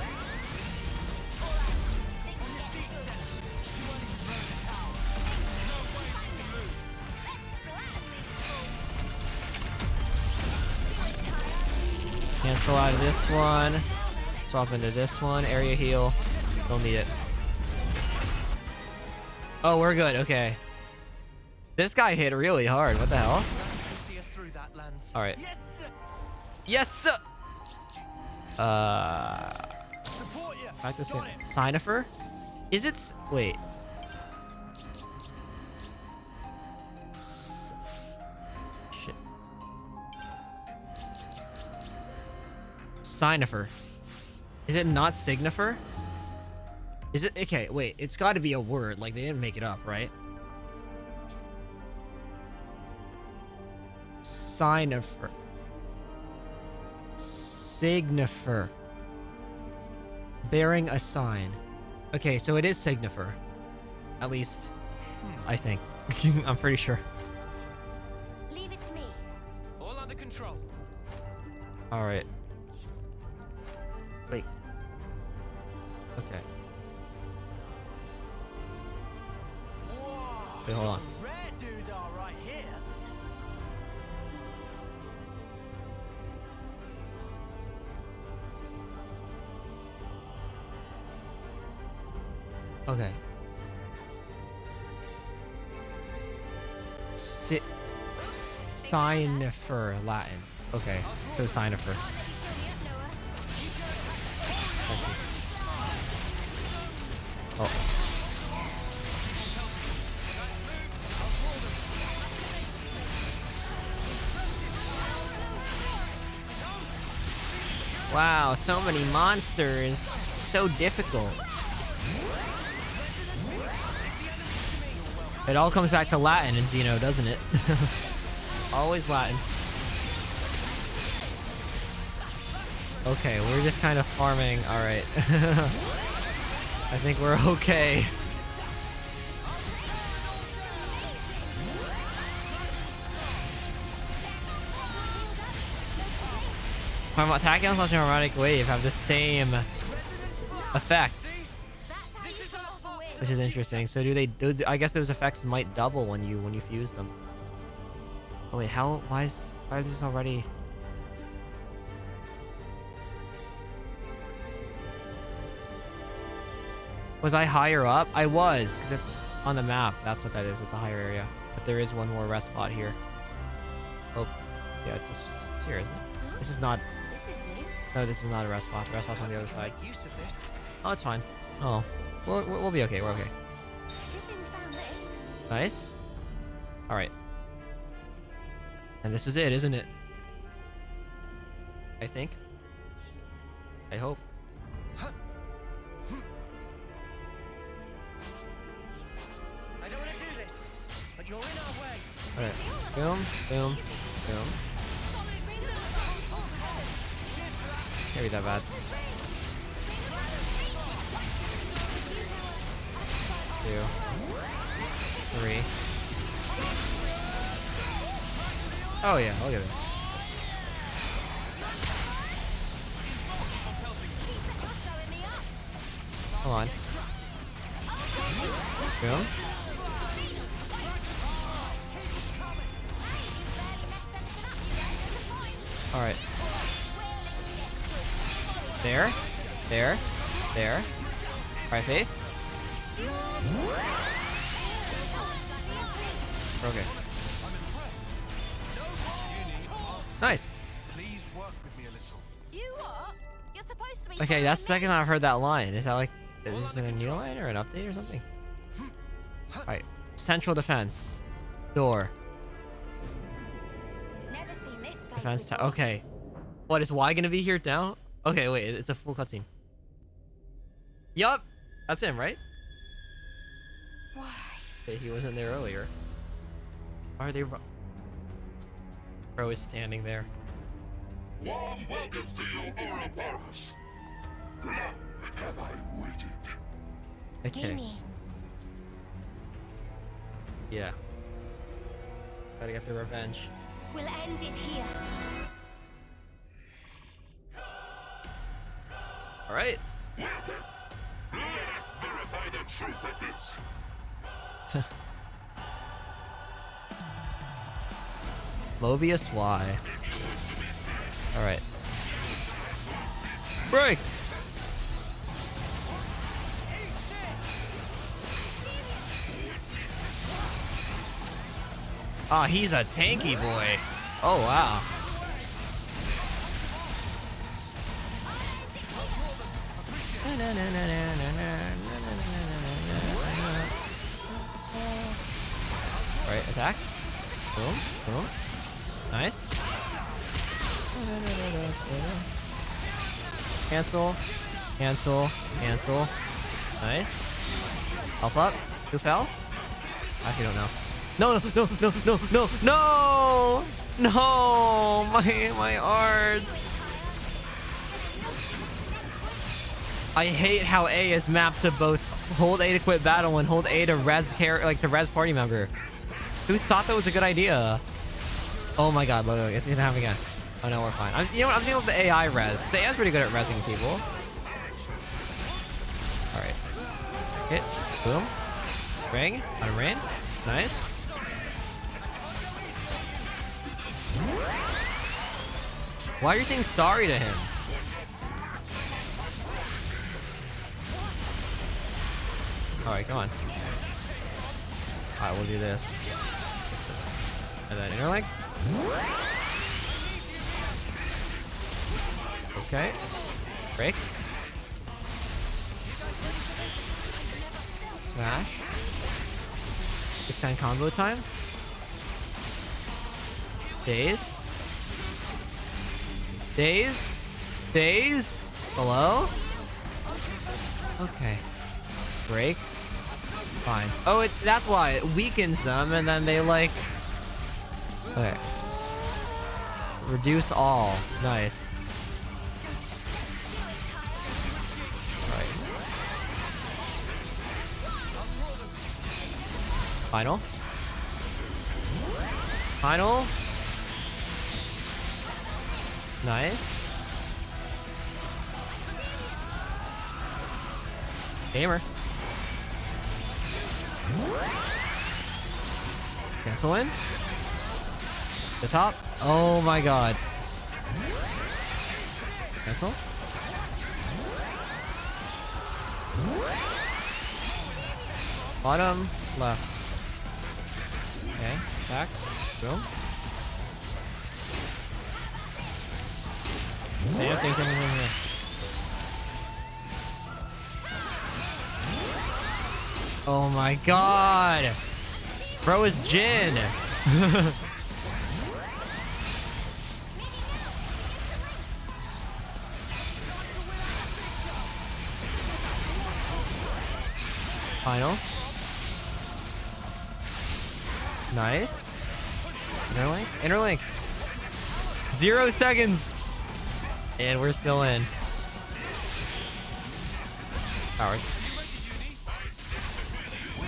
Cancel out of this one. Swap into this one. Area heal. Don't need it. Oh, we're good. Okay. This guy hit really hard. What the hell? All right. Yes, sir. Practice it. Cynifer? Is it? Wait. Shit. Cynifer. Is it not Signifer? Is it? Okay, wait. It's got to be a word. Like, they didn't make it up, right? Cynifer. Signifer. Bearing a sign. Okay, so it is Signifer. At least, I think. I'm pretty sure. Leave it to me. All under control. All right. Wait. Okay. Wait, hold on. Rare dude, all right here. Okay. Cynifer, Latin. Okay, so Cynifer. Oh. Wow, so many monsters. So difficult. It all comes back to Latin in Xeno, doesn't it? Always Latin. Okay, we're just kind of farming. Alright. I think we're okay. When attacking on such an erratic wave have the same effects, which is interesting. So do they? I guess those effects might double when you fuse them. Oh wait, how? Why is this already? Was I higher up? I was, because it's on the map. That's what that is. It's a higher area. But there is one more rest spot here. Oh, yeah, it's here, isn't it? This is not. No, this is not a rest spot. The rest spot's on the other side. Oh, it's fine. Oh, we'll be okay. We're okay. Nice. All right. And this is it, isn't it? I think. I hope. I don't want to do this, but you're in our way. All right. Boom, boom, boom. Can't be that bad. 2, 3. Oh yeah, look at this. Come on. Boom. All right. There. There. There. All right, Faith. Okay. Nice. Please work with me a little. You what? You're supposed to be. Okay, that's the second time I've heard that line. Is that like, is this a new line or an update or something? Alright. Central defense. Door. Never seen this place Defense. before. Okay. What, is Y gonna be here now? Okay, wait, it's a full cutscene. Yup! That's him, right? Why? Okay, he wasn't there earlier. Why are they... Bro is standing there. Warm welcomes to you, Ouroboros. Long have I waited. Okay. Mimi. Yeah. Gotta get the revenge. We'll end it here. Alright. Welcome. Let us verify the truth of this. Mobius Y. Alright. Break! Ah, he's a tanky boy. Oh, wow. Alright, attack. Boom, boom. Nice. Cancel. Cancel. Cancel. Nice. Health up. Who fell? I actually don't know. No, no, no, no, no, no! No! My arts. I hate how A is mapped to both hold A to quit battle and hold A to res to res party member. Who thought that was a good idea? Oh my god, look, it's gonna happen again. Oh no, we're fine. You know what? I'm dealing with the AI res. The AI's pretty good at resing people. Alright. Hit. Boom. Ring. On a rain. Nice. Why are you saying sorry to him? Alright, come on. Alright, we'll do this. And then interlink. Okay. Break. Smash. Extend combo time. Daze. Daze. Stays below. Okay. Break. Fine. Oh, that's why it weakens them, and then they like. Okay. Reduce all. Nice. Right. Final. Final. Nice. Gamer. Cancel in. The top. Oh my god. Cancel. Bottom left. Okay. Back. Boom. Same. Oh my god. Bro is Jin. Final. Nice. Interlink. Interlink. 0 seconds. And we're still in. Power.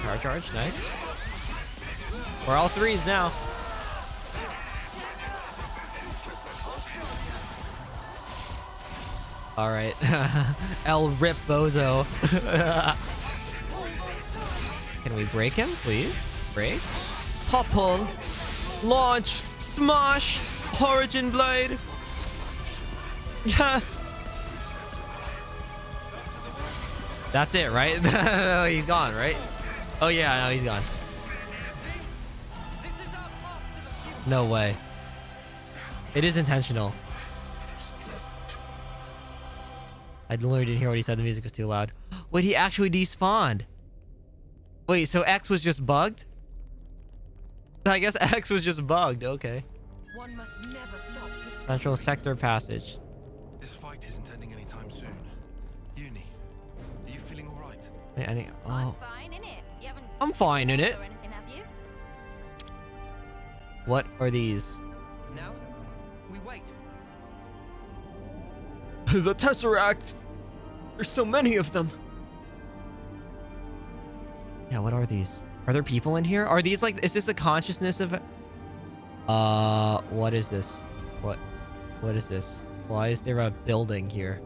Power charge. Nice. We're all threes now. All right. El Rip Bozo. Can we break him, please? Break. Top pull. Launch. Smash. Origin Blade. Yes. That's it, right? He's gone, right? Oh yeah, no, he's gone. No way. It is intentional. I literally didn't hear what he said. The music was too loud. Wait, he actually despawned. Wait, so X was just bugged? I guess X was just bugged. Okay. One must never stop discovering. Central sector passage. This fight isn't ending anytime soon. Uni, are you feeling all right? Oh, Fine, innit? You haven't I'm fine in it. or anything, have you? What are these? Now, we wait. The Tesseract. There's so many of them. Yeah, what are these? Are there people in here? Are these like, is this the consciousness of what is this? What is this? Why is there a building here?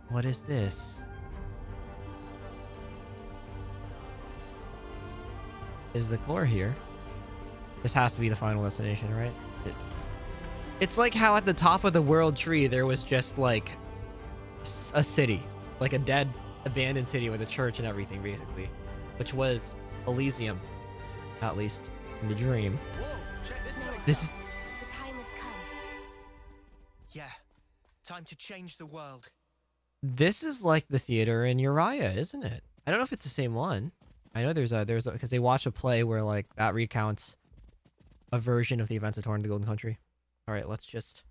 What is this? Is the core here? This has to be the final destination, right? It's like how at the top of the world tree there was just like a city, like a dead abandoned city with a church and everything basically, which was Elysium, at least in the dream. Whoa, check this. This is The time has come. Yeah, time to change the world. this is like the theater in Uriah, isn't it? I don't know if it's the same one. I know there's a because they watch a play where like that recounts a version of the events of Torn in the Golden Country. All right, let's just.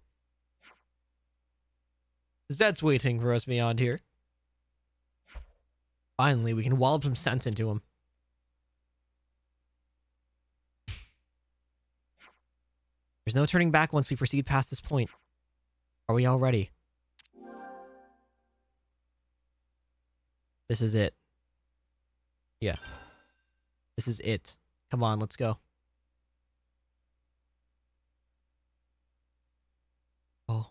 Zed's waiting for us beyond here. Finally, we can wallop some sense into him. There's no turning back once we proceed past this point. Are we all ready? This is it. Yeah. This is it. Come on, let's go. Oh.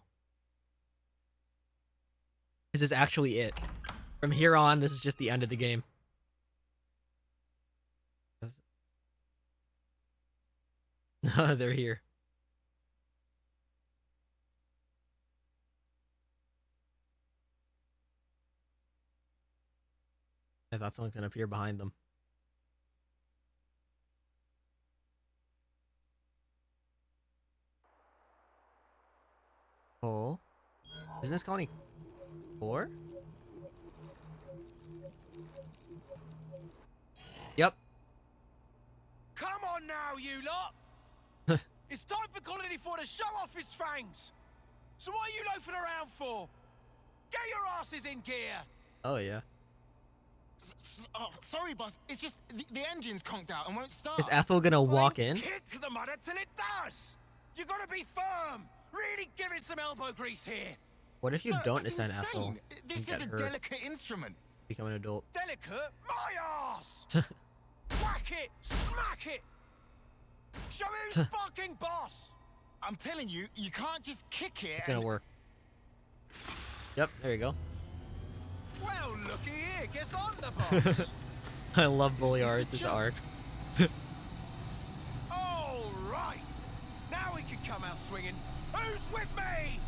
This is actually it. From here on, this is just the end of the game. They're here. I thought someone's gonna appear behind them. Oh. Isn't this colony 4? Yep. Come on now, you lot! It's time for Colony 4 to show off his fangs! So what are you loafing around for? Get your asses in gear! Oh yeah. Sorry, boss. It's just the engine's conked out and won't start. Is Ethel gonna walk in? Kick the mud until it does! You gotta be firm! Really give it some elbow grease here! What if you Sir, don't that's ascend Ethel? insane. This and is get a her delicate instrument. become an adult? Delicate? My ass! Whack it! Smack it! Show me who's fucking boss! I'm telling you, you can't just kick it. It's gonna work. Yep, there you go. Well, looky here, guess I'm the boss. I love Bully Arts' arc. All right, now we can come out swinging. Who's with me?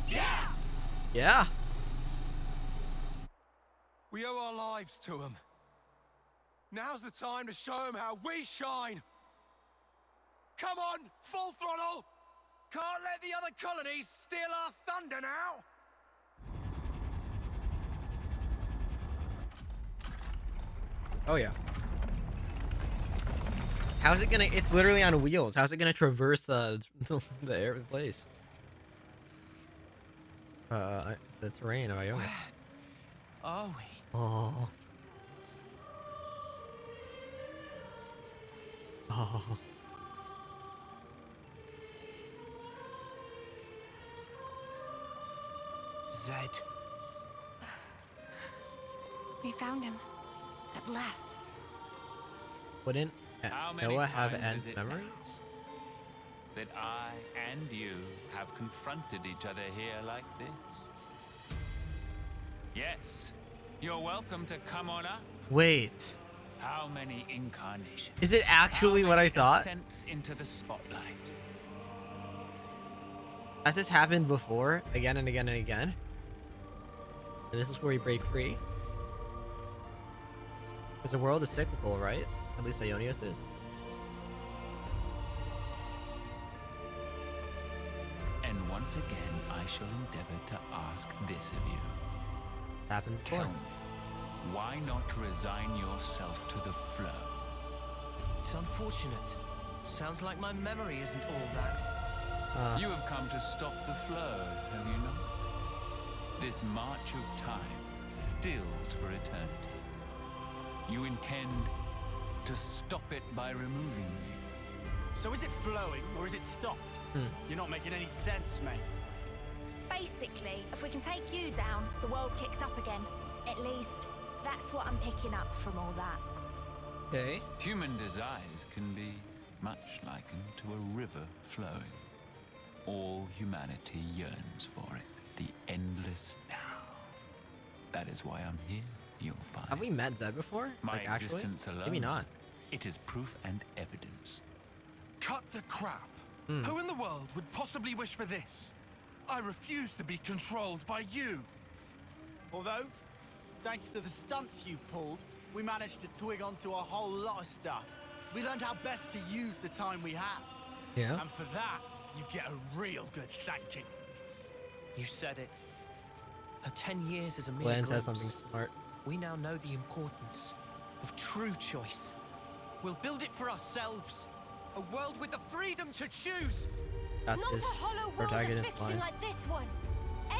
Yeah. Yeah. We owe our lives to him. Now's the time to show him how we shine. Come on, full throttle. Can't let the other colonies steal our thunder now. Oh yeah. How's it gonna? It's literally on wheels. How's it gonna traverse the air place? The terrain of Ionis. Are we? Oh. Oh. Zed. We found him. At last. Wouldn't How many Noah have times Ed's is it memories? that I and you have confronted each other here like this? Yes, you're welcome to come on up. Wait. How many incarnations? Is it actually what I thought? Ascents into the spotlight. Has this happened before? Again and again and again? And this is where we break free? Because the world is cyclical, right? At least Ionios is. And once again, I shall endeavor to ask this of you. Happened before. Tell me, why not resign yourself to the flow? It's unfortunate. Sounds like my memory isn't all that. You have come to stop the flow, have you not? This march of time, stilled for eternity. You intend to stop it by removing me. So is it flowing or is it stopped? You're not making any sense, mate. Basically, if we can take you down, the world kicks up again. At least, that's what I'm picking up from all that. Okay. Human desires can be much likened to a river flowing. All humanity yearns for it, the endless now. That is why I'm here, you'll find. Have we met Zed before? My Like, actually? existence alone. Maybe not. It is proof and evidence. Cut the crap. Who in the world would possibly wish for this? I refuse to be controlled by you. Although, thanks to the stunts you pulled, we managed to twig onto a whole lot of stuff. We learned how best to use the time we have. Yeah. And for that, you get a real good thanking. You said it. For 10 years as a mere Glenn says glimpse, something smart. we now know the importance of true choice. We'll build it for ourselves. A world with the freedom to choose. That's Not his a hollow world of protagonist fiction line. like this one.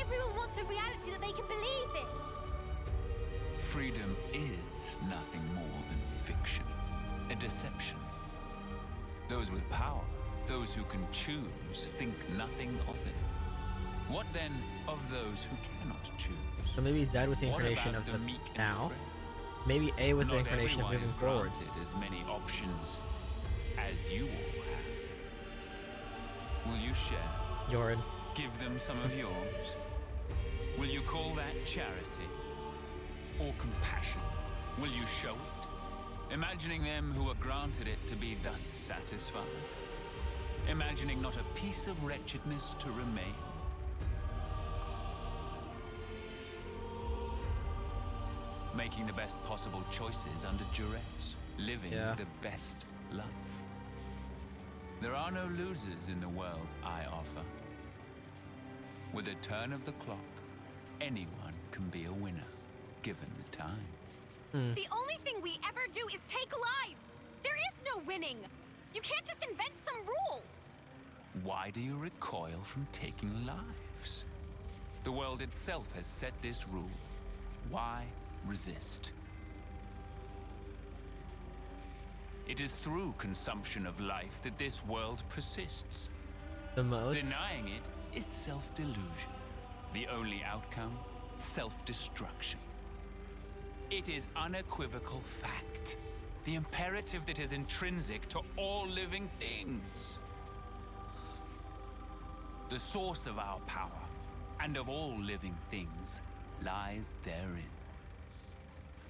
Everyone wants a reality that they can believe in. Freedom is nothing more than fiction, a deception. Those with power, those who can choose, think nothing of it. What then of those who cannot choose? So maybe Zed was the What incarnation about of the meek and now. frail? Maybe A was the Not incarnation of everyone moving is forward. granted as many options as you all have. Will you share? Yorin. Give them some of yours? Will you call that charity? Or compassion? Will you show it? Imagining them who are granted it to be thus satisfied? Imagining not a piece of wretchedness to remain? Making the best possible choices under duress, living the best life. There are no losers in the world I offer. With a turn of the clock, anyone can be a winner, given the time. The only thing we ever do is take lives. There is no winning. You can't just invent some rule. Why do you recoil from taking lives? The world itself has set this rule. Why resist? It is through consumption of life that this world persists. The modes? Denying it is self-delusion. The only outcome, self-destruction. It is unequivocal fact. The imperative that is intrinsic to all living things. The source of our power, and of all living things, lies therein.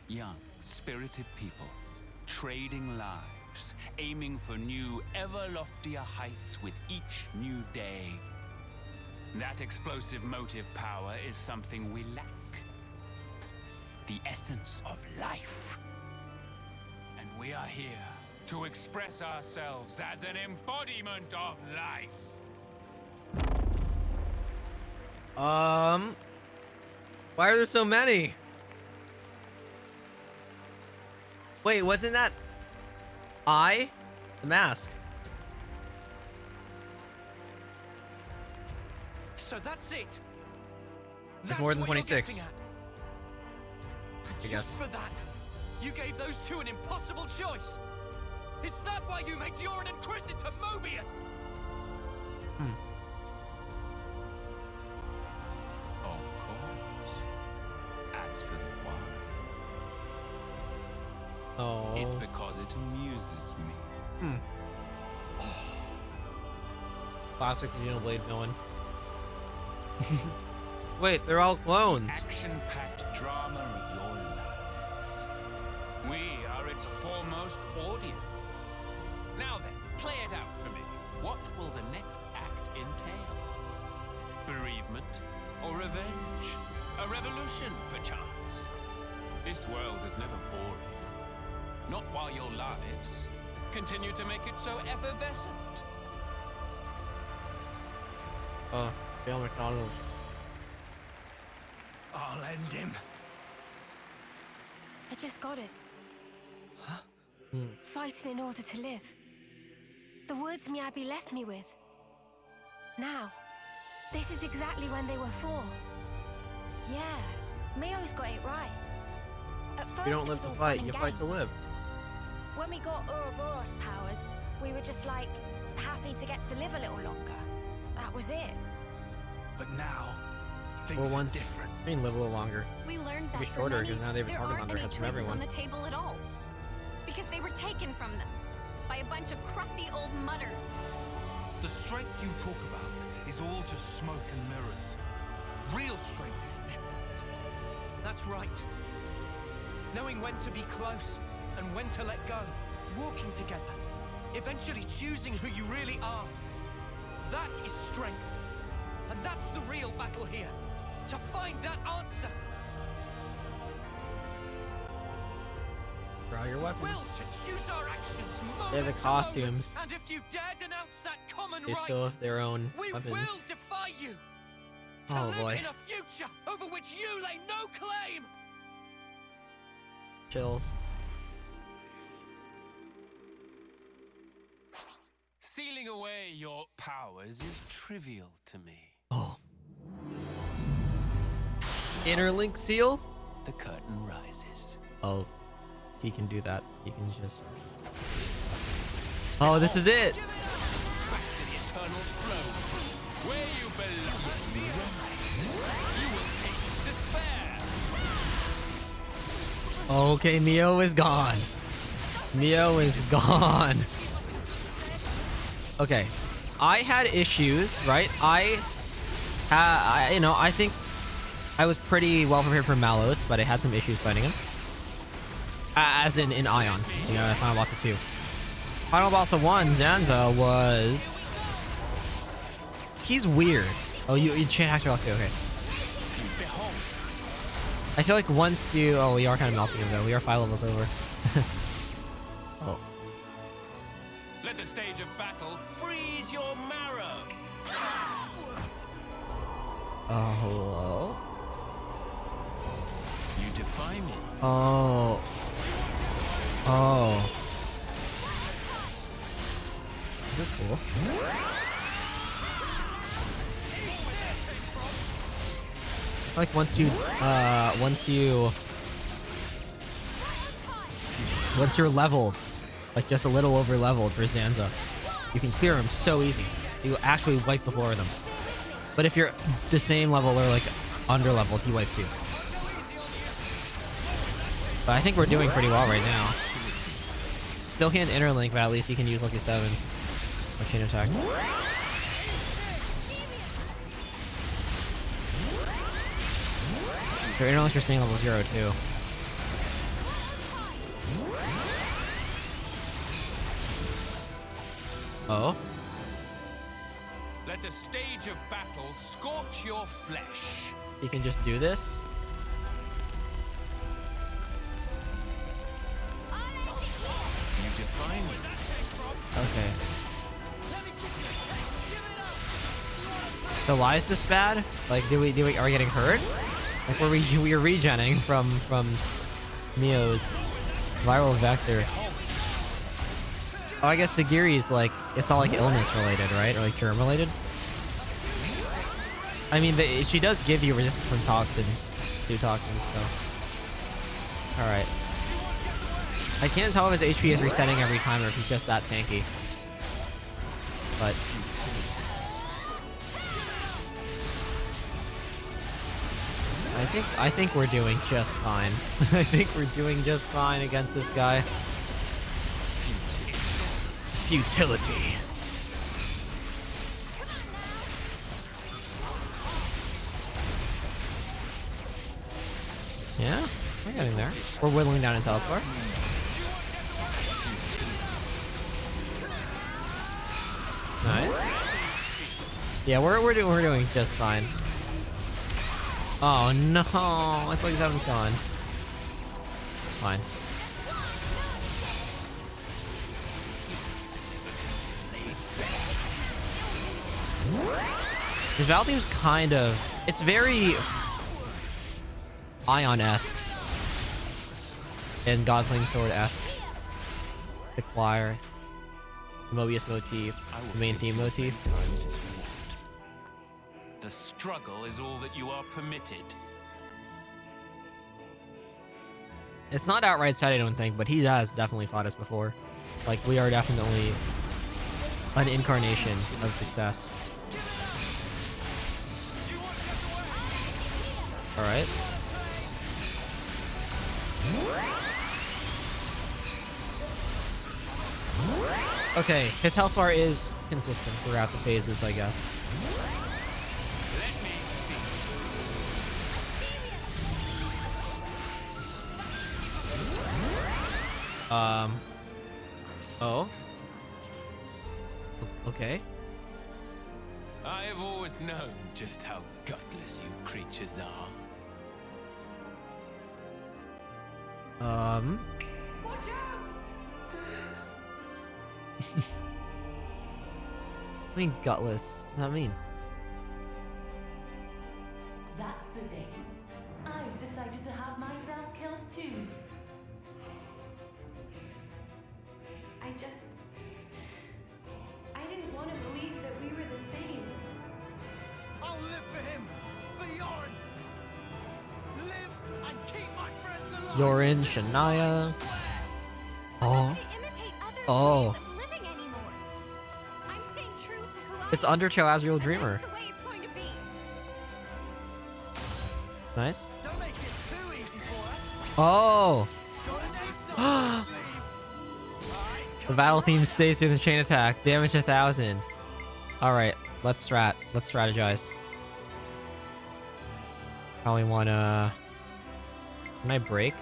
Young, spirited people, trading lives, aiming for new, ever loftier heights with each new day. That explosive motive power is something we lack. The essence of life. And we are here to express ourselves as an embodiment of life. Why are there so many? Wait, wasn't that the mask? So that's it. There's more than what you're 26. getting at. I guess. Just for that, you gave those two an impossible choice. Is that why you made Joran and Chris into Mobius? Of course. As for the why, Oh. it's because it amuses me. Classic Xenoblade villain. Wait, they're all clones. Action-packed drama of your lives. We are its foremost audience. Now then, play it out for me. What will the next act entail? Bereavement or revenge? A revolution, perchance? This world is never boring. Not while your lives continue to make it so effervescent. Bill McDonald. I'll end him. I just got it. Huh? Fighting in order to live. The words Miyabi left me with. Now, this is exactly when they were for. Yeah, Mio's got it right. At first You don't it live was to all fight, fun you and fight to games. live. When we got Ouroboros powers, we were just like, happy to get to live a little longer. That was it. But now, things Well, are once different. I mean, live a little longer. We learned Be that shorter, for money, 'cause now they have a there target aren't on their any heads from choices everyone. on the table at all. Because they were taken from them by a bunch of crusty old mutters. The strength you talk about is all just smoke and mirrors. Real strength is different. That's right. Knowing when to be close and when to let go. Walking together. Eventually choosing who you really are. That is strength. And that's the real battle here. To find that answer. Draw your Will weapons. to choose our actions. They have the moment to costumes. moment. And if you dare denounce that common They right, still have their own we weapons. will defy you. To Oh live boy. in a future over which you lay no claim. Chills. Sealing away your powers is trivial to me. Oh. Interlink seal? The curtain rises. Oh, he can do that. He can just. Oh, this is it. Give it up! Back to the eternal throne, where you belong. You will taste despair. Okay, Mio is gone. Mio is gone. Okay, I had issues, right? I think I was pretty well prepared for Malos, but I had some issues fighting him. As in Ion, you know, Final Boss of 2. Final Boss of 1, Zanza was... He's weird. Oh, you can't hack your luck, okay. I feel like once you... Oh, we are kind of melting him, though. We are 5 levels over. Oh. Let the stage of battle freeze your marrow. Oh, hello? You defy me. Oh. Oh. This is cool. Like once you're leveled, like just a little over leveled for Zanza, you can clear them so easy. You actually wipe the floor of them. But if you're the same level or like under leveled, he wipes you. But I think we're doing pretty well right now. Still can't interlink, but at least he can use Lucky 7 or chain attack. Their interlinks are staying level 0 too. Oh. Let the stage of battle scorch your flesh. You can just do this. You define it. Okay. So why is this bad? Like, are we getting hurt? Like we're regenning from Mio's viral vector. Oh, I guess Sagiri's like, it's all like illness related, right? Or like germ related. I mean, she does give you resistance from toxins, so. Alright. I can't tell if his HP is resetting every time or if he's just that tanky. But I think we're doing just fine. I think we're doing just fine against this guy. Futility. Yeah, we're getting there. We're whittling down his health bar. Nice. Yeah, we're doing just fine. Oh no! I thought his heaven's gone. It's fine. His battle theme's kind of... It's very... Ion-esque. And Godsling Sword-esque. The choir. The Mobius motif. The main theme motif. The struggle is all that you are permitted. It's not outright said, I don't think, but he has definitely fought us before. Like, we are definitely an incarnation of success. Alright. Okay, his health bar is consistent throughout the phases, I guess. Oh. Okay. I have always known just how gutless you creatures are. Watch out! I mean, gutless. What does that mean? That's the day. I've decided to have myself killed too. I didn't want to believe that we were the same. I'll live for him, for Yorin. Live and keep my friends alive. Yorin, Shania. Oh. Oh. It's Undertale Azrael Dreamer. Nice. Don't make it too easy for us. Oh. Got an ace The battle theme stays through the chain attack. Damage 1000. Alright, let's strategize. Probably wanna... Can I break?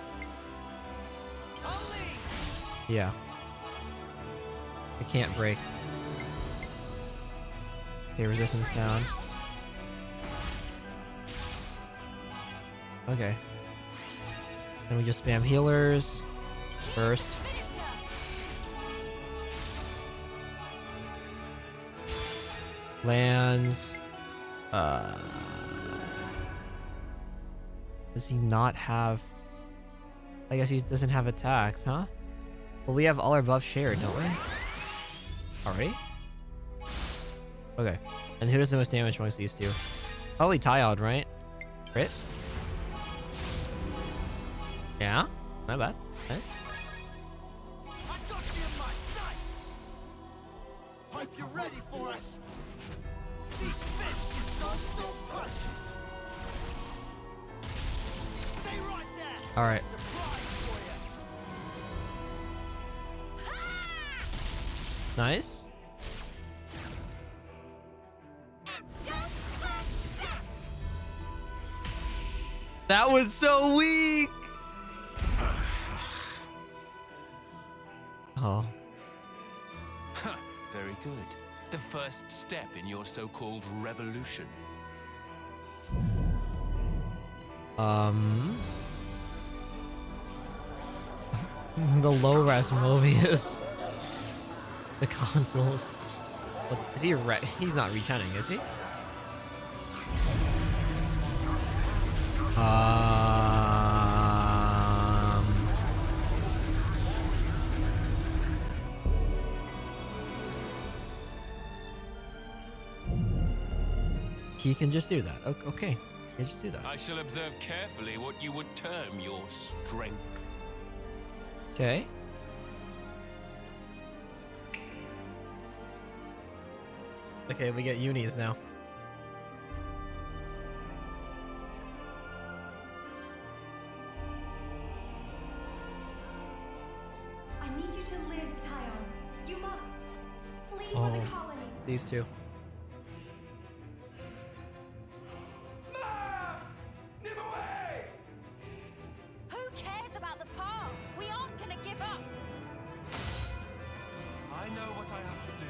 Yeah. I can't break. Okay, resistance down. Okay. And we just spam healers first. Lands. Does he not have... I guess he doesn't have attacks, huh? Well, we have all our buffs shared, don't we? Alright. Okay. And who does the most damage amongst these two? Probably Tyod, right? Crit. Yeah, not bad. Nice. I got you in my sight. Hope you're ready for us. These fists just non-stop punch. Stay right there. All right. Surprise for you. Nice. That was so weak. Oh. Very good. The first step in your so-called revolution. The low-res Mobius. The consoles. What, is he he's not rechanting, is he? He can just do that. Okay. He can just do that. I shall observe carefully what you would term your strength. Okay. Okay, we get unis now. I need you to live, Tyon. You must. Flee for the colony. These two. Who cares about the past? We aren't gonna give up. I know what I have to do.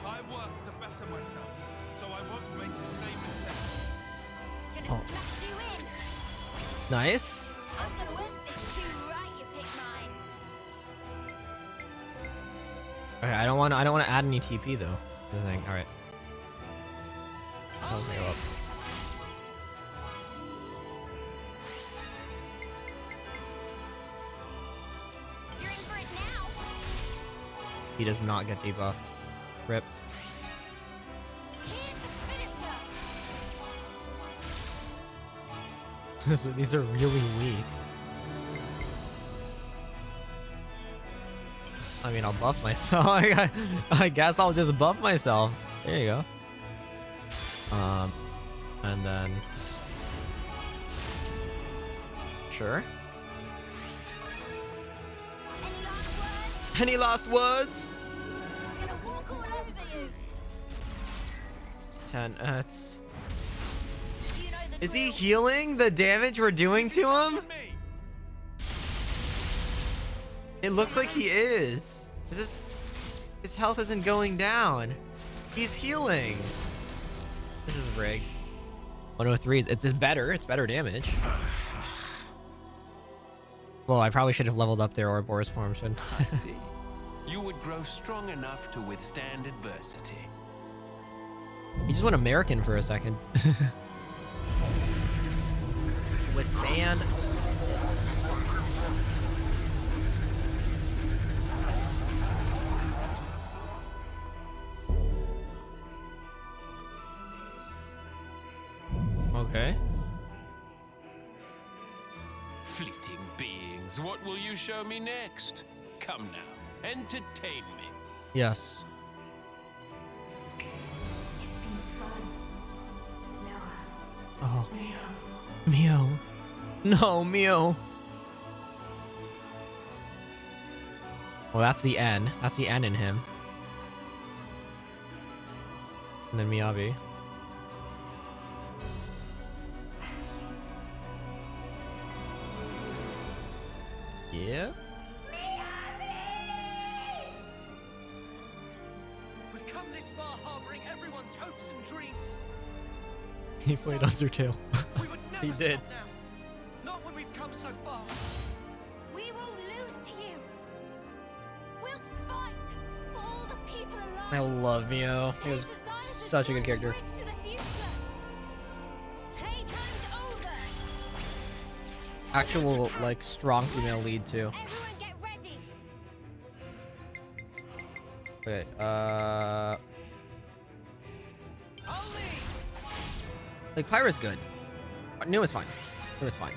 I work to better myself, so I won't make the same mistake. Gonna smash you in. Nice. I'm gonna win this too, right? You pick mine. Okay, I don't want to add any TP though. The thing. All right. I'll go up. You're in for it now. He does not get debuffed. Rip. Here's the finisher. These are really weak. I mean, I'll buff myself. I guess I'll just buff myself. There you go. And then... Sure. Any last words? I'm gonna walk all over you. 10. That's... You know the Is he drill. healing the damage we're doing to him? It looks like he is. His health isn't going down. He's healing. This is rigged. 103 it's just better. It's better damage. Well, I probably should have leveled up their Ouroboros form, shouldn't I see. You would grow strong enough to withstand adversity. You just went American for a second. Withstand. Okay. Fleeting beings, what will you show me next? Come now, entertain me. Yes. It's been fun. Noah. Oh. Mio. Mio. No, Mio. Well, that's the N. That's the N in him. And then Miyabi. Yeah. We've come this far harboring everyone's hopes and dreams. He played Undertale. We would never He did. stop now. Not when we've come so far. We will lose to you. We'll fight for all the people alive. I love Mio. He was such a good character. Bridge to the future. Playtime's over. Actual, like, strong female lead, too. Everyone get ready. Okay, like, Pyra's good. No, it's fine. It was fine.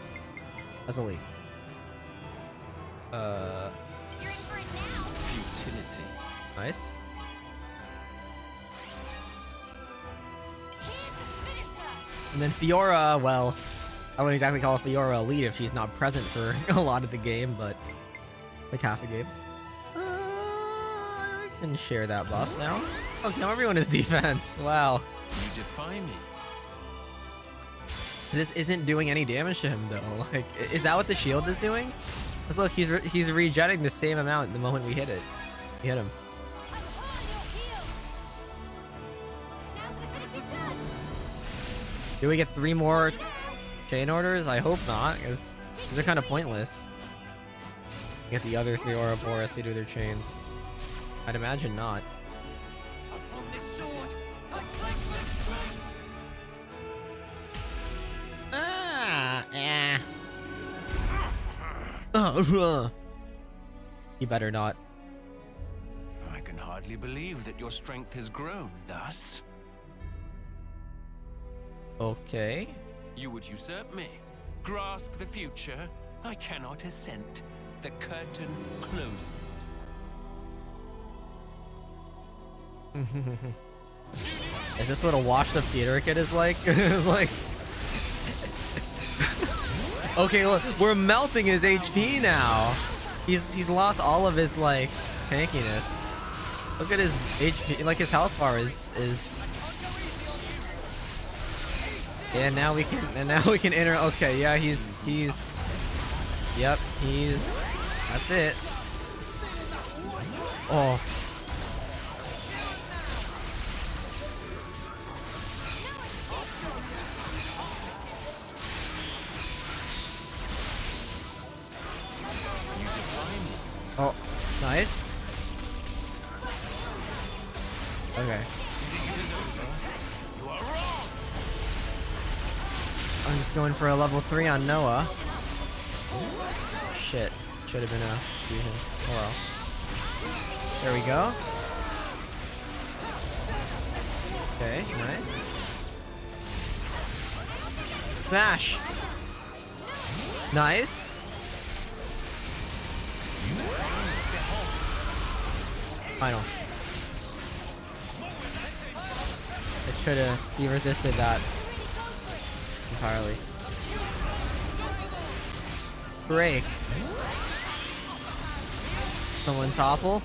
That's a lead. You're in for it now. Futility. Nice. Here's the finisher. And then Fiora, well, I wouldn't exactly call Fiora a lead if she's not present for a lot of the game, but like half a game. I can share that buff now. Look, now everyone is defense. Wow. You defy me. This isn't doing any damage to him though. Like, is that what the shield is doing? Because look, he's rejetting the same amount the moment we hit it. We hit him. I'm on your heels. Now for the finishing touch. Do we get 3 more chain orders? I hope not, because these are kind of pointless. Get the other 3 Ouroboros to do their chains. I'd imagine not. Upon this sword, I You better not. I can hardly believe that your strength has grown thus. Okay. You would usurp me, grasp the future. I cannot assent. The curtain closes. Is this what a washed up theater kid is like? It's like... Okay, look, we're melting his HP now. He's lost all of his like tankiness. Look at his HP, like his health bar is. Yeah, now we can enter. Okay, yeah, he's. Yep, that's it. Oh. Oh, nice. Okay. I'm just going for a level 3 on Noah. Shit. Should have been a fusion. Oh well. There we go. Okay, nice. Smash! Nice. Final. It should have. He resisted that entirely. Break. Someone topple.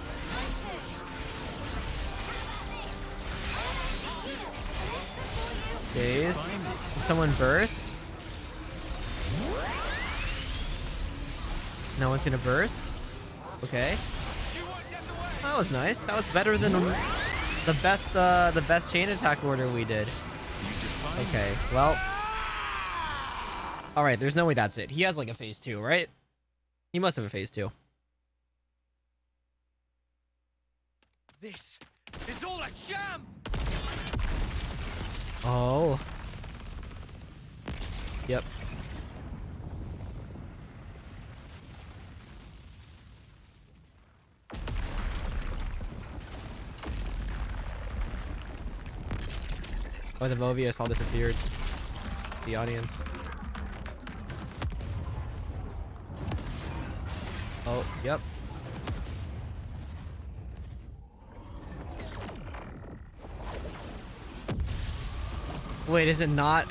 Daze. Did someone burst? No one's gonna burst. Okay. That was nice. That was better than the best chain attack order we did. Okay, well. Alright, there's no way that's it. He has like a phase 2, right? He must have a phase 2. This is all a sham! Oh. Yep. Oh, the Mobius all disappeared. The audience. Oh, yep. Wait, is it not?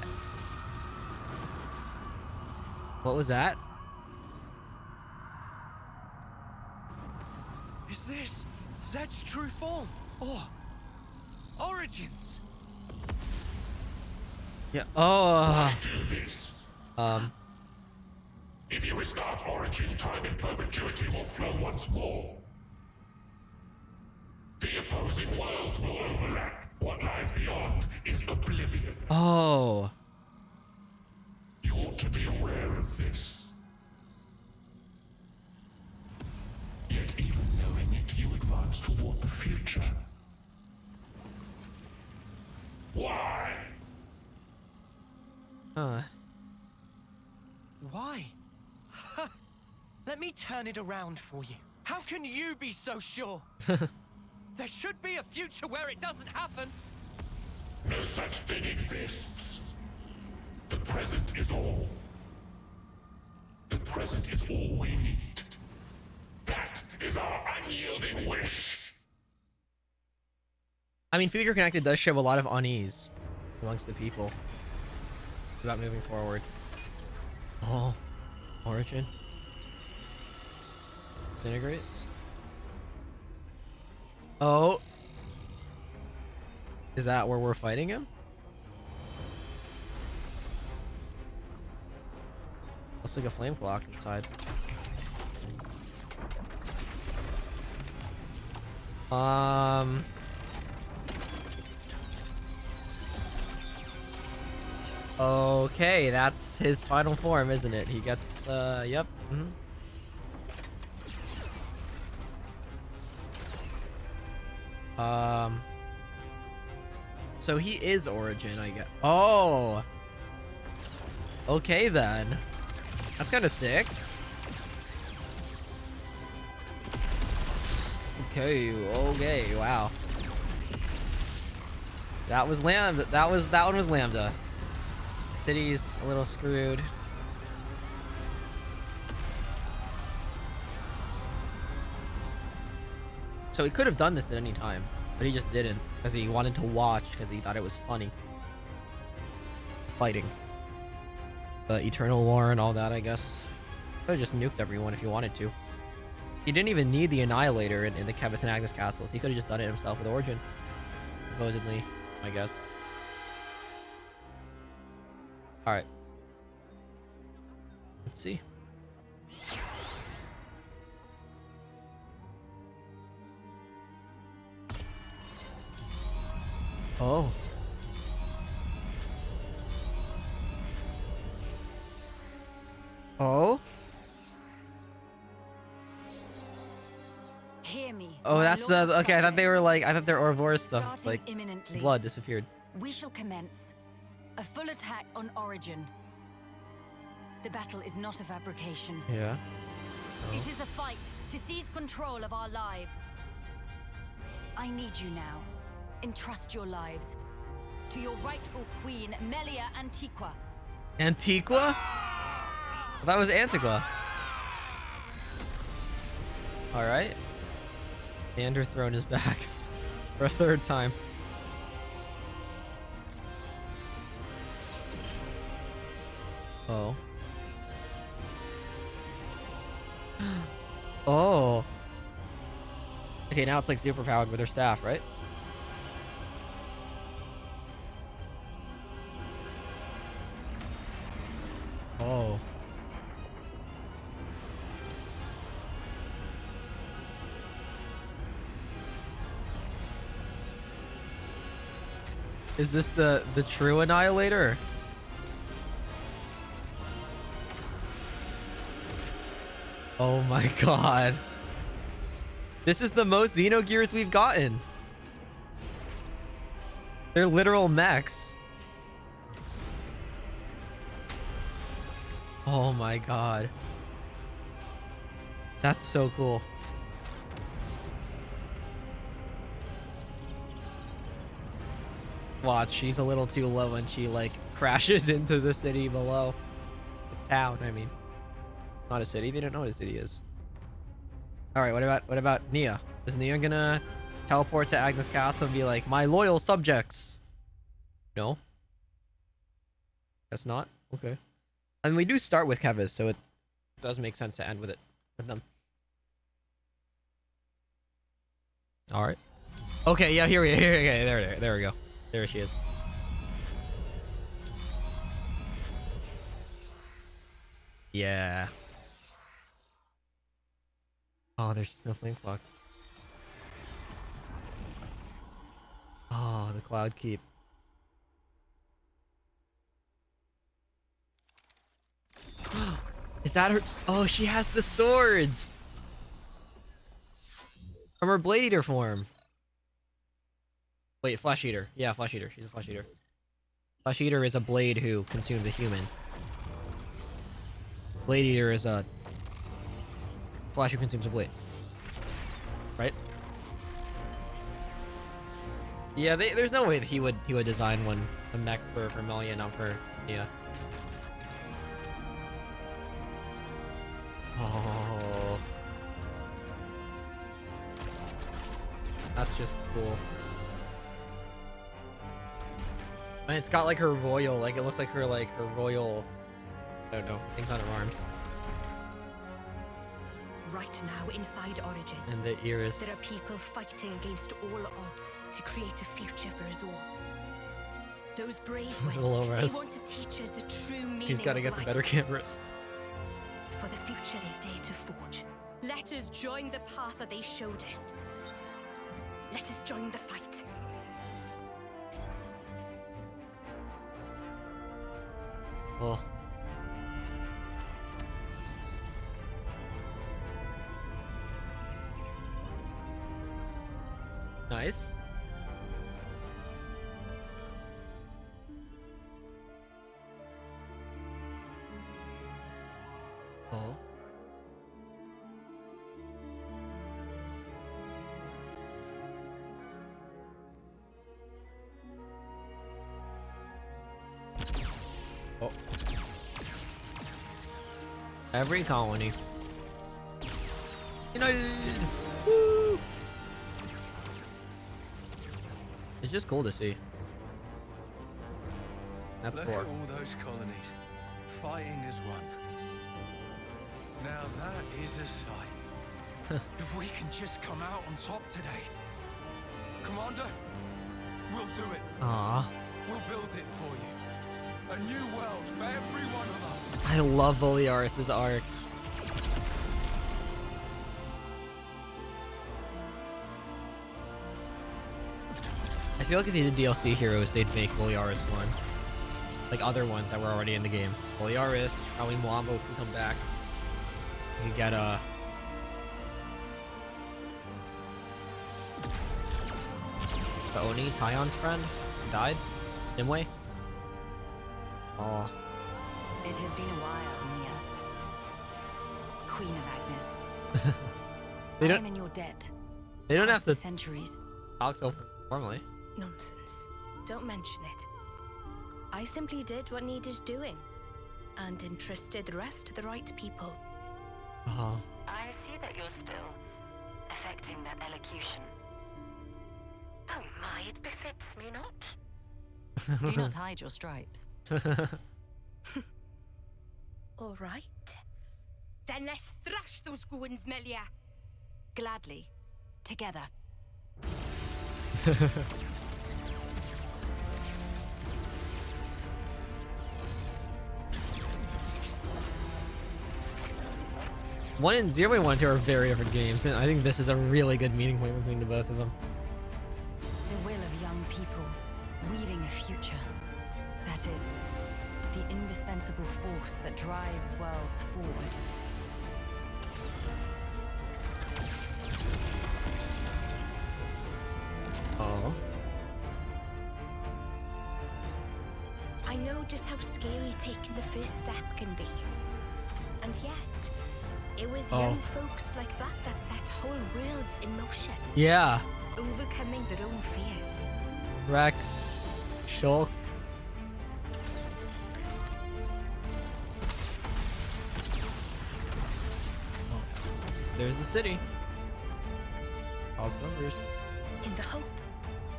What was that? Is this Zed's true form? Or origins? Yeah. Oh. Do this. If you restart Origin, time in perpetuity will flow once more. The opposing worlds will overlap. What lies beyond is oblivion. Oh. You ought to be aware of this. Yet even knowing it, you advance toward the future. Why? Why? Let me turn it around for you. How can you be so sure? There should be a future where it doesn't happen. No such thing exists. The present is is all. The present is all we need. That is our unyielding wish. I mean, Future Connected does show a lot of unease amongst the people about moving forward. Oh, Origin. Disintegrates. Oh. Is that where we're fighting him? Looks like a flame clock inside. Okay, that's his final form, isn't it? He gets, yep. So he is Origin, I guess. Oh! Okay, then. That's kind of sick. Okay, wow. That was Lambda. That one was Lambda. City's a little screwed. So he could have done this at any time, but he just didn't because he wanted to watch because he thought it was funny. Fighting. The Eternal War and all that, I guess. Could have just nuked everyone if he wanted to. He didn't even need the Annihilator in the Kevis and Agnes castles. He could have just done it himself with Origin. Supposedly, I guess. Alright. Let's see. Oh. Oh? Hear me. Oh, that's the... Okay, I thought they were like... I thought they're Ouroboros stuff. Starting Like, imminently, blood disappeared. we shall commence a full attack on Origin. The battle is not a fabrication. Yeah. It is a fight to seize control of our lives. I need you now. Entrust your lives to your rightful queen, Melia Antiqua. Antiqua? That was Antigua. Alright. And her throne is back. For a third time. Oh. Oh. Okay, now it's like super powered with her staff, right? Oh. Is this the true Annihilator? Oh my god. This is the most Xenogears we've gotten. They're literal mechs. Oh my god. That's so cool. Watch, she's a little too low when she like crashes into the city below. The town, I mean. Not a city, they don't know what a city is. Alright, what about Nia? Is Nia gonna teleport to Agnes Castle and be like, my loyal subjects? No? Guess not? Okay. And we do start with Kevis, so it does make sense to end with them. Alright. Okay, yeah, here we there we go. There she is. Yeah. Oh, there's just no flame clock. Oh, the Cloud Keep. Is that her? Oh, she has the swords! From her Blade Eater form. Wait, Flesh Eater. Yeah, Flesh Eater. She's a Flesh Eater. Flesh Eater is a blade who consumes a human. Blade Eater is a flesh who consumes a blade. Right? Yeah, there's no way that he would design one, a mech for Melia, not for Nia. Oh. That's just cool. And it's got like her royal, like it looks like her royal, I don't know, things on her arms. Right now, inside Origin, And the ears. there are people fighting against all odds to create a future for us all. Those brave ones, they want to teach us the true meaning He's got to of get the life. better cameras. For the future they dare to forge. Let us join the path that they showed us. Let us join the fight. Oh. Nice. Oh. Oh. Every colony. United! Woo! It's just cool to see. That's Look 4. at all those colonies, fighting as one. Now that is a sight. If we can just come out on top today. Commander, we'll do it. Aww. We'll build it for you. A new world for every one of us. I love Boliaris' arc. I feel like if they did DLC heroes, they'd make Boliaris one. Like other ones that were already in the game. Boliaris, probably Mwambo can come back. You could get Oni, Tyon's friend, died. Nimue. Oh. It has been a while, Mia. Queen of Agnes. They I don't. am in your debt. They don't have Across to the centuries. talk so formally. Nonsense. Don't mention it. I simply did what needed doing. And entrusted the rest to the right people. Oh. I see that you're still affecting that elocution. Oh my, it befits me not. Do not hide your stripes. All right. Then let's thrash those goons, Melia. Gladly. Together. One and 0 and 1 and 2 are very different games, and I think this is a really good meeting point between the both of them. The will of young people, weaving a future. That is, the indispensable force that drives worlds forward. Oh. I know just how scary taking the first step can be. And yet, it was young folks like that that set whole worlds in motion. Yeah. Overcoming their own fears. Rex, Shulk. Oh. There's the city. House numbers. In the hope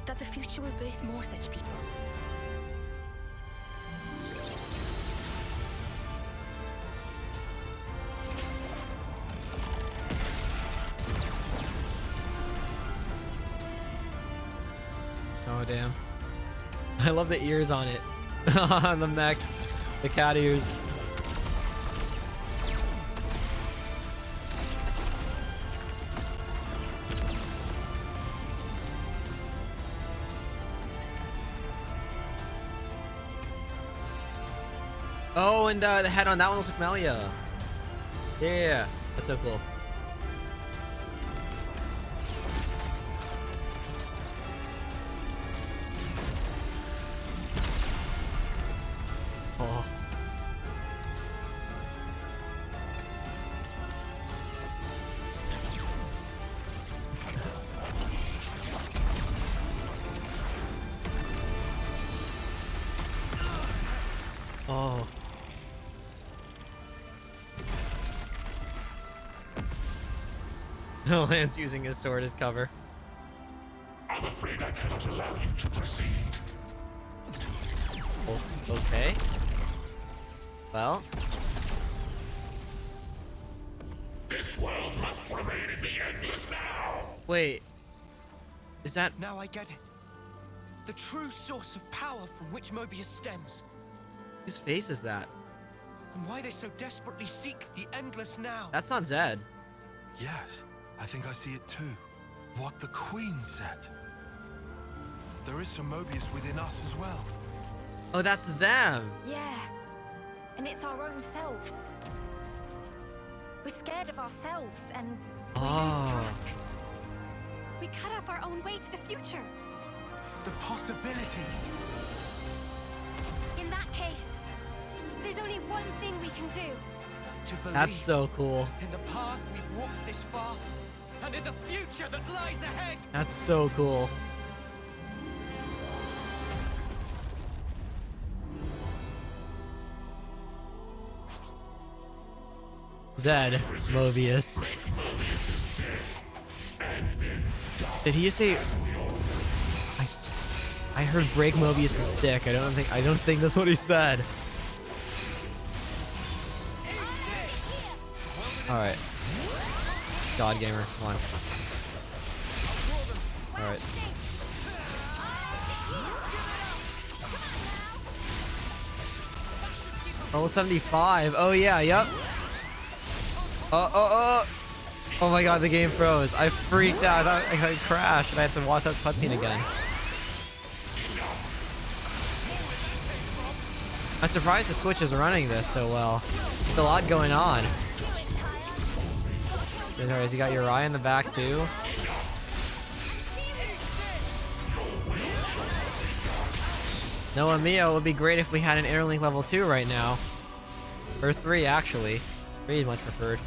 that the future will birth more such people. Oh damn. I love the ears on it. On the mech. The cat ears. Oh, and the head on that one looks like Melia. Yeah, that's so cool. Oh. Oh. No, Lance using his sword as cover. I'm afraid I cannot allow you to proceed. Okay. Well. This world must remain in the endless now. Wait. Is that... Now I get it. The true source of power from which Mobius stems. Whose face is that? And why they so desperately seek the endless now. That's not Zed. Yes, I think I see it too. What the Queen said. There is some Mobius within us as well. Oh, that's them. Yeah. And it's our own selves. We're scared of ourselves and we lose track. We cut off our own way to the future. The possibilities. In that case, there's only one thing we can do. To believe That's so cool. in the path we've walked this far, and in the future that lies ahead. That's so cool. Zed, Mobius. Did he just say? I heard break Mobius's dick. I don't think that's what he said. All right. God gamer, come on. All right. Level 75. Oh yeah, yep. Oh my god, the game froze. I freaked out. I crashed and I had to watch that cutscene again. I'm surprised the Switch is running this so well. There's a lot going on. Anyways, you got Uriah in the back too. Noah Mio would be great if we had an Interlink level 2 right now. Or 3 actually. 3 is much preferred.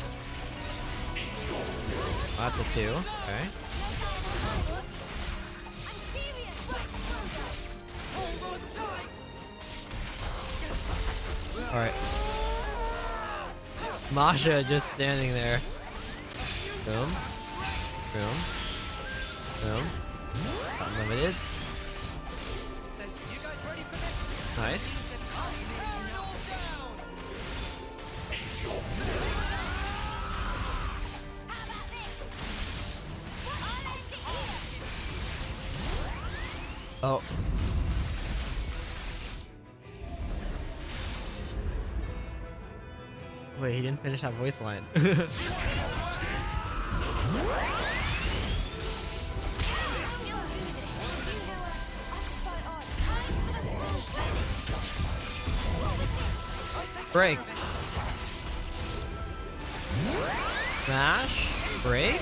Oh, that's a 2. Okay. Alright. Masha just standing there. Boom. Boom. Boom. Unlimited. Nice. Oh. Wait, he didn't finish that voice line. Break. Smash. Break.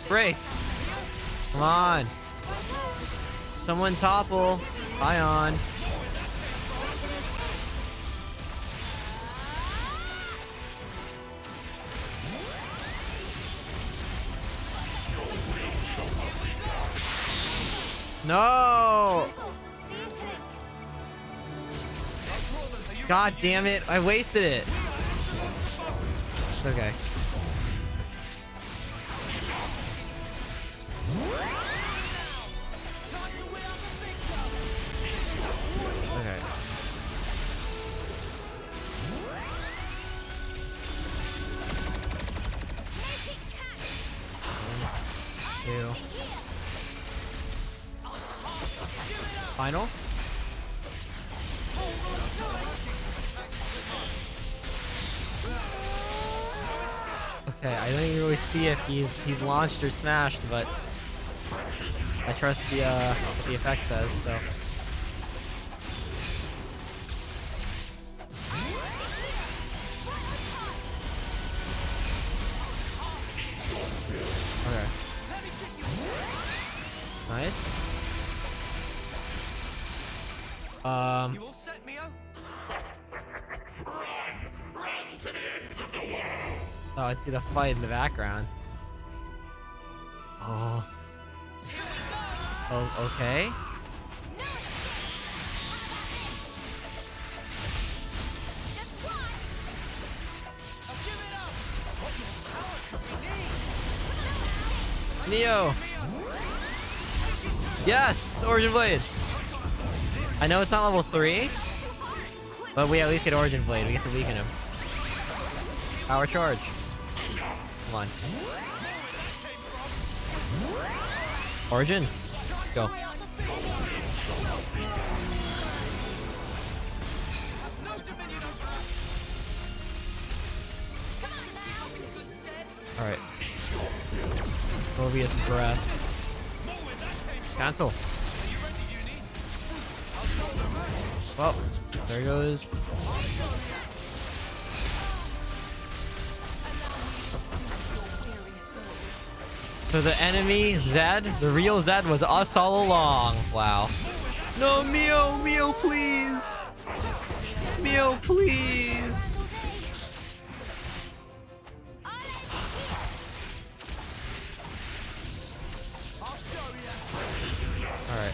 Break. Come on. Someone topple. Ion. No! God damn it, I wasted it. It's okay. Okay. Two. Final. Okay, I don't even really see if he's launched or smashed, but I trust what the effect says, so. Okay. Nice. You all set, Mio? Run to the ends of the world. Oh, I see the fight in the background. Oh. Oh, okay. Neo. Yes, Origin Blade. I know it's not level 3, but we at least get Origin Blade. We get to weaken him. Power charge. Come on. Origin. Go. Alright. Mobius breath. Cancel. Well, there goes. So the enemy, Zed, the real Zed was us all along. Wow. No, Mio, Mio, please. Mio, please. Alright.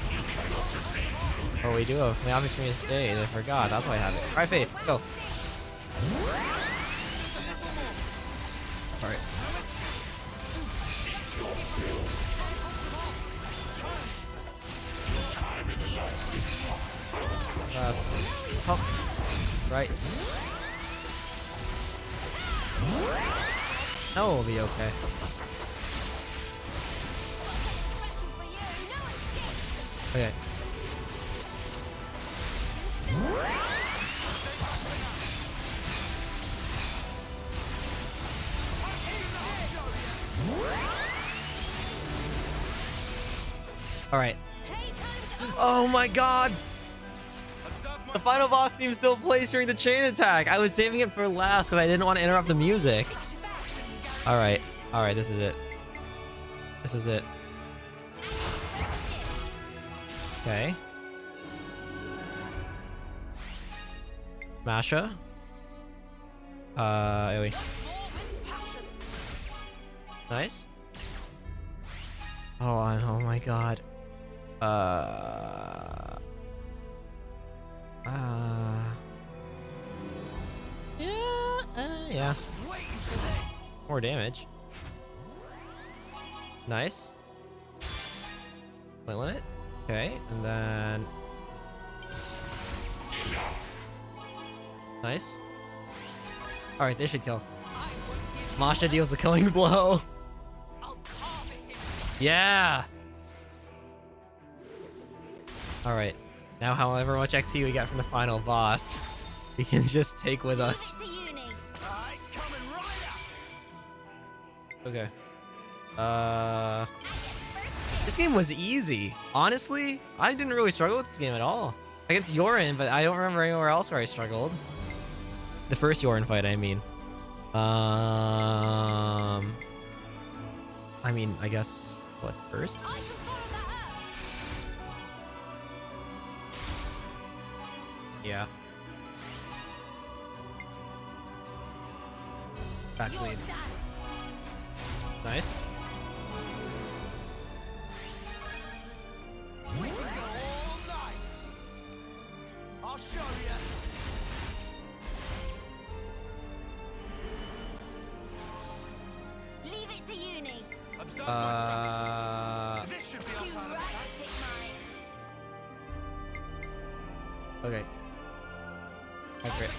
Oh, we do have my obvious is Days. I forgot. That's why I have it. Alright, Faith, go. Alright. Up. Right. That will be okay. Okay. All right. Oh my god! The final boss theme still plays during the chain attack. I was saving it for last because I didn't want to interrupt the music. All right. All right. This is it. This is it. Okay. Masha. AoE. Nice. Oh my god. Yeah. More damage. Nice. Point limit. Okay, and then nice. All right, this should kill. Masha deals the killing blow. Yeah. All right. Now, however much XP we get from the final boss, we can just take with us. Okay. This game was easy. Honestly, I didn't really struggle with this game at all. Against Yorin, but I don't remember anywhere else where I struggled. The first Yorin fight, I mean. I mean, I guess, what, first? Yeah. Back lead. Nice. I'll show you. Leave it to uni. This should be our Okay. Okay.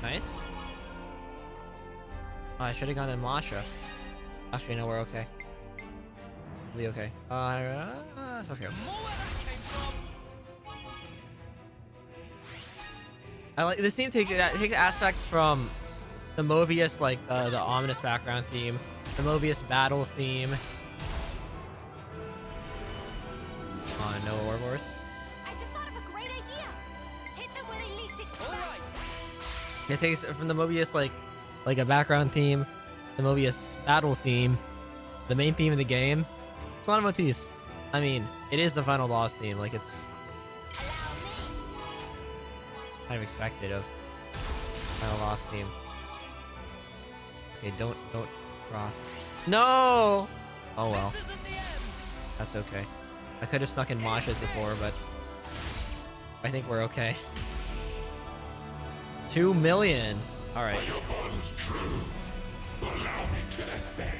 Nice. Oh, I should have gone in Masha. Actually, no, we're okay. We'll be okay. It's okay. I like this theme takes aspect from the Mobius, like the ominous background theme, the Mobius battle theme. No Ouroboros. I just thought of a great idea. Hit them where they least expect. It takes from the Mobius like a background theme, the Mobius battle theme, the main theme of the game. It's a lot of motifs. I mean, it is the final boss theme. Like it's kind of expected of final boss theme. Okay, don't cross. No. Oh well. That's okay. I could have snuck in Masha's before, but I think we're okay. 2 million. All right. Are your bonds true? Allow me to descend.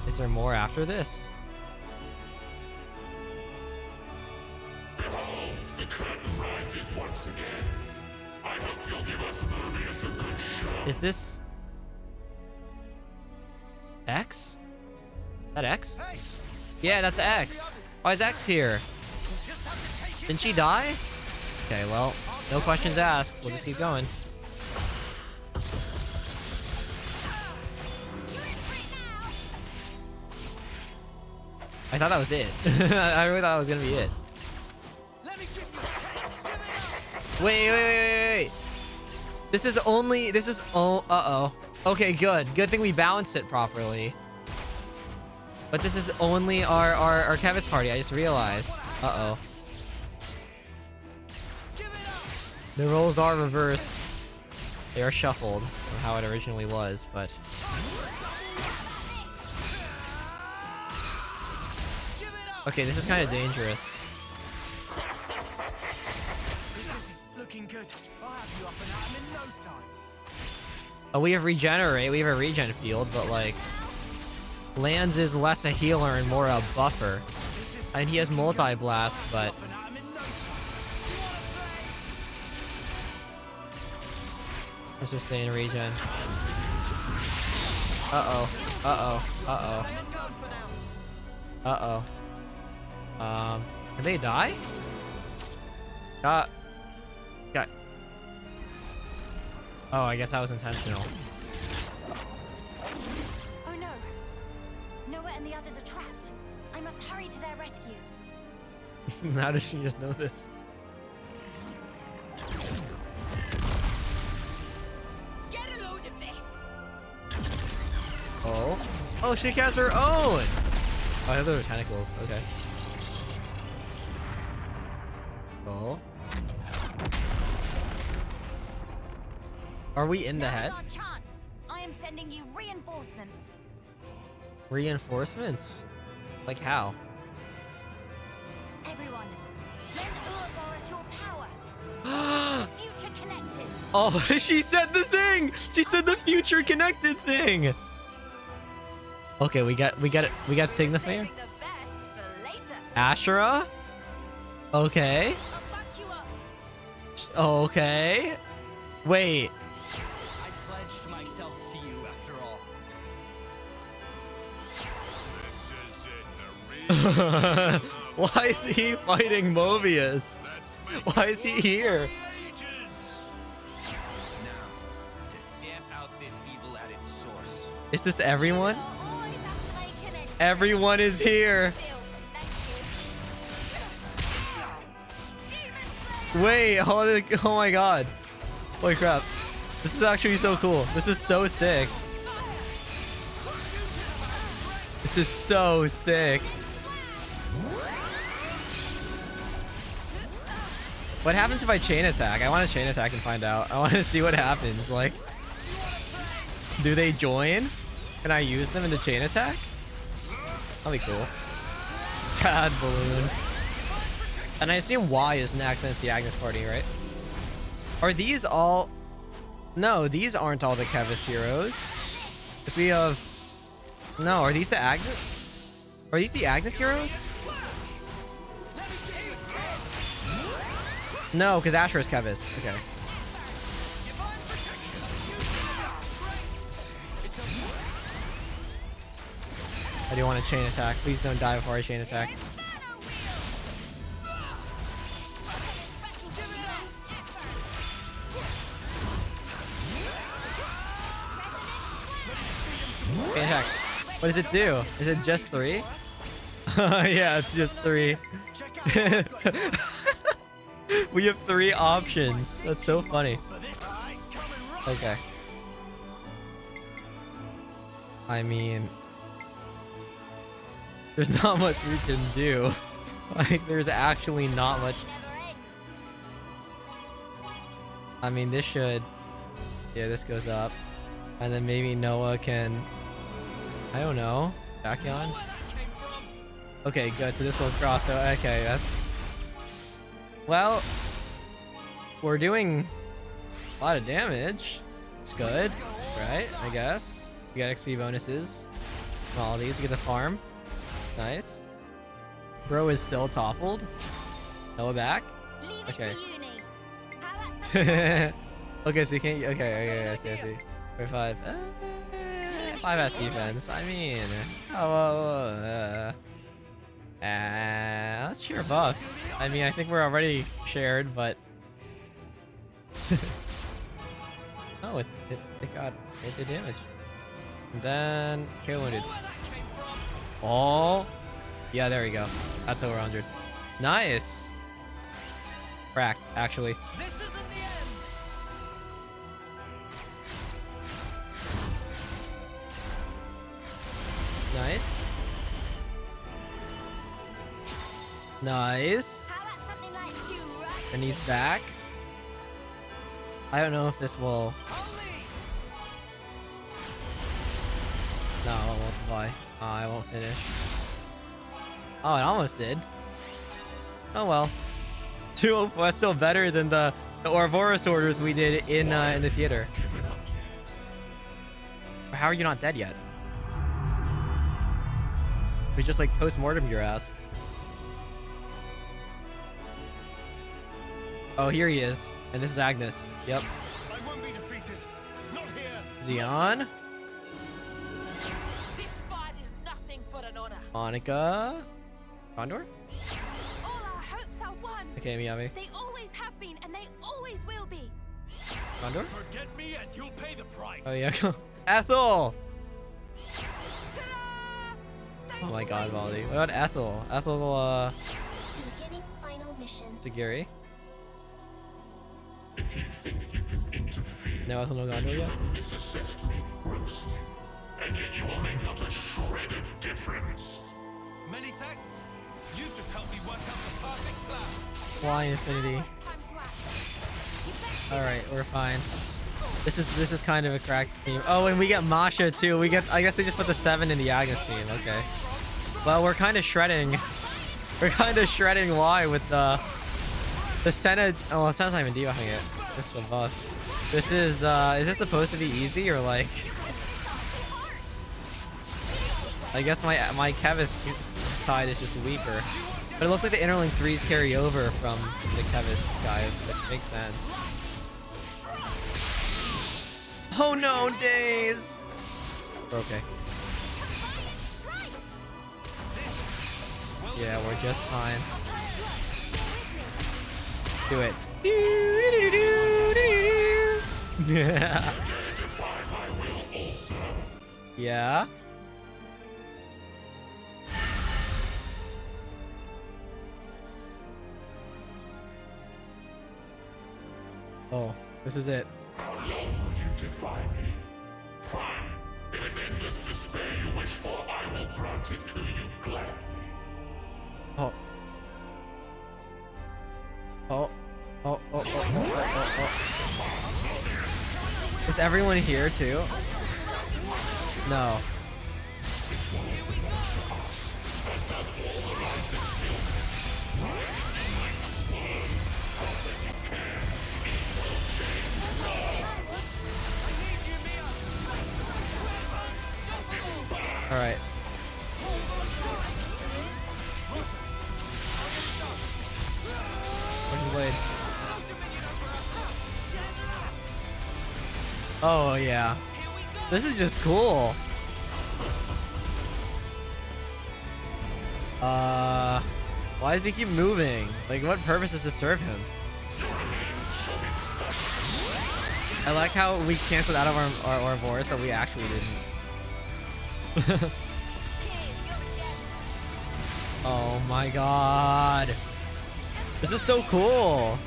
Is there more after this? Behold, the curtain rises once again. I hope you'll give us Mobius a good show. Is this X? Is that X? Yeah, that's X. Why is X here? Didn't she die? Okay, well, no questions asked. We'll just keep going. I thought that was it. I really thought it was gonna be it. Wait. This is uh-oh. Okay, good. Good thing we balanced it properly. But this is only our Kevis party, I just realized. Uh-oh. The roles are reversed. They are shuffled from how it originally was, but... Okay, this is kind of dangerous. Looking good. I'll have you up and at 'em in no time. Oh, we have regenerate. We have a regen field, but like... Lands is less a healer and more a buffer. And he has multi-blast, but... Let's just stay in regen. Uh-oh. Did they die? Got. Oh, I guess that was intentional. Oh no! Noah and the others are trapped. I must hurry to their rescue. How does she just know this? Get a load of this. Oh, she has her own. Oh, I have those tentacles. Okay. Oh. Are we in the head? Now's our chance. I am sending you reinforcements. Reinforcements? Like how? Everyone, lend Ouroboros your power. Future connected. Oh, she said the thing. She said the future connected thing. Okay, we got Signifier. Ashura? Okay. Okay. Wait. I pledged myself to you after all. Why is he fighting Mobius? Why is he here? Now, to stamp out this evil at its source. Is this everyone? Everyone is here. Wait, oh my god. Holy crap. This is actually so cool. This is so sick. This is so sick. What happens if I chain attack? I want to chain attack and find out. I want to see what happens. Like, do they join? Can I use them in the chain attack? That'd be cool. Sad balloon. And I assume Y is next and it's the Agnes party, right? Are these all... No, these aren't all the Kevis heroes. Because we have... No, are these the Agnes? Are these the Agnes heroes? No, because Asher is Kevis. Okay. I do want to chain attack. Please don't die before I chain attack. Chain attack. What does it do? Is it just 3? Yeah, it's just 3. We have 3 options. That's so funny. Okay. I mean... There's not much we can do. Like, there's actually not much. I mean, this should... Yeah, this goes up. And then maybe Noah can... I don't know. Tachyon? Okay, good. So this will cross. So, okay, that's... Well... We're doing a lot of damage. It's good. Right, I guess. We got XP bonuses. All these, we get the farm. Nice. Bro is still toppled. Noah back. Okay. Okay, so you can't. Okay, I see. 5. 5 has defense. I mean, let's share buffs. I mean, I think we're already shared, but oh, it did damage. And then kill wounded. Oh, yeah, there we go. That's over 100. Nice. Cracked, actually. This isn't the end. Nice. Nice. And he's back. I don't know if this will. No, it won't fly. I won't finish. Oh, it almost did. Oh well. 204. That's still better than the Ouroboros orders we did in the theater. How are you not dead yet? We just like post-mortem your ass. Oh, here he is. And this is Agnes. Yep. I won't be defeated. Not here. Xeon. This fight is nothing but an honor. Monica. Condor? All our hopes are won. Okay, Miyabi. They always have been, and they always will be. Condor? Forget me and you'll pay the price. Oh yeah, Ethel! Oh my god, Baldi. What about Ethel? Ethel, Beginning final mission. Sagiri? If you think you can interfere, No Ethel, no Gondor you yet? have misassessed me grossly. And yet you will make not a shred of difference. Many thanks. You just helped me work out the perfect plan. Fly Infinity. Alright, we're fine. This is kind of a cracked team. Oh, and we get Masha too. I guess they just put the 7 in the Agnes team. Okay. Well, we're kind of shredding. We're kind of shredding Y with the Senna. Oh, it sounds not even debuffing it. Just the buffs. This is this supposed to be easy or like? I guess my Kevis side is just weaker. But it looks like the Interlink 3s carry over from the Kevis guys, which makes sense. Oh no, Days! We're okay. Yeah, we're just fine. Do it. Yeah. Yeah. Oh, this is it. How long will you defy me? Fine. If it's endless despair you wish for, I will grant it to you gladly. Oh. Oh. Oh, oh, oh, oh, oh, oh. Is everyone here too? No. All right. Where's the blade? Oh yeah. This is just cool. Why does he keep moving? Like, what purpose does this serve him? I like how we canceled out of our Ouroboros, so we actually didn't. Oh my god. This is so cool.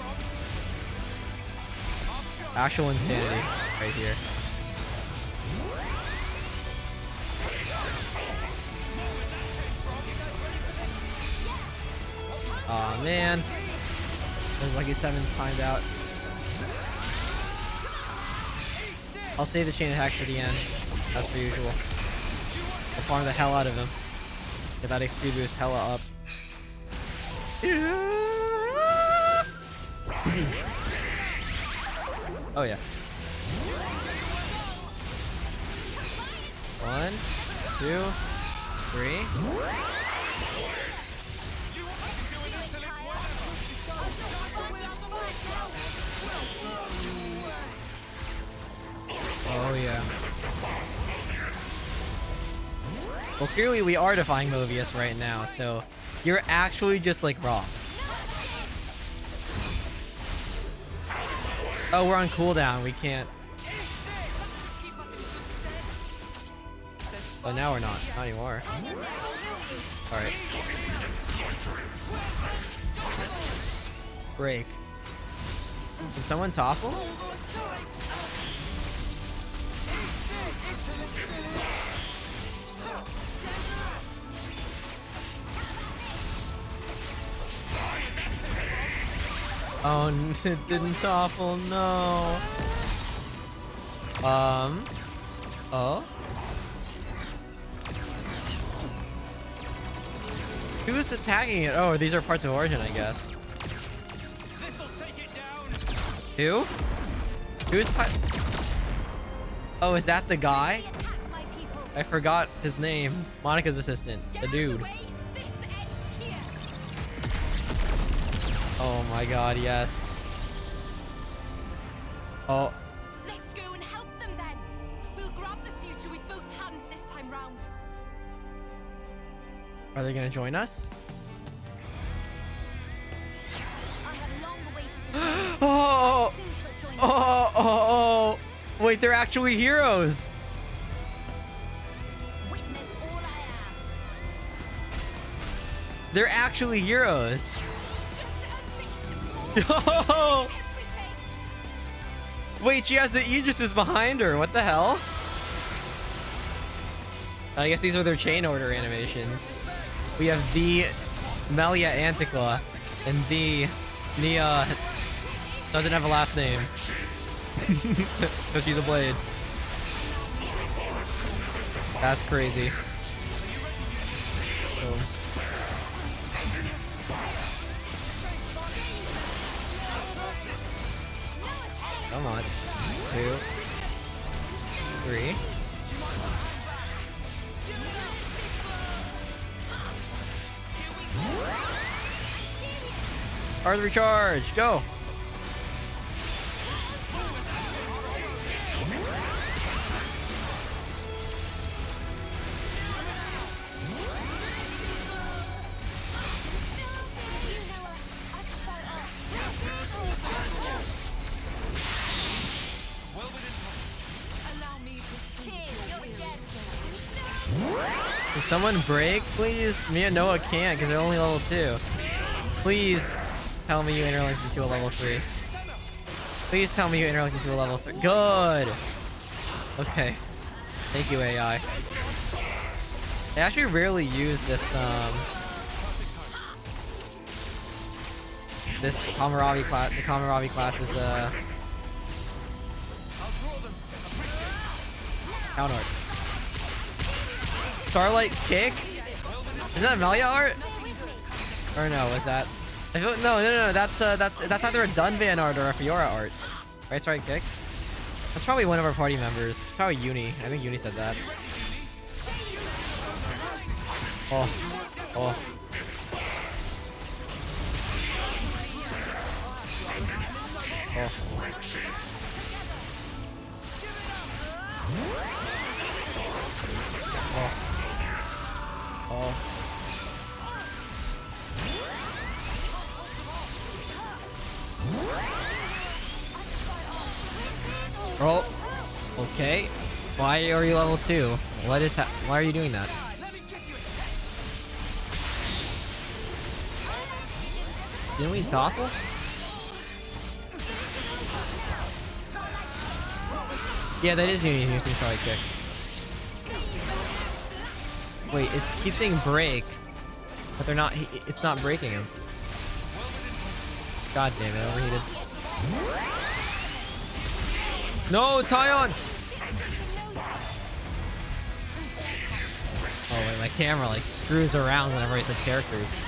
Actual insanity right here. Aw, man. There's Lucky 7's timed out. I'll save the chain attack for the end, as per usual. I'll farm the hell out of him. Get that XP boost hella up. Oh yeah. 1, 2, 3. Oh yeah. Well, clearly we are defying Mobius right now, so you're actually just like wrong. Oh, we're on cooldown. We can't. Oh, now we're not. Not anymore. Alright. Break. Can someone topple? Oh, it didn't topple, no. Oh? Who's attacking it? Oh, these are parts of Origin, I guess. Who? Who's Oh, is that the guy? I forgot his name. Monica's assistant. The dude. Oh my god, yes. Oh. Let's go and help them then. We'll grab the future with both hands this time round. Are they gonna join us? I have long awaited this. Oh! Oh! Wait, they're actually heroes. Witness all I am. They're actually heroes. Yo! Wait, she has the Aegis's behind her. What the hell? I guess these are their chain order animations. We have the Melia Anticla and the Nia doesn't have a last name. Because she's a blade. That's crazy. Oh. Come on. 2, 3. Hard recharge. Go. Can someone break, please? Me and Noah can't because they're only level 2. Please tell me you interlinked into a level 3. Please tell me you interlinked into a level 3. Good! Okay. Thank you, AI. I actually rarely use this, this Kamaravi class. The Kamaravi class is, count art. Starlight kick? Is that Melia art? Or no, was that? I feel, no. That's either a Dunban art or a Fiora art. Right, Starlight kick? That's probably one of our party members. Probably Uni. I think Uni said that. Oh. Oh. Oh. Oh. Oh. Okay. Why are you level 2? What is why are you doing that? Didn't we topple? Yeah, that is Uni using Starlight kick. Wait, it keeps saying break, but they're not. It's not breaking him. God damn it! Overheated. No, Tyon! Oh wait, my camera like screws around whenever I switch characters.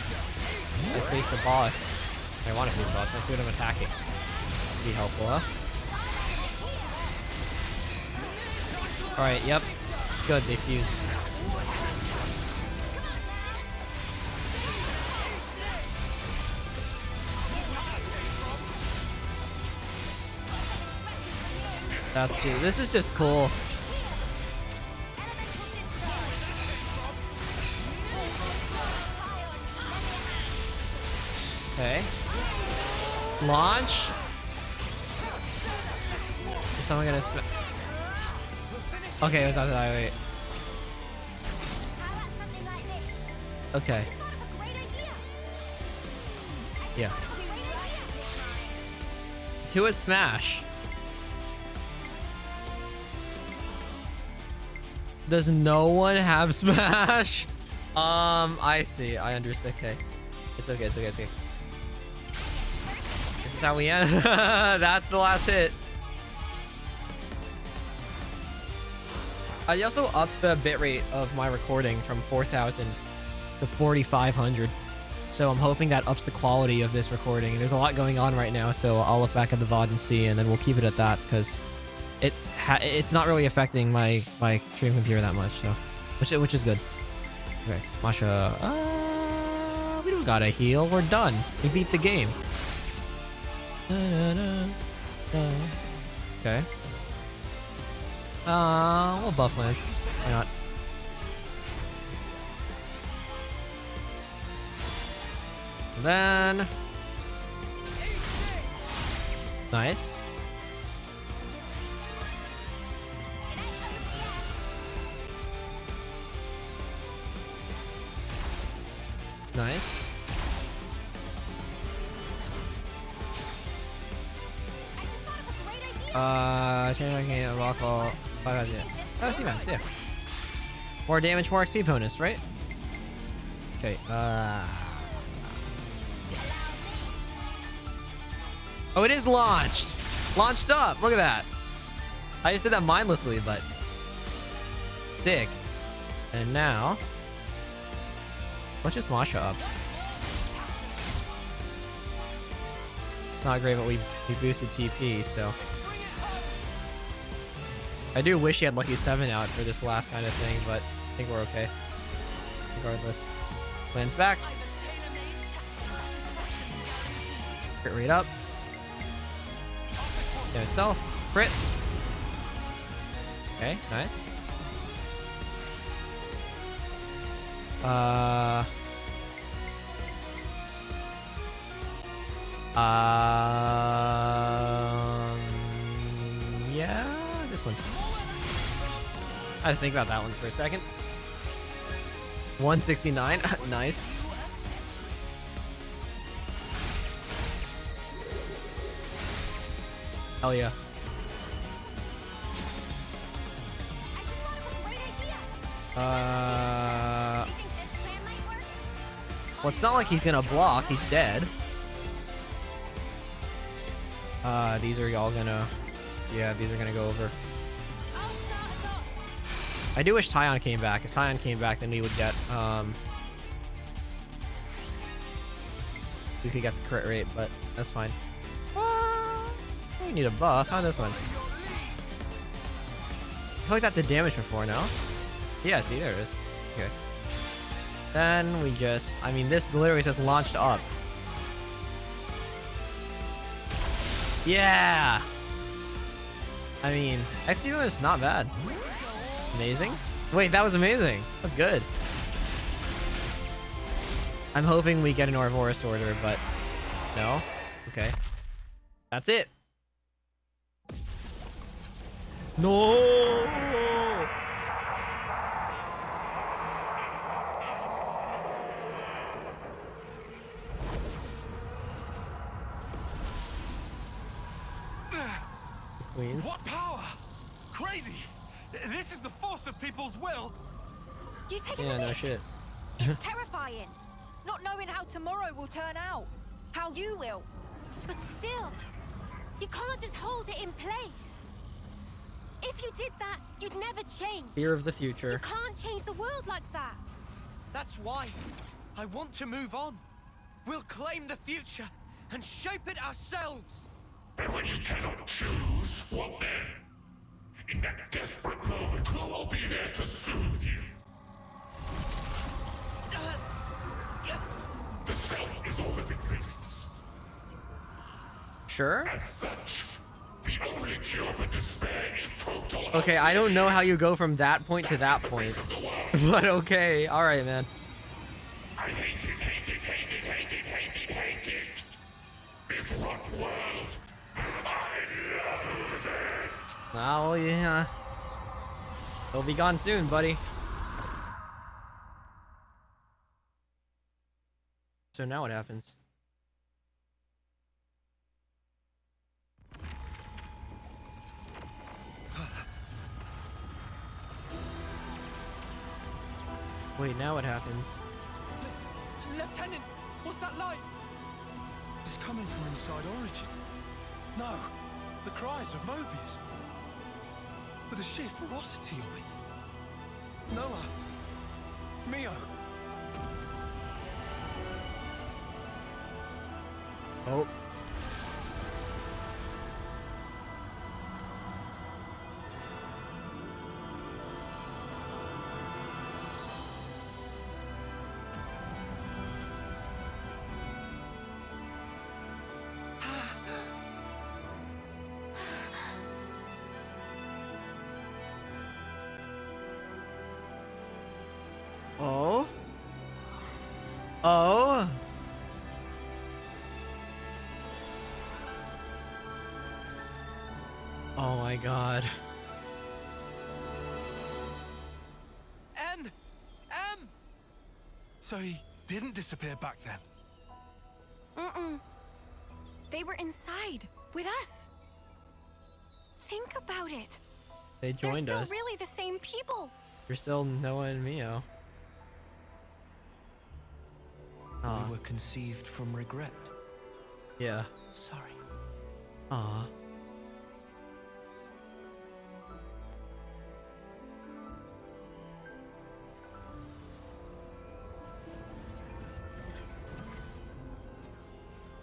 I face the boss. I want to face the boss. I see what I'm attacking. Would be helpful, huh? All right. Yep. good. They fuse. That's true. This is just cool. Okay. Launch. Is someone gonna okay, it was after that. Wait. Okay. Yeah. To a smash. Does no one have smash? I see. I understand. Okay. It's okay. It's okay. It's okay. This is how we end. That's the last hit. I also upped the bitrate of my recording from 4,000 to 4,500. So I'm hoping that ups the quality of this recording. There's a lot going on right now, so I'll look back at the VOD and see, and then we'll keep it at that because it's not really affecting my stream computer that much. So, which is good. Okay, Masha. We don't gotta heal. We're done. We beat the game. Okay. We'll buff Lance. Why not? And then... Nice. Nice. Changing a rock all. Oh, see, man, yeah. More damage, more XP bonus, right? Okay, oh, it is launched! Launched up! Look at that! I just did that mindlessly, but... Sick. And now... Let's just Masha up. It's not great, but we boosted TP, so... I do wish he had Lucky 7 out for this last kind of thing, but I think we're okay. Regardless. Lands back. Crit rate up. Damage self. Crit. Okay, nice. Yeah, this one. I had to think about that one for a second. 169, nice. Hell yeah. Well, it's not like he's gonna block. He's dead. These are all gonna... Yeah, these are gonna go over. I do wish Tyon came back. If Tyon came back, then we would get, we could get the crit rate, but that's fine. We need a buff. How this one? I feel like that did damage before, no? Yeah, see, there it is. Okay. Then we just... I mean, this literally says launched up. Yeah! I mean, XP is not bad. Amazing. Wait, that was amazing. That's good. I'm hoping we get an Ouroboros order, but... No? Okay. That's it. No! Queens. What power? Crazy! This is the force of people's will! You take Yeah, no shit. It's terrifying. Not knowing how tomorrow will turn out. How you will. But still, you can't just hold it in place. If you did that, you'd never change. Fear of the future. You can't change the world like that. That's why I want to move on. We'll claim the future and shape it ourselves. And when you cannot choose, what then? In that desperate moment, who will be there to soothe you? The self is all that exists. Sure? As such, the only cure for despair is total. Okay, I don't know how you go from that point to that point. But okay, alright, man. I hate it, hate it, hate it, hate it, hate it, hate it. This rotten world. I love it. Oh, yeah. He'll be gone soon, buddy. So now what happens? Wait, now what happens? Lieutenant, what's that light? It's coming from inside Origin. No, the cries of Mobius. But the sheer ferocity of it. Noah. Mio. Oh. Oh? Oh? Oh my god. So he didn't disappear back then? Mm-mm. They were inside, with us. Think about it. They joined They're us. still really the same people. You're still Noah and Mio. Aw. We were conceived from regret. Yeah. Sorry. Aw.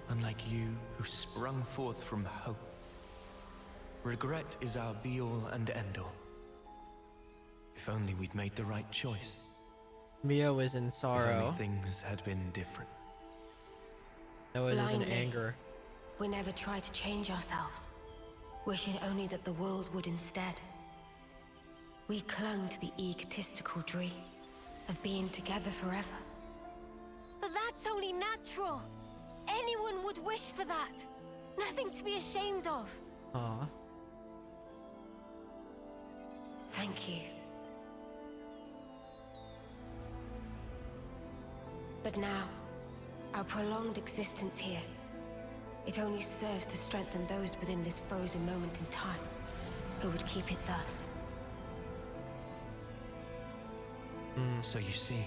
Unlike you, who sprung forth from hope, regret is our be-all and end-all. If only we'd made the right choice. Mio was in If sorrow. only things had been different. Noah was in Blindly. anger. We never tried to change ourselves, wishing only that the world would instead. We clung to the egotistical dream of being together forever. But that's only natural. Anyone would wish for that. Nothing to be ashamed of. Aw. Thank you. But now, our prolonged existence here, it only serves to strengthen those within this frozen moment in time, who would keep it thus. So you see,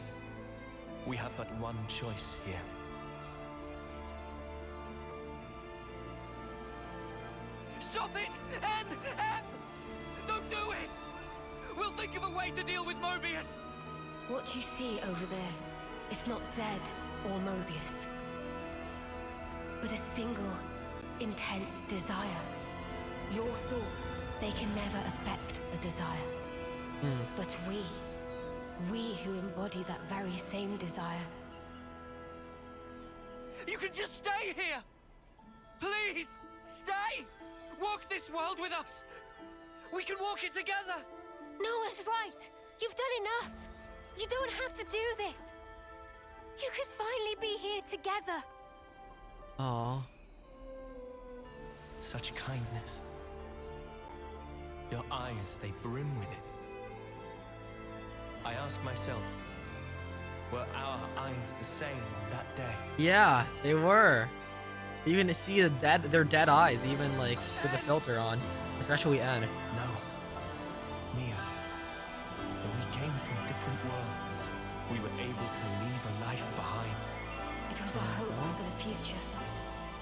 we have but one choice here. Stop it! M! Don't do it! We'll think of a way to deal with Mobius! What you see over there, it's not Zed or Mobius, but a single, intense desire. Your thoughts, they can never affect a desire. But we who embody that very same desire. You can just stay here! Please, stay! Walk this world with us! We can walk it together! Noah's right. You've done enough. You don't have to do this. You could finally be here together. Aw. Such kindness. Your eyes, they brim with it. I ask myself, were our eyes the same on that day? Yeah, they were. You can see their dead eyes, even like with the filter on, especially N. No. Mia. When we came from different worlds, we were able to leave a life behind. It was a hope for the future.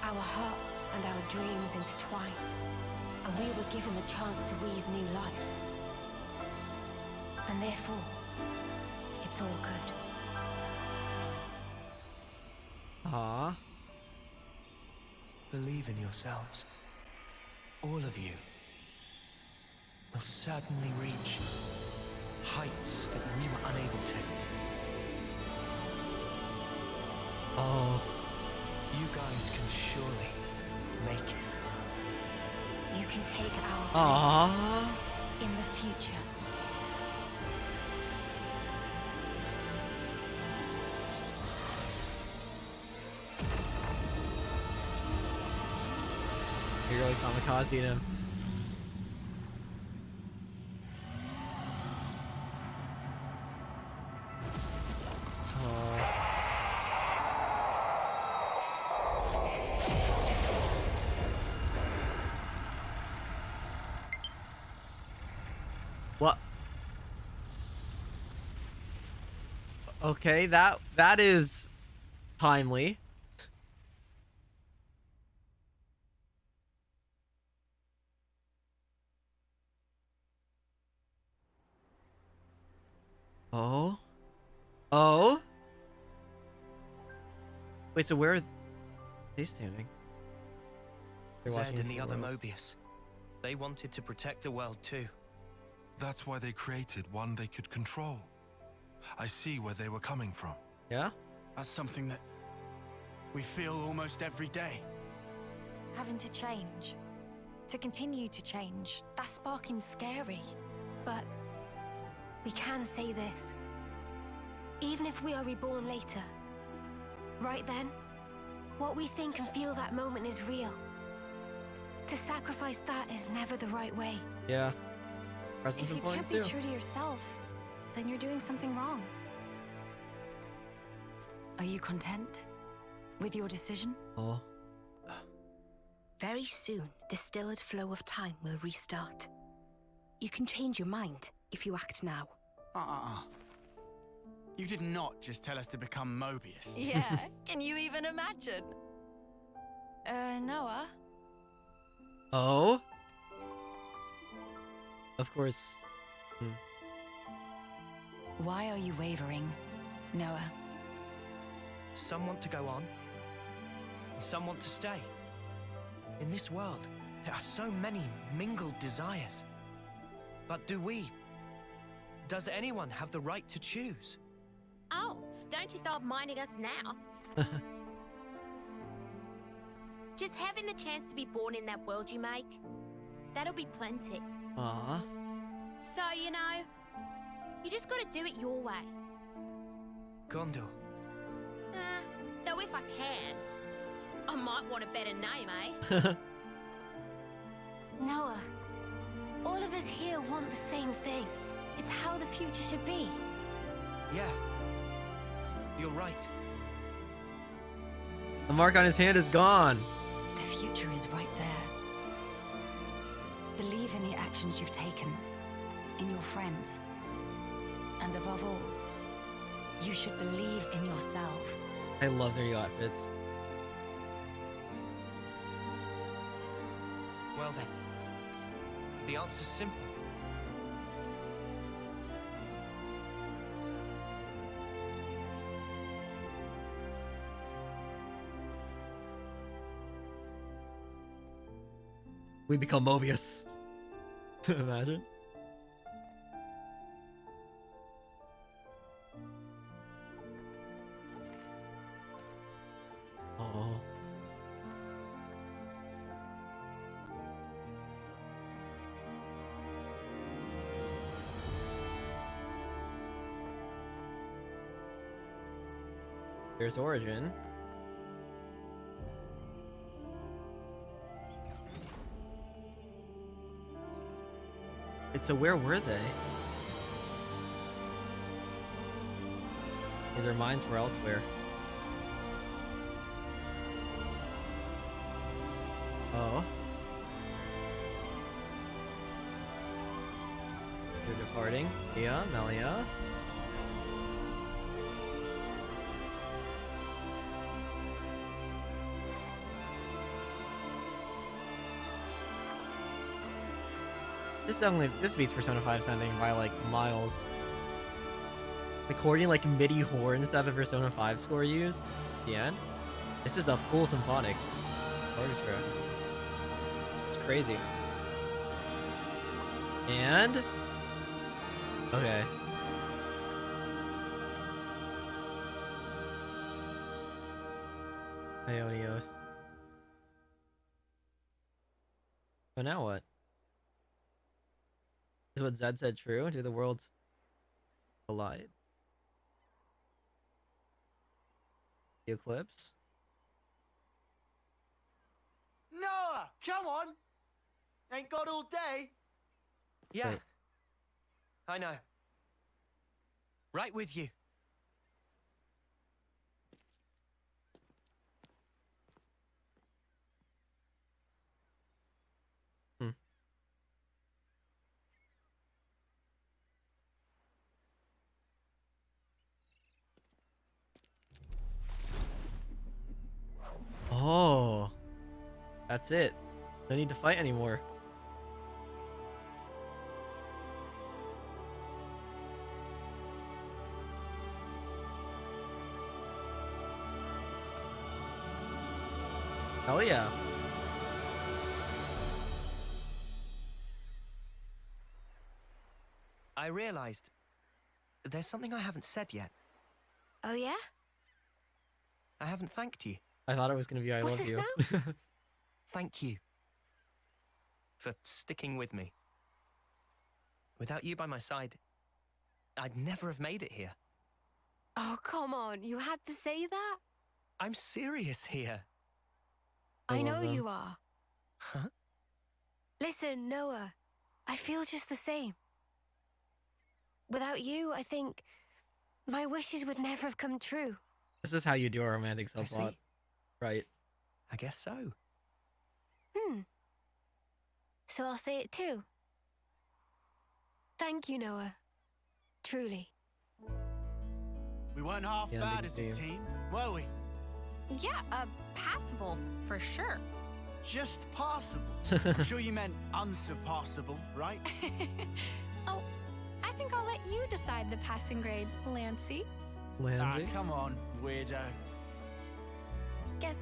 Our hearts and our dreams intertwined, and we were given the chance to weave new life. And therefore, it's all good. Aw. Believe in yourselves. All of you. will certainly reach heights that we were unable to. Oh. You guys can surely make it. You can take our Aww. in the future. You're really kamikaze him. What? Okay, that is timely. Oh? Oh? Wait, so where are they standing? They're Zed watching and the other worlds. Mobius. They wanted to protect the world too. That's why they created one they could control. I see where they were coming from. Yeah? That's something that we feel almost every day. Having to change. To continue to change. That's sparking scary. But we can say this. Even if we are reborn later, right then, what we think and feel that moment is real. To sacrifice that is never the right way. Yeah. Presence If you important can't be too. true to yourself, then you're doing something wrong. Are you content with your decision? Oh. Very soon, the stilled flow of time will restart. You can change your mind if you act now. You did not just tell us to become Mobius. Yeah, can you even imagine? Noah? Oh? Of course. Why are you wavering, Noah? Some want to go on, and some want to stay. In this world, there are so many mingled desires. But do we? Does anyone have the right to choose? Oh, don't you start minding us now. Just having the chance to be born in that world you make, that'll be plenty. Aww. So, you know, you just gotta do it your way. Gondor. Though if I can, I might want a better name, eh? Noah, all of us here want the same thing. It's how the future should be. Yeah. You're right. The mark on his hand is gone. The future is right there. Believe in the actions you've taken, in your friends. And above all, you should believe in yourselves. I love their new outfits. Well then, the answer's simple. We become Mobius. Imagine. Oh. There's Origin. So where were they? Or their minds were elsewhere. Oh. They're departing. Mia, Melia. This beats Persona 5 sounding by like miles. Recording like MIDI horns that the Persona 5 score used at the end. This is a full symphonic orchestra. It's crazy. And okay. Ionios. So now what? Is what Zed said true? Do the worlds collide? The eclipse? Noah, come on! Ain't got all day. Yeah. Wait. I know. Right with you. Hmm. Oh, that's it. No need to fight anymore. Hell yeah. I realized there's something I haven't said yet. Oh, yeah? I haven't thanked you. I thought it was gonna be I What's love this you. now? Thank you for sticking with me. Without you by my side, I'd never have made it here. Oh, come on. You had to say that? I'm serious here. I know love them. you are. Huh? Listen, Noah, I feel just the same. Without you, I think my wishes would never have come true. This is how you do a romantic I subplot, see. right? I guess so. So I'll say it too. Thank you, Noah. Truly. We weren't half Yeah, bad big as a team. team, were we? Yeah, passable, for sure. Just passable. I'm sure you meant unsurpassable, right? Oh, I think I'll let you decide the passing grade, Lancey. Lansing? Come on, weirdo. Guess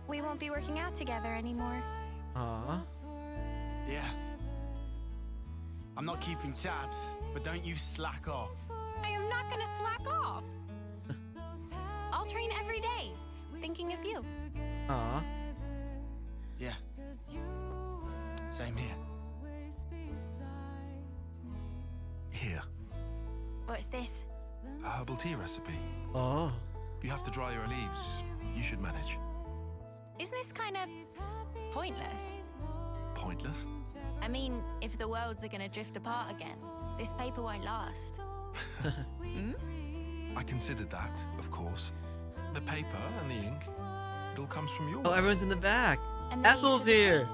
we won't be working out together anymore. Aw. Yeah. I'm not keeping tabs, but don't you slack off. I am not gonna slack off. I'll train every day, thinking of you. Aw. Yeah. Same here. Here, What's this? a herbal tea recipe. Oh. You have to dry your leaves. You should manage. Isn't this kind of pointless? Pointless? I mean, if the worlds are gonna drift apart again, this paper won't last. I considered that, of course. The paper and the ink, it all comes from your Oh, everyone's in the back. And then Ethel's you should here.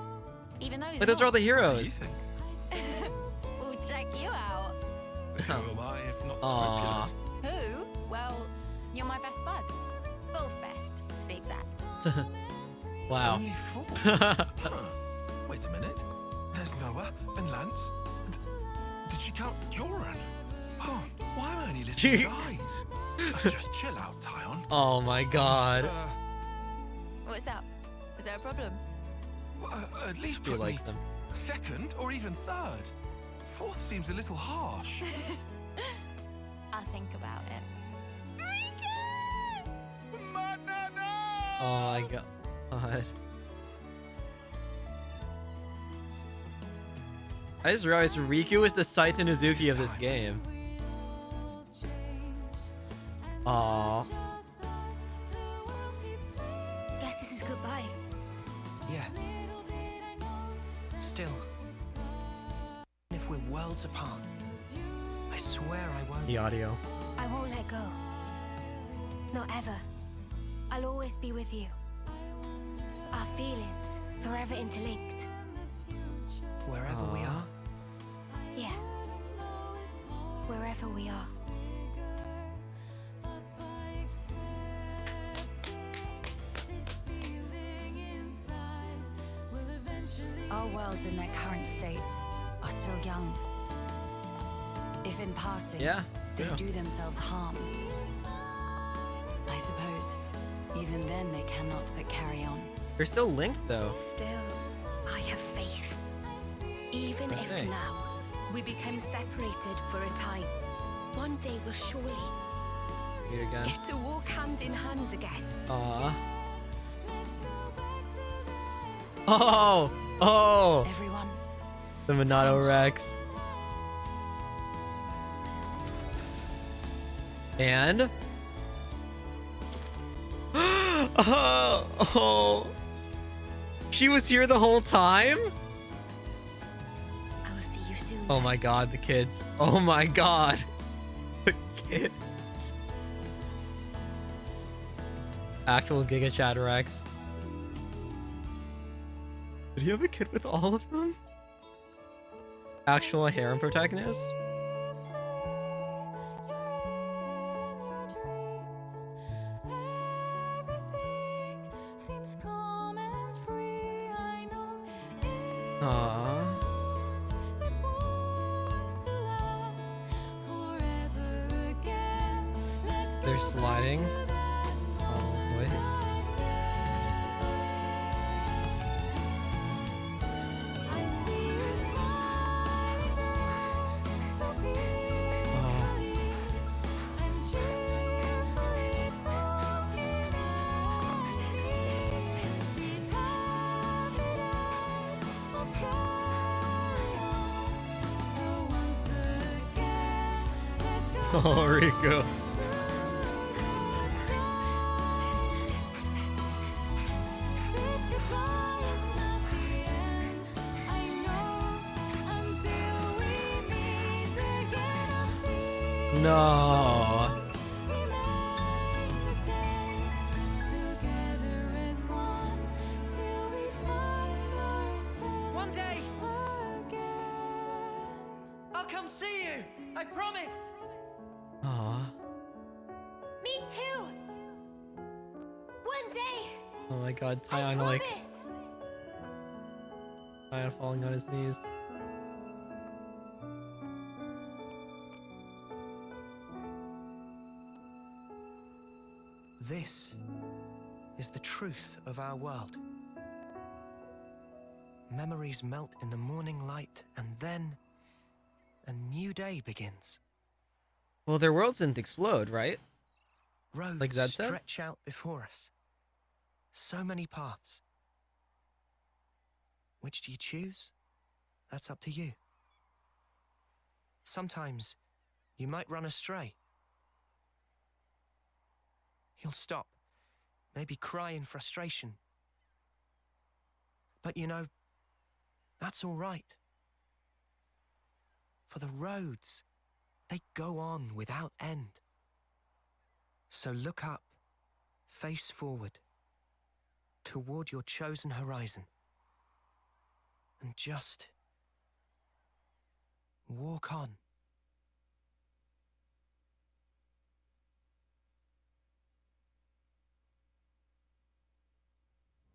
Even though he's But those are all the not. What do you heroes. think? We'll check you out. Who am I if not Aw. scrupulous? Who? Well, you're my best bud. Both best, to be exact. Wow. Only four? Huh. Wait a minute. There's Noah and Lance. Did she count Joran? Oh, why am I only listing guys? Just chill out, Tyon. Oh my god. What's up? Is there a problem? At least She put me likes him. second or even third. Fourth seems a little harsh. I'll think about it. Oh my god. I just realized Riku is the Saito Mizuki of this game. Aww. Guess this is goodbye. Yeah. Still, if we're worlds apart, I swear I won't. The audio. I won't let go. Not ever. I'll always be with you. Our feelings forever interlinked. Wherever we Aw. are. Yeah. Wherever we are. Our worlds in their current states are still young. If in passing, Yeah, they yeah. do themselves harm, I suppose even then they cannot but carry on. They're still linked though. Still, I have faith. Even if now we become separated for a time, one day we'll surely get to walk hand in hand again. Aww. Oh! Everyone. The Monado Rex. And? Oh! She was here the whole time? I'll see you soon. Oh my god, the kids. Oh my god. The kids. Actual Giga Chat Rex. Did he have a kid with all of them? Actual harem protagonist? Aww. They're sliding. Oh boy. Oh, Rico. No. One day, I'll come see you. I promise. Aw. Me too. One day. Oh my god, I Tyon like promise. Tyon falling on his knees. This is the truth of our world. Memories melt in the morning light, and then a new day begins. Well, their worlds didn't explode, right? Roads Like Zed said? stretch out before us. So many paths. Which do you choose? That's up to you. Sometimes you might run astray. You'll stop, maybe cry in frustration. But you know, that's all right. For the roads, they go on without end. So look up, face forward, toward your chosen horizon. And just walk on.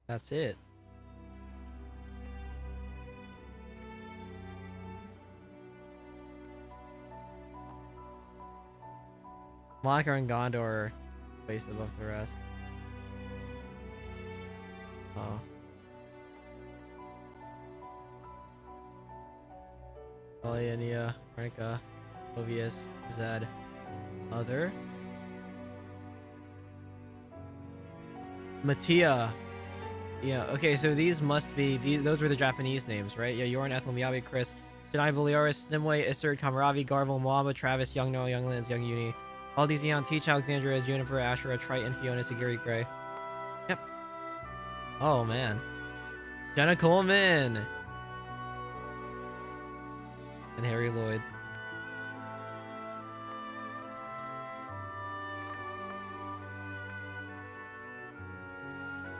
That's it. Malachar and Gondor are placed above the rest. Oh. Alia, Nia, Arnica, Ovius, Zed. Other? Mattia. Yeah, okay, so these must be, those were the Japanese names, right? Yeah, Yorn, Ethel, Miyabi, Chris, Janai, Belioris, Nimue, Iserd, Kamaravi, Garvel, Moaba, Travis, Young Noah, Young Lance, Young Uni, Aldi, Eon, Teach, Alexandria, Juniper, Ashura, Triton, Fiona, Sagiri, Gray. Yep. Oh, man. Jenna Coleman! And Harry Lloyd.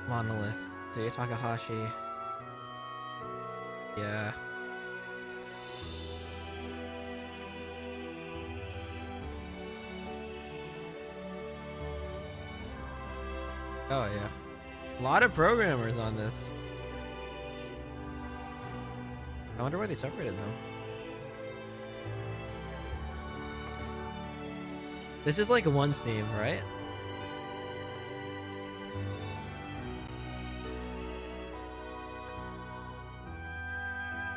Monolith. Taya Takahashi. Yeah. Oh yeah. A lot of programmers on this. I wonder why they separated them. This is like one Steam, right?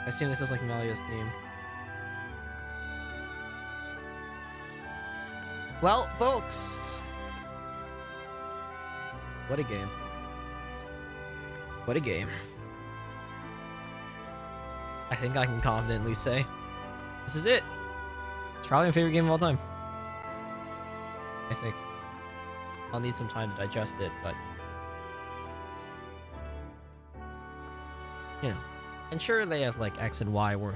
I assume this is like Melia's theme. Well, folks. What a game. What a game. I think I can confidently say this is it. It's probably my favorite game of all time. I think. I'll need some time to digest it, but you know. And sure they have like X and Y were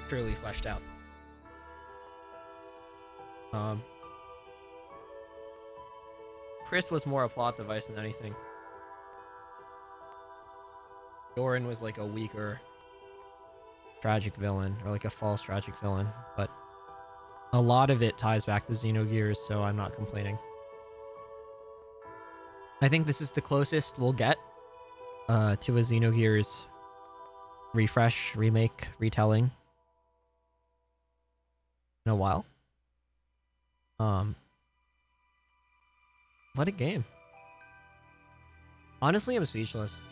truly fleshed out. Chris was more a plot device than anything. Doran was like a weaker tragic villain, or like a false tragic villain, but a lot of it ties back to Xenogears, so I'm not complaining. I think this is the closest we'll get to a Xenogears refresh, remake, retelling in a while. What a game. Honestly, I'm speechless.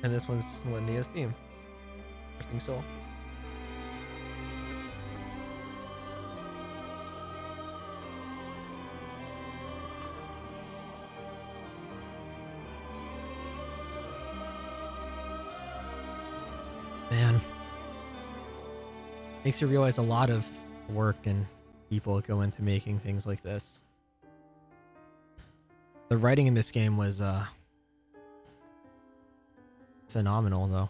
And this one's Linnea's theme. I think so. Man. Makes you realize a lot of work and people go into making things like this. The writing in this game was phenomenal, though,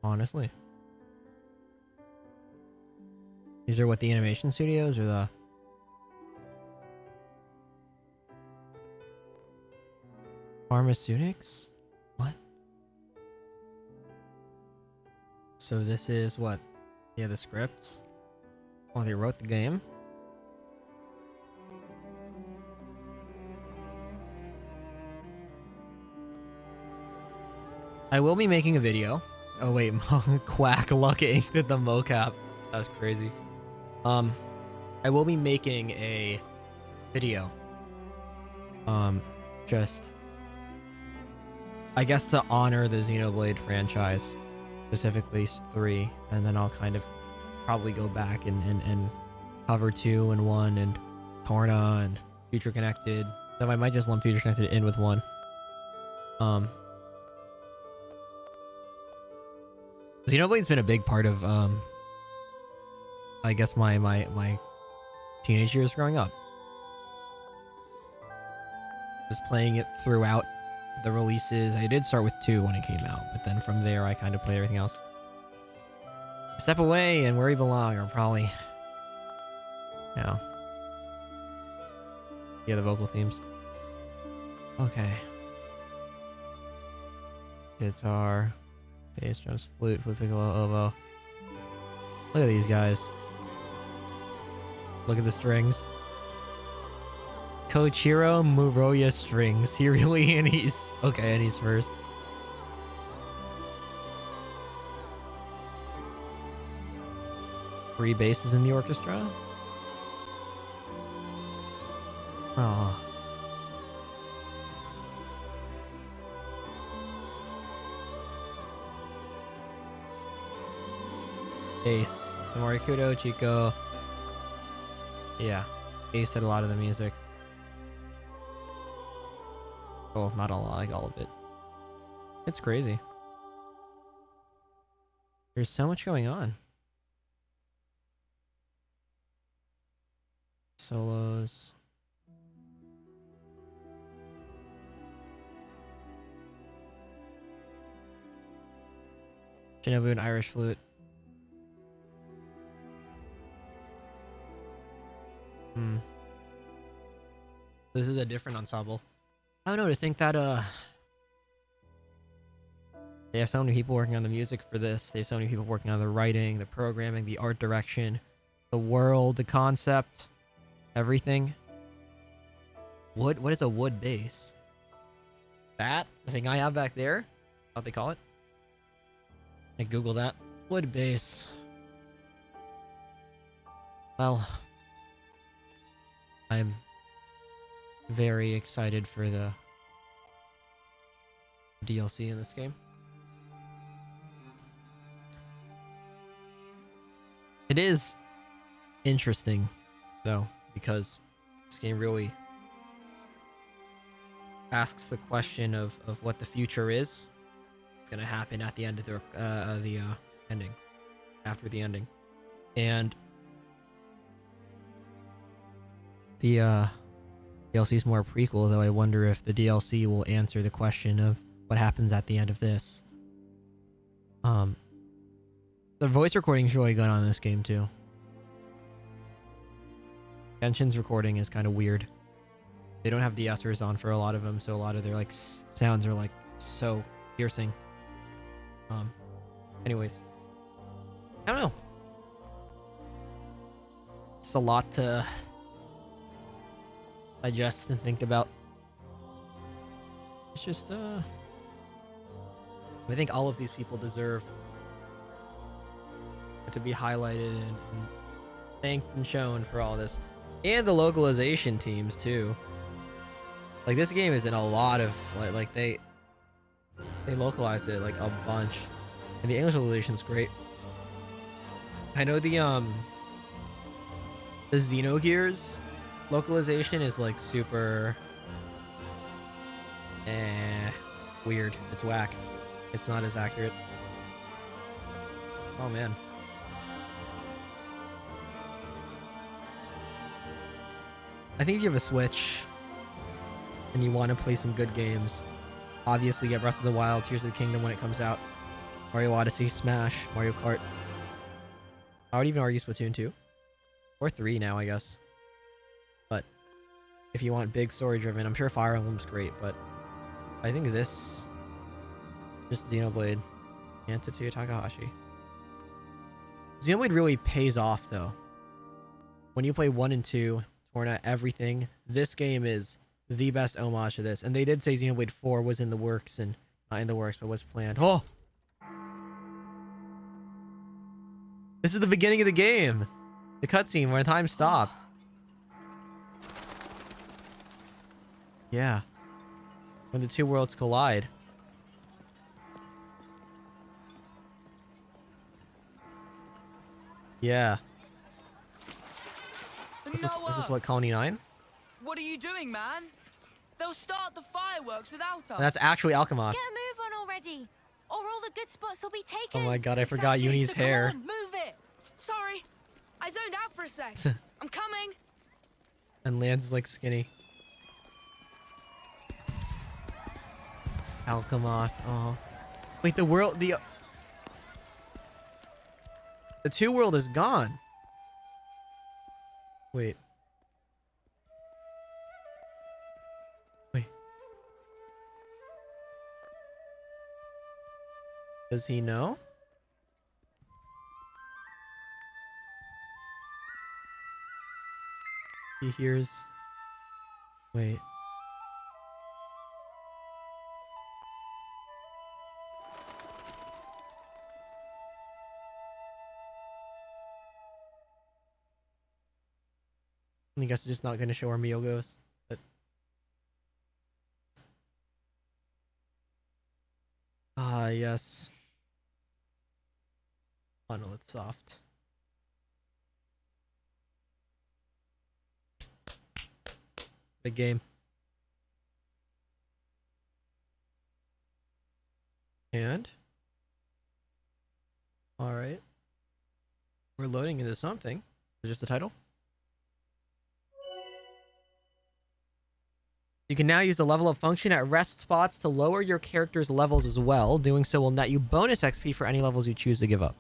honestly. These are what, the animation studios or the pharmaceutics? What? So this is what? Yeah, the scripts. Oh, they wrote the game. I will be making a video. Oh wait, Quack looking at the mocap. That's crazy. I will be making a video. Just I guess to honor the Xenoblade franchise, specifically 3, and then I'll kind of probably go back and cover 2 and 1 and Torna and Future Connected. Though I might just lump Future Connected in with 1. Xenoblade's been a big part of I guess my teenage years growing up. Just playing it throughout the releases. I did start with 2 when it came out, but then from there I kind of played everything else. Step Away and Where We Belong are probably, yeah, the vocal themes. Okay. Guitar, bass, drums, flute, piccolo, oboe. Look at these guys. Look at the strings. Koichiro Muroya strings. He really, and he's okay, and he's first. Three basses in the orchestra. Oh. Ace. Morikudo, Chico. Yeah. Ace did a lot of the music. Well, not a lot, like all of it. It's crazy. There's so much going on. Solos. Shinobu and Irish flute. This is a different ensemble. I don't know, to think that they have so many people working on the music for this. They have so many people working on the writing, the programming, the art direction, the world, the concept, everything. Wood? What is a wood bass? That? The thing I have back there? What they call it? I Google that. Wood bass. Well, I'm very excited for the DLC in this game. It is interesting, though, because this game really asks the question of what the future is. It's going to happen at the end of the ending, after the ending. And the DLC is more prequel, though I wonder if the DLC will answer the question of what happens at the end of this. The voice recording is really good on this game, too. Genshin's recording is kind of weird. They don't have de-essers on for a lot of them, so a lot of their like sounds are like so piercing. Anyways, I don't know. It's a lot to digest and think about. It's just I think all of these people deserve to be highlighted and thanked and shown for all this, and the localization teams too. Like, this game is in a lot of like they localized it like a bunch, and the English localization's great. I know the Xenogears localization is like super weird. It's whack. It's not as accurate. Oh man. I think if you have a Switch and you want to play some good games, obviously get Breath of the Wild, Tears of the Kingdom when it comes out, Mario Odyssey, Smash, Mario Kart. I would even argue Splatoon 2. Or 3 now, I guess. But if you want big story driven, I'm sure Fire Emblem's great, but I think this, just Xenoblade and Tetsuya Takahashi. Xenoblade really pays off though. When you play 1 and 2, Torna, everything, this game is the best homage to this. And they did say Xenoblade 4 was in the works, and not in the works, but was planned. Oh! This is the beginning of the game. The cutscene where time stopped. Yeah. When the two worlds collide. Yeah. Is this what, Colony 9? What are you doing, man? They'll start the fireworks without us. That's actually Alchemot. Get a move on already, or all the good spots will be taken. Oh my god, I forgot Uni's so hair. Come on, move it. Sorry, I zoned out for a sec. I'm coming. And Lance is like skinny. Alchemot. Oh. Wait, the world, the 2 world is gone. Wait. Wait. Does he know? He hears... Wait. I guess it's just not going to show where Mio goes. But... Ah, yes. Monolith Soft. Big game. And? Alright. We're loading into something. Is it just the title? You can now use the level up function at rest spots to lower your character's levels as well. Doing so will net you bonus XP for any levels you choose to give up.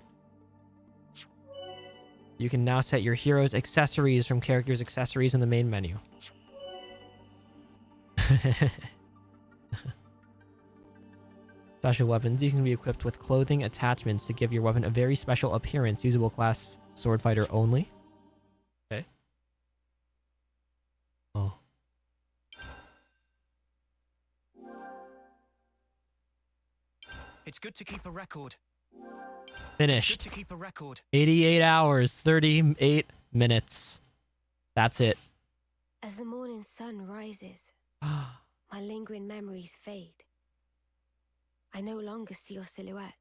You can now set your hero's accessories from character's accessories in the main menu. Special weapons. These can be equipped with clothing attachments to give your weapon a very special appearance. Usable class sword fighter only. Okay. Oh. It's good to keep a record. Finished. It's good to keep a record. 88 hours, 38 minutes. That's it. As the morning sun rises, my lingering memories fade. I no longer see your silhouette.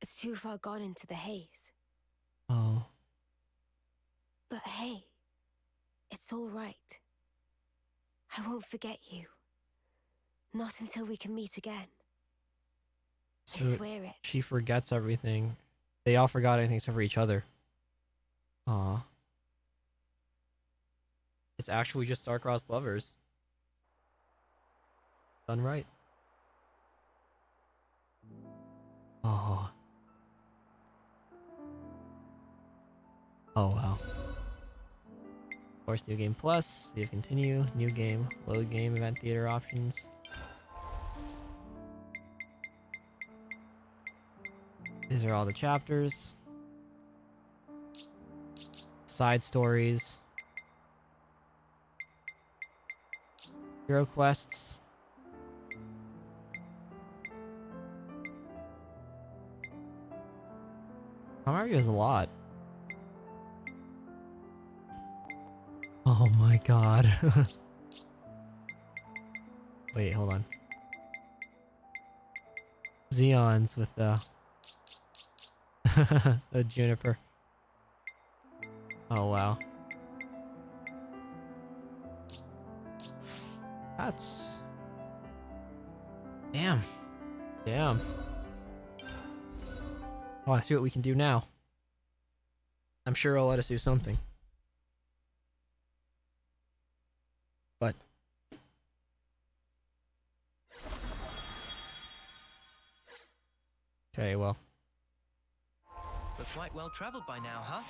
It's too far gone into the haze. Oh. But hey, it's all right. I won't forget you. Not until we can meet again. So I swear it. she forgets everything. They all forgot anything except for each other. Aw. It's actually just star-crossed lovers. Done right. Oh. Oh, wow. Of course, New Game Plus. We have Continue, New Game, Load Game, Event Theater options. These are all the chapters. Side stories. Hero quests. Mario is a lot. Oh my god. Wait, hold on. Xeons with the the juniper. Oh wow. That's... Damn. Damn. Oh, I see what we can do now. I'm sure it'll let us do something. But... Okay, well. We're quite well traveled by now, huh?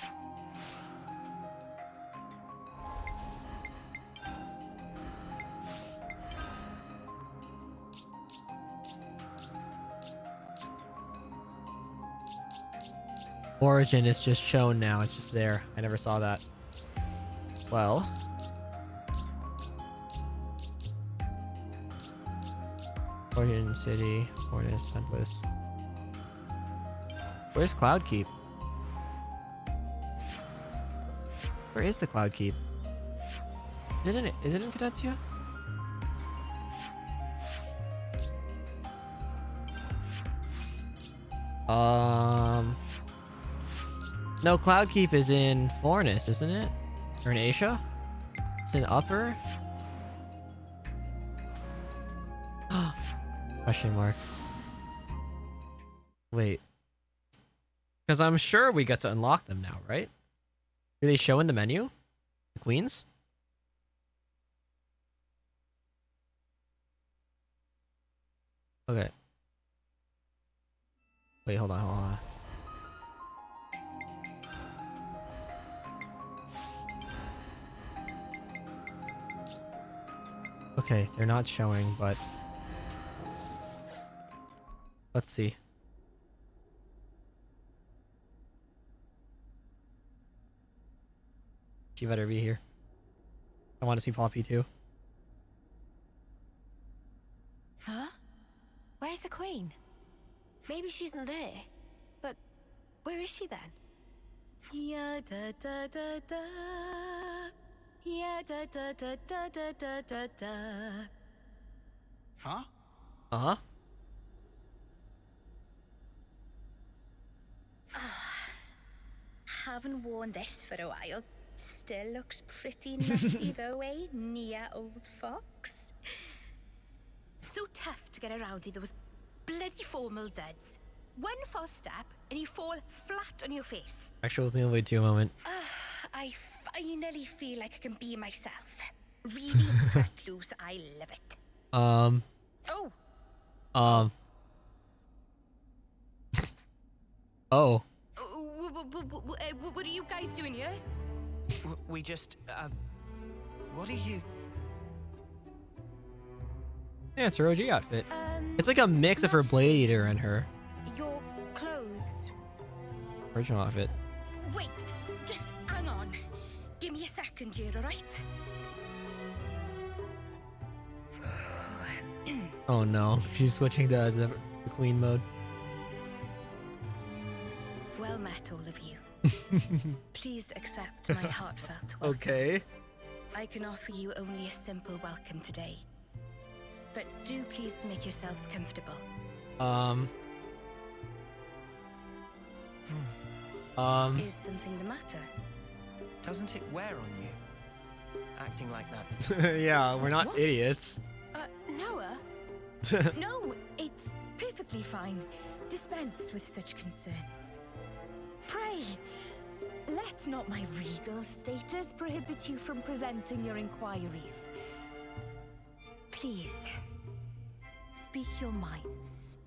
Origin is just shown now, it's just there. I never saw that. Well. Origin City, Fortis, Endless. Where's Cloud Keep? Where is the Cloud Keep? Is it in Cadencia? No, Cloud Keep is in Fornis, isn't it? Or in Asia? It's in Upper? Question mark. Wait. Because I'm sure we get to unlock them now, right? Do they show in the menu? The queens? Okay. Wait, hold on. Okay, they're not showing, but... Let's see. She better be here. I want to see Poppy too. Huh? Where's the queen? Maybe she isn't there. But where is she then? Ya da da da da. Ya da da da da da da da da. Huh? Uh-huh. Haven't worn this for a while. Still looks pretty nutty though, eh, Nia, old fox? So tough to get around in those bloody formal duds. One false step and you fall flat on your face. Actual Xenoblade 2 moment. I finally feel like I can be myself. Really cut loose, I love it. Oh. Oh. What are you guys doing here? We just, what are you? Yeah, it's her OG outfit. It's like a mix of her Blade Eater and her Your clothes. original outfit. Wait, just hang on. Give me a second here, alright? Oh no, she's switching to the queen mode. Well met, all of you. Please accept my heartfelt welcome. Okay. I can offer you only a simple welcome today. But do please make yourselves comfortable. Is something the matter? Doesn't it wear on you? Acting like that. Yeah, we're not What? idiots. Noah? No, it's perfectly fine. Dispense with such concerns. Pray, let not my regal status prohibit you from presenting your inquiries. Please, speak your minds.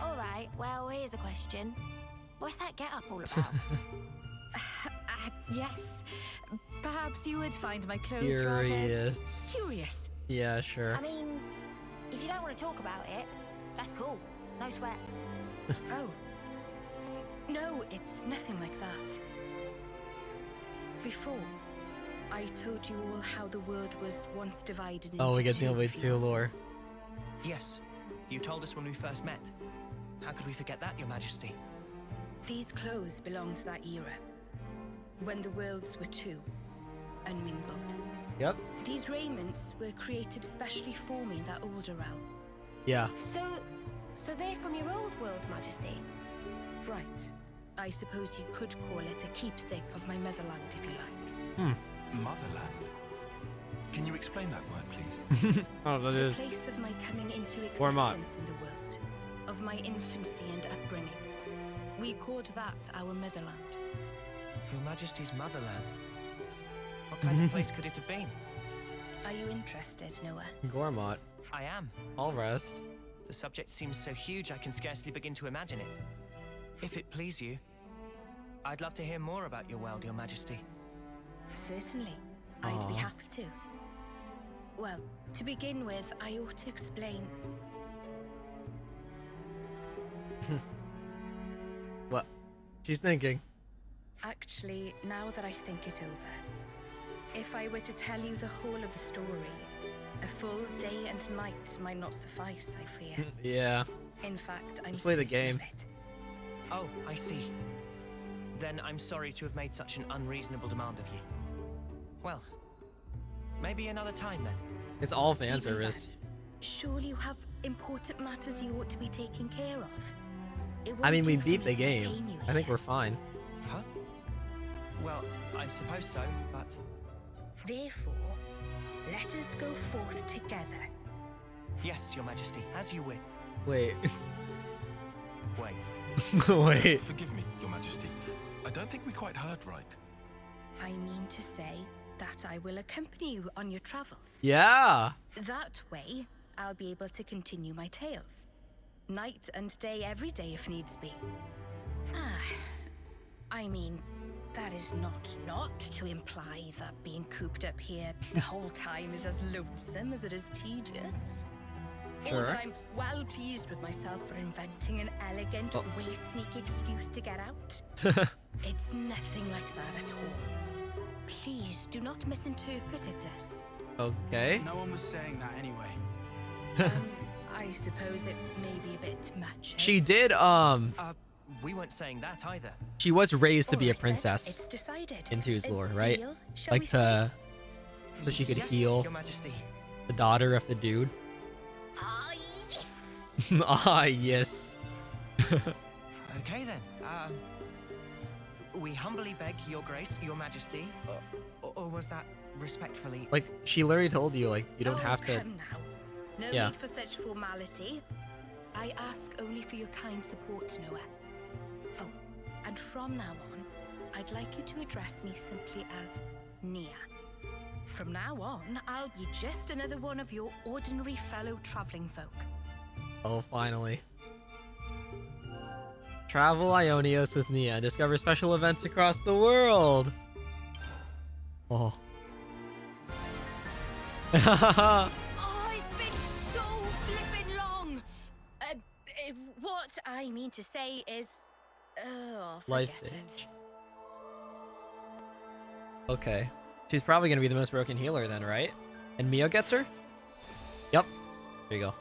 All right, well, here's a question. What's that get-up all about? Yes, perhaps you would find my clothes rather curious. Yeah, sure. I mean, if you don't want to talk about it, that's cool. No sweat. Oh, no, it's nothing like that. Before, I told you all how the world was once divided into Oh, we get two. Xenoblade 2 lore. Yes, you told us when we first met. How could we forget that, Your Majesty? These clothes belong to that era, when the worlds were two, unmingled. Yep. These raiments were created especially for me in that older realm. Yeah. So they're from your old world, Majesty? Right. I suppose you could call it a keepsake of my motherland, if you like. Motherland? Can you explain that word, please? Oh, that The is. place of my coming into Or not. existence in the world, of my infancy and upbringing. We called that our motherland. Your Majesty's motherland? What kind of place could it have been? Are you interested, Noah? Gormott. I am. All rest. The subject seems so huge I can scarcely begin to imagine it. If it please you, I'd love to hear more about your world, Your Majesty. Certainly. I'd be happy to. Well, to begin with, I ought to explain. What? She's thinking. Actually, now that I think it over, if I were to tell you the whole of the story, a full day and night might not suffice, I fear. Yeah. In fact, I'm Just play the certain game. of it. Oh, I see. Then I'm sorry to have made such an unreasonable demand of you. Well, maybe another time then. It's all fan Even service. then, surely you have important matters you ought to be taking care of. It I mean, won't we do for beat me the to game. detain you I think here. we're fine. Huh? Well, I suppose so, but... Therefore, let us go forth together. Yes, Your Majesty, as you wish. Wait. Wait. Wait. Forgive me, Your Majesty. I don't think we quite heard right. I mean to say that I will accompany you on your travels. Yeah. That way, I'll be able to continue my tales. Night and day, every day if needs be. I mean, that is not to imply that being cooped up here the whole time is as lonesome as it is tedious. Sure. Or that I'm well pleased with myself for inventing an elegant way-sneak excuse to get out. It's nothing like that at all. Please do not misinterpret it this. Okay. No one was saying that anyway. I suppose it may be a bit much. She did, We weren't saying that either. she was raised to be a Alright then, princess it's decided. in Two's A lore, right? deal, shall we Like say? so she could Yes, heal Your Majesty. the daughter of the dude. Ah, yes. Ah, yes. Okay then. We humbly beg Your Grace, Your Majesty, or was that respectfully? Like, she literally told you, like, you don't Oh, have to. come now. No Yeah. need for such formality. I ask only for your kind support, Noah. Oh, and from now on, I'd like you to address me simply as Nia. From now on, I'll be just another one of your ordinary fellow traveling folk. Oh, finally. Travel Ionios with Nia and discover special events across the world. Oh. Oh, it's been so flippin' long. What I mean to say is, Life forget it. stage. Okay. She's probably gonna be the most broken healer then, right? And Mio gets her? Yep. There you go.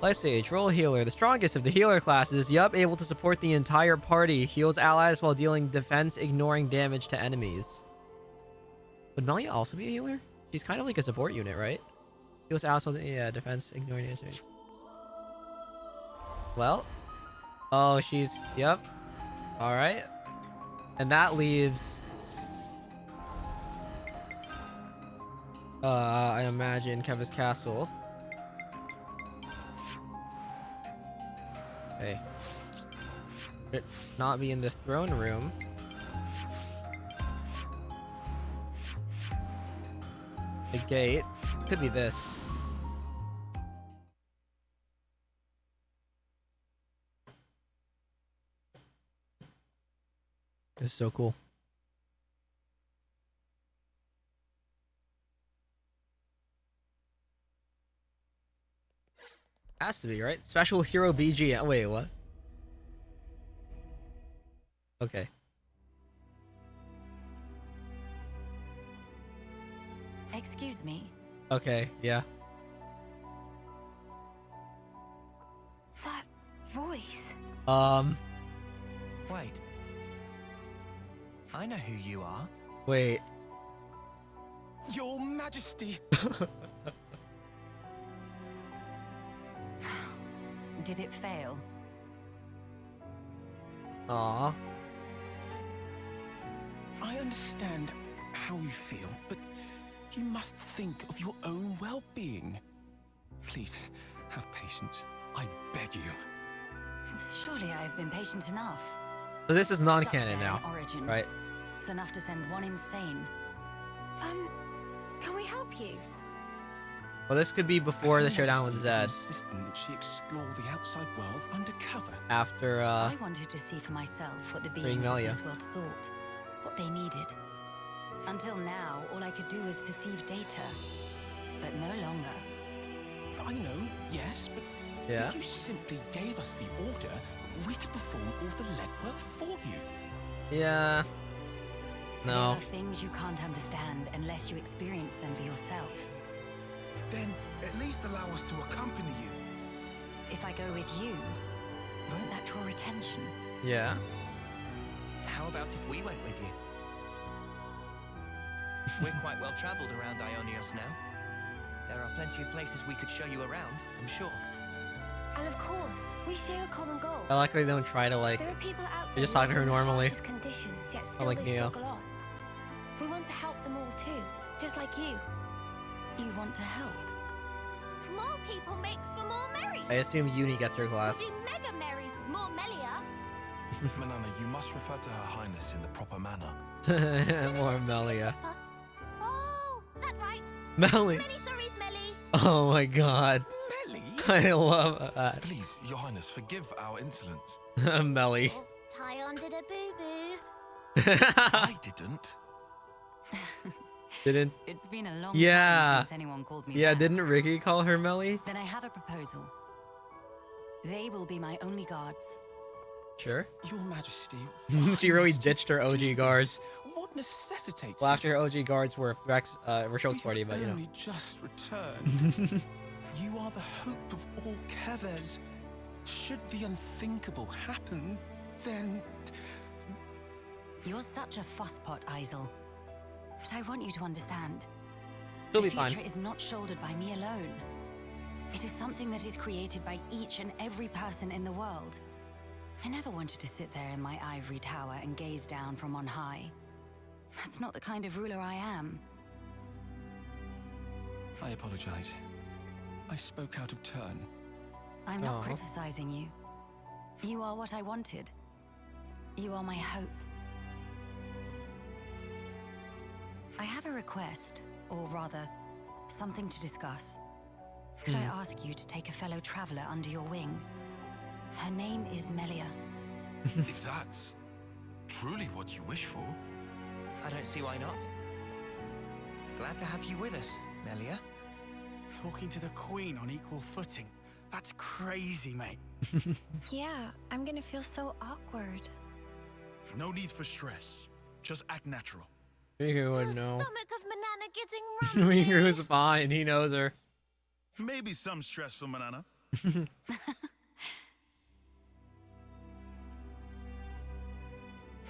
Life Sage, roll healer. The strongest of the healer classes. Yup, able to support the entire party. Heals allies while dealing defense, ignoring damage to enemies. Would Melia also be a healer? She's kind of like a support unit, right? Heals allies while, yeah, defense, ignoring damage. Well. Oh, she's, yep. Alright. And that leaves... I imagine Kevin's castle. Okay. Should not be in the throne room. The gate. Could be this. This is so cool. Has to be, right? Special Hero BG. Wait, what? Okay. Excuse me. Okay, yeah. That voice. Wait. I know who you are. Wait. Your Majesty. Did it fail? Aww. I understand how you feel, but you must think of your own well-being. Please, have patience. I beg you. Surely I've been patient enough. So this is Stuck non-canon there now, in Origin. right? It's enough to send one insane. Can we help you? Well, this could be before the showdown with Zed. Insisting that she explore the outside world undercover. After, I wanted to see for myself what the beings of Melia. this world thought, what they needed. Until now, all I could do was perceive data, but no longer. I know, yes, but Yeah. if you simply gave us the order, we could perform all the legwork for you. Yeah. There No. are things you can't understand unless you experience them for yourself. Then at least allow us to accompany you. If I go with you, won't that draw attention? Yeah. How about if we went with you? We're quite well traveled around Ionios now. There are plenty of places we could show you around, I'm sure. And of course, we share a common goal. I like how they don't try to, like... There are people out They there just talk to her living in the normally. harshest conditions, yet I still like they Neo. struggle on. We want to help them all too, just like you. You want to help? More people makes for more merry. I assume Uni gets her class. We'll do mega merries with more Melia. Manana, you must refer to Her Highness in the proper manner. More Melia. Oh, that right. Melly. Many sorries, Melly. Oh my god. Melly? I love that. Please, Your Highness, forgive our insolence. Melly. Tyon did a boo-boo. I didn't. Didn't. It's been a long Yeah. time since anyone called me Yeah, that. didn't Ricky call her Melly? Then I have a proposal. They will be my only guards. Sure. Your Majesty. She really ditched her OG guards. What necessitates Well, after her OG guards were Shulk's party, but you know. only just returned. You are the hope of all Kevers. Should the unthinkable happen, then... You're such a fusspot, Isel. But I want you to understand. She'll the be fine. future is not shouldered by me alone. It is something that is created by each and every person in the world. I never wanted to sit there in my ivory tower and gaze down from on high. That's not the kind of ruler I am. I apologize. I spoke out of turn. I'm not Aw. criticizing you. You are what I wanted. You are my hope. I have a request, or rather, something to discuss. Could I ask you to take a fellow traveler under your wing? Her name is Melia. If that's truly what you wish for. I don't see why not. Glad to have you with us, Melia. Talking to the Queen on equal footing. That's crazy, mate. Yeah, I'm gonna feel so awkward. No need for stress. Just act natural. Riku would know. Stomach of Manana getting rummy. Riku's fine. He knows her. Maybe some stress for Manana,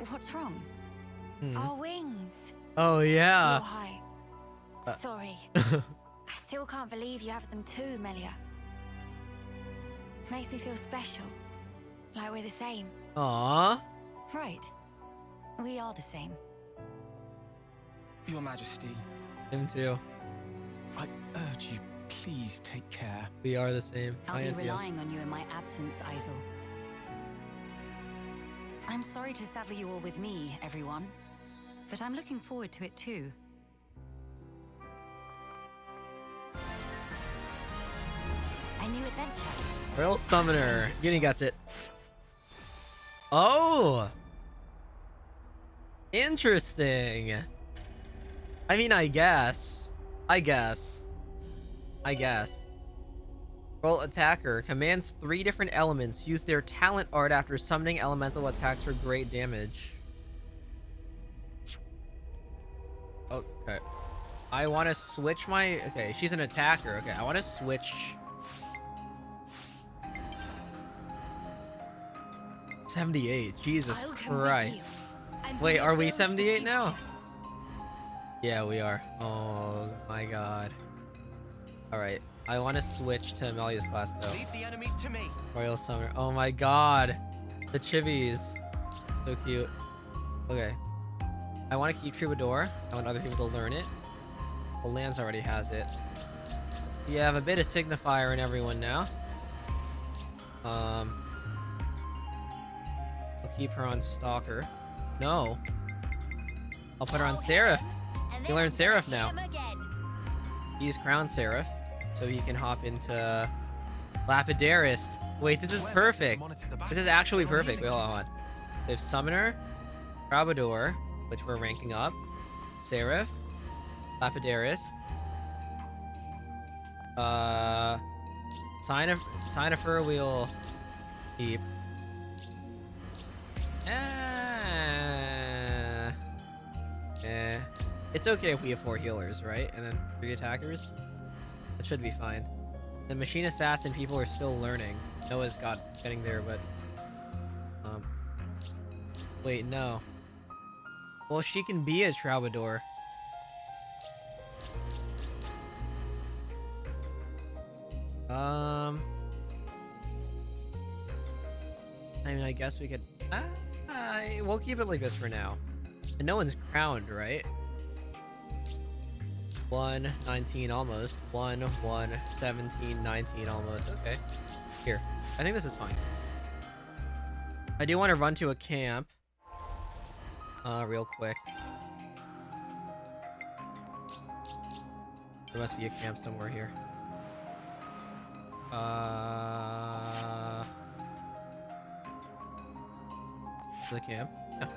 What's wrong? Our wings. Oh yeah. You're high. Sorry. I still can't believe you have them too, Melia. Makes me feel special. Like we're the same. Aww. Right. We are the same. Your Majesty, Him too. I urge you, please take care. We are the same. I'll I be am too. relying on you in my absence, Isel. I'm sorry to saddle you all with me, everyone. But I'm looking forward to it too. A new adventure. Royal Summoner. Uni gets it. Oh! Interesting. I mean, I guess. Royal Attacker commands 3 different elements. Use their talent art after summoning elemental attacks for great damage. Okay. I want to switch my... Okay, she's an attacker. Okay, I want to switch... 78. Jesus Christ. Wait, are we 78 now? Yeah, we are. Oh my god. Alright. I want to switch to Amelia's class though. Leave the enemies to me. Royal Summoner. Oh my god. The chibies. So cute. Okay. I want to keep Troubadour. I want other people to learn it. Well, Lance already has it. You have a bit of Signifier in everyone now. I'll keep her on Stalker. No. I'll put her on Seraph. You learn Seraph now. He's Crown Seraph, so he can hop into Lapidarist. Wait, this is perfect. This is actually perfect. Wait, hold on. We have Summoner, Troubadour, which we're ranking up, Seraph, Lapidarist, Signifer we'll keep. It's okay if we have 4 healers, right? And then 3 attackers. That should be fine. The Machine Assassin people are still learning. Noah's getting there, but wait, no. Well, she can be a Troubadour. I mean, I guess we could. We'll keep it like this for now. And no one's crowned, right? 1, 19 almost. 1, 1, 17, 19 almost. Okay. Here. I think this is fine. I do want to run to a camp. Real quick. There must be a camp somewhere here. The camp. Yeah.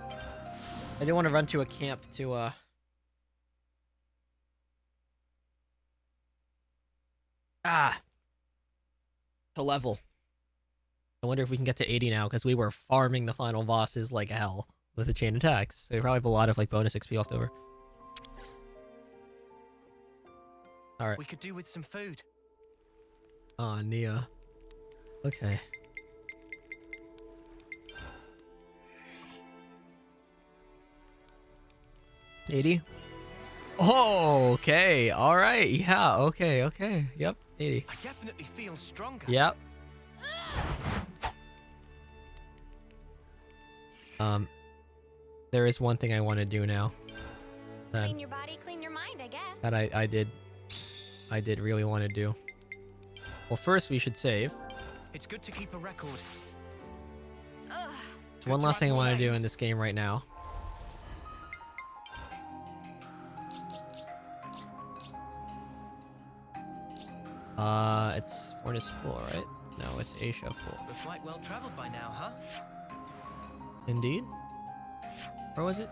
I do want to run to a camp to to level. I wonder if we can get to 80 now, because we were farming the final bosses like hell with the chain attacks. So we probably have a lot of like bonus XP left over. Alright. We could do with some food. Ah, Nia. Okay. $80? Oh, okay. Alright. Yeah, okay, okay. Yep, 80. I definitely feel stronger. Yep. There is one thing I want to do now. Clean your body, clean your mind, I guess. That I did really want to do. Well, first we should save. It's good to keep a record. There's one last thing I want to do in this game right now. It's Fortis full, right? No, it's Asia full. We're quite well traveled by now, huh? Indeed. Or was it?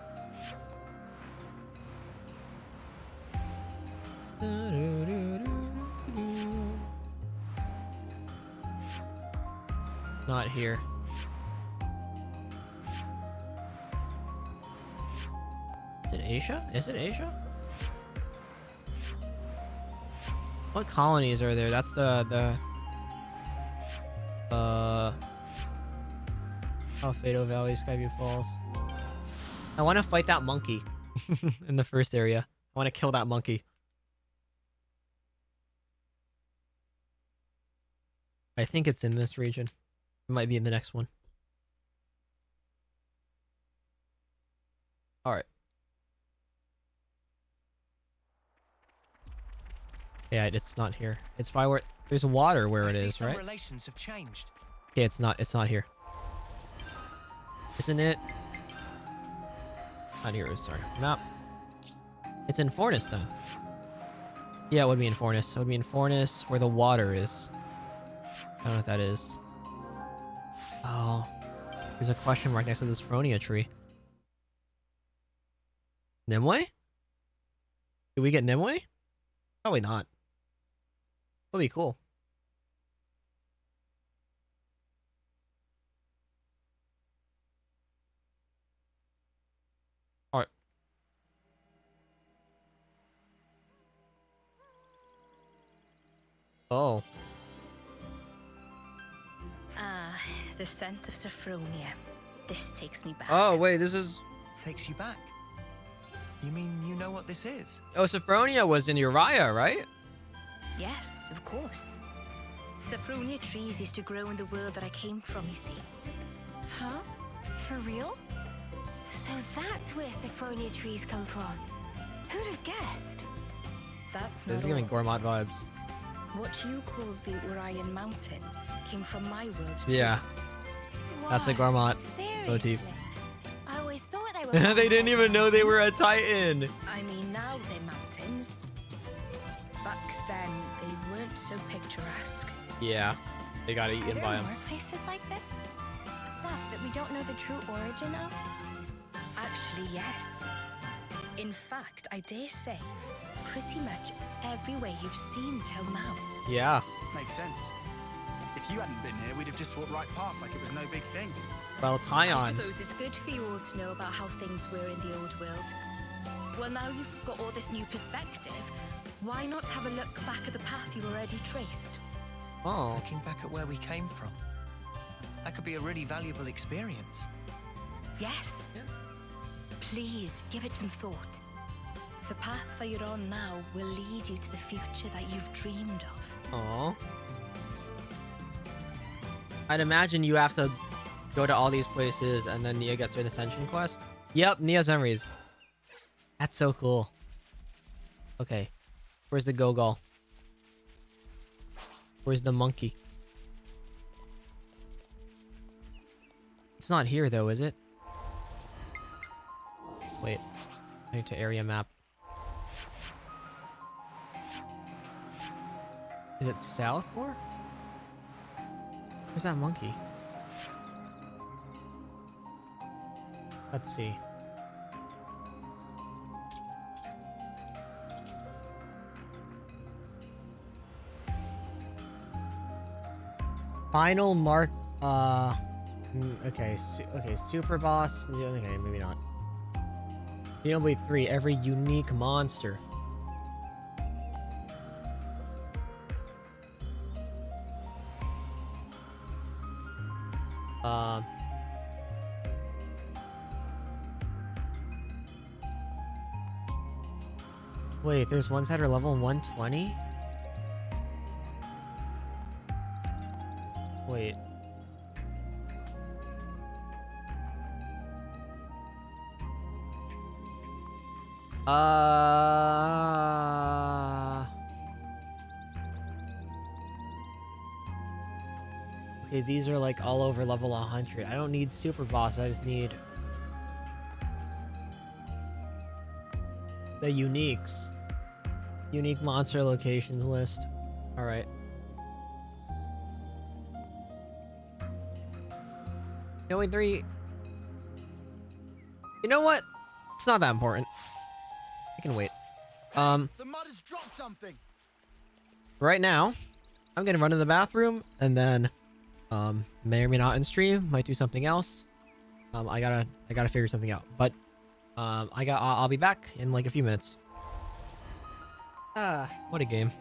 Not here. Is it Asia? Is it Asia? What colonies are there? That's the Alfredo Valley, Skyview Falls. I want to fight that monkey in the first area. I want to kill that monkey. I think it's in this region. It might be in the next one. Alright. Yeah, it's not here. It's by where there's water where it is, right? Relations have changed. Okay, it's not here. Isn't it? Not here, sorry. Map. It's in Forness then. Yeah, it would be in Forness. It would be in Forness where the water is. I don't know what that is. Oh. There's a question mark next to this Fronia tree. Nimue? Did we get Nimue? Probably not. That'd be cool. Alright. Oh. Ah, the scent of Sophronia. This takes me back. Oh, wait, this is... Takes you back? You mean you know what this is? Oh, Sophronia was in Uriah, right? Yes, of course. Sophronia trees used to grow in the world that I came from, you see. Huh? For real? So that's where Sophronia trees come from. Who'd have guessed? That's This is not giving all. Gourmand vibes. What you call the Urian Mountains came from my world too. Yeah. That's a Gourmand motif. I always thought they were. They didn't even know they were a Titan. I mean, now they're mountains. Back then, they weren't so picturesque. Yeah. They got Are eaten there by him. more places like this? Stuff that we don't know the true origin of? Actually, yes. In fact, I dare say, pretty much everywhere you've seen till now. Yeah. Makes sense. If you hadn't been here, we'd have just walked right past like it was no big thing. Well, I Tyon. suppose it's good for you all to know about how things were in the old world. Well, now you've got all this new perspective, why not have a look back at the path you already traced? Oh. Looking back at where we came from. That could be a really valuable experience. Yes. Yeah. Please, give it some thought. The path that you're on now will lead you to the future that you've dreamed of. Aw. I'd imagine you have to go to all these places and then Nia gets an ascension quest. Yep, Nia's memories. That's so cool. Okay. Where's the Gogol? Where's the monkey? It's not here though, is it? Wait. I need to area map. Is it south more? Where's that monkey? Let's see. Final mark. Okay. Okay. Super boss. Okay, maybe not. Xenoblade 3. Every unique monster. Wait, there's ones that are level 120? Wait. Okay, these are like all over level 100. I don't need super boss, I just need the uniques. Unique monster locations list. Alright. Xenoblade 3. You know what? It's not that important. I can wait. The mud has dropped something. Right now, I'm gonna run to the bathroom and then may or may not in stream, might do something else. I gotta figure something out. But I'll be back in like a few minutes. What a game.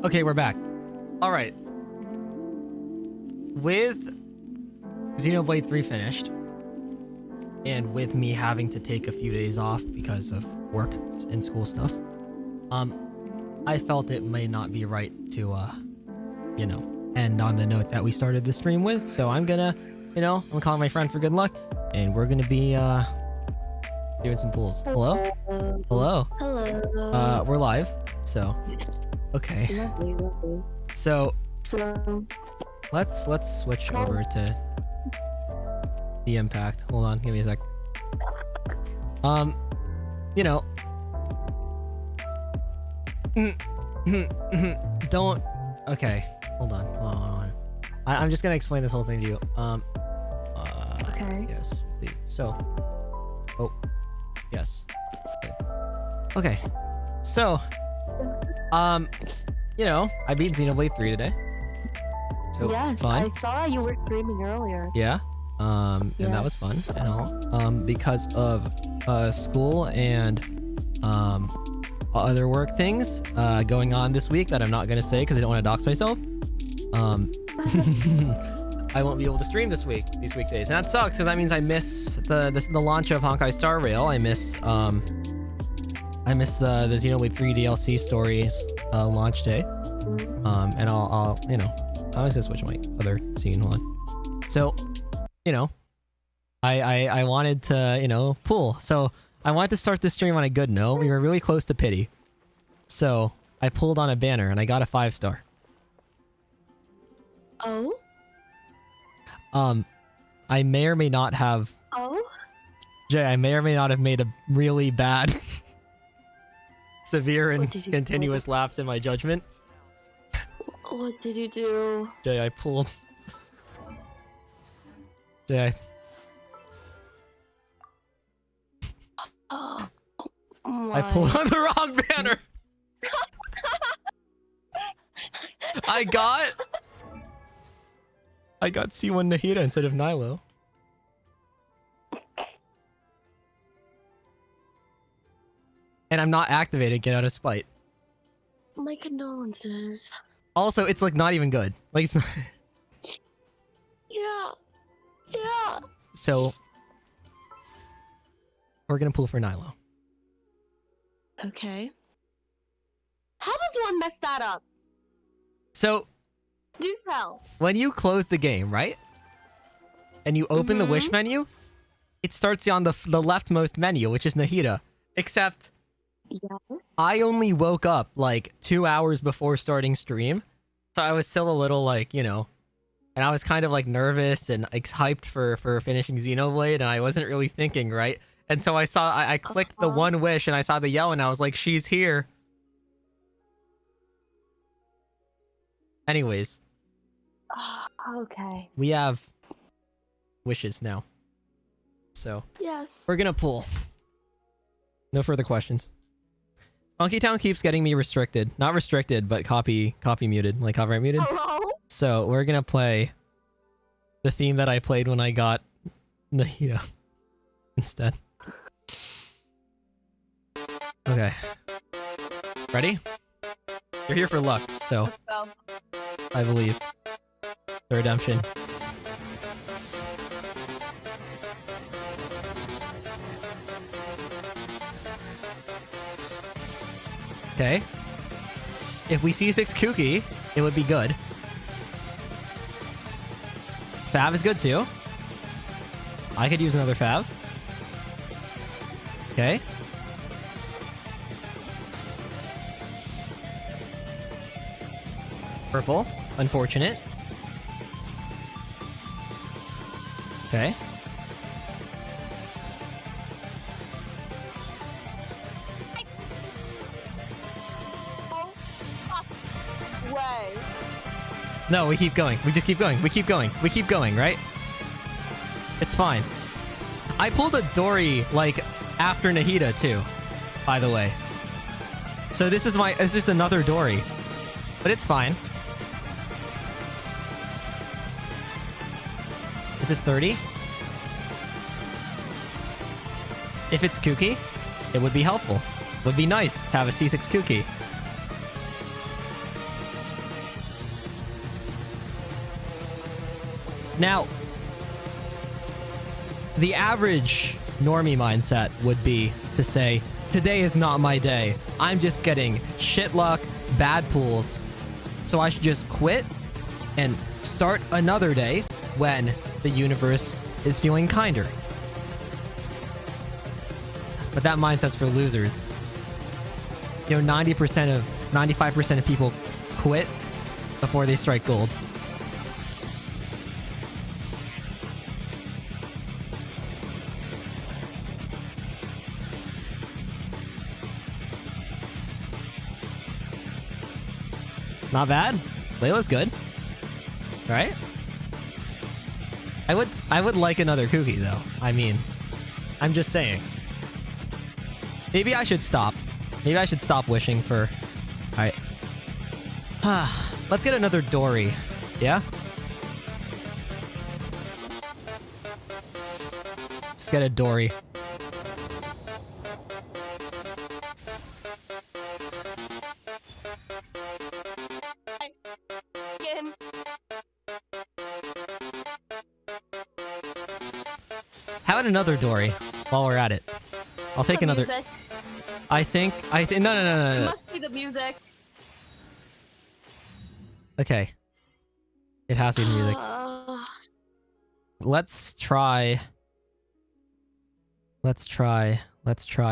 Okay, we're back. All right. With Xenoblade 3 finished, and with me having to take a few days off because of work and school stuff, I felt it may not be right to, end on the note that we started the stream with. So I'm gonna, I'm calling my friend for good luck, and we're gonna be, doing some pulls. Hello? Hello? Hello. We're live, so... Okay. Lovely. So let's switch over to the impact. Hold on, give me a sec. Don't. Okay, hold on. I'm just gonna explain this whole thing to you. Okay. Yes, please. So. Oh. Yes. Okay. So. I beat Xenoblade 3 today. So yes, fun. I saw you were streaming earlier. Yeah. And that was fun and all. Because of school and other work things going on this week that I'm not gonna say because I don't want to dox myself. I won't be able to stream these weekdays, and that sucks because that means I miss the launch of Honkai Star Rail. I miss the Xenoblade 3 DLC stories launch day. And I'm just gonna switch my other scene. Hold on. So, I wanted to, pool. So I wanted to start this stream on a good note. We were really close to pity. So I pulled on a banner and I got a 5-star. Oh? I may or may not have... Oh? Jay, I may or may not have made a really bad... severe and continuous lapse in my judgment. What did you do? Jay, I pulled... Jay, I pulled on the wrong banner! I got I got C1 Nahida instead of Nilo. And I'm not activated, get out of spite. My condolences. Also, it's like not even good. Like it's not... Yeah. Yeah. So we're gonna pull for Nilo. Okay. How does one mess that up? So Do tell. when you close the game, right? And you open the wish menu, it starts you on the leftmost menu, which is Nahida. Except I only woke up like 2 hours before starting stream. So I was still a little like, you know, and I was kind of like nervous and hyped for finishing Xenoblade, and I wasn't really thinking, right? And so I clicked the one wish and I saw the yell and I was like, she's here. Anyways. Okay. We have wishes now. So. Yes. We're gonna pull. No further questions. Funky Town keeps getting me restricted. Not restricted, but copy muted. Like copyright muted. Hello? So we're gonna play the theme that I played when I got Nahida instead. Okay. Ready? You're here for luck, so I believe. The redemption. Okay. If we see 6 Kuki, it would be good. Fav is good too. I could use another Fav. Okay. Purple. Unfortunate. Okay. Way. No, we keep going. We just keep going. We keep going. We keep going, right? It's fine. I pulled a Dory, like, after Nahida, too. By the way. So this is it's just another Dory. But it's fine. This is 30. If it's Kuki, it would be helpful. It would be nice to have a C6 Kuki. Now, the average normie mindset would be to say, today is not my day. I'm just getting shit luck, bad pulls. So I should just quit and start another day when the universe is feeling kinder. But that mindset's for losers. You know, 95% of people quit before they strike gold. Not bad. Layla's good. Right? I would like another Kuki though. I mean, I'm just saying. Maybe I should stop. Maybe I should stop wishing for... Alright. Let's get another Dory. Yeah? Let's get a Dory. How about another Dory while we're at it? I'll take another. Music. I think. No. It must be the music. Okay. It has to be the music. Let's try.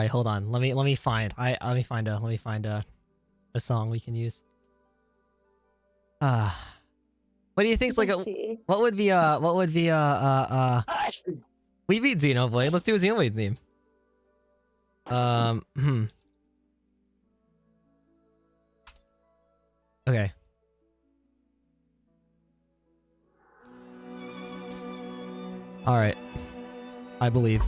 Hold on. Let me find. Let me find a song we can use. What do you think's like a? What would be We beat Xenoblade. Let's do a Xenoblade theme. Okay. Alright. I believe.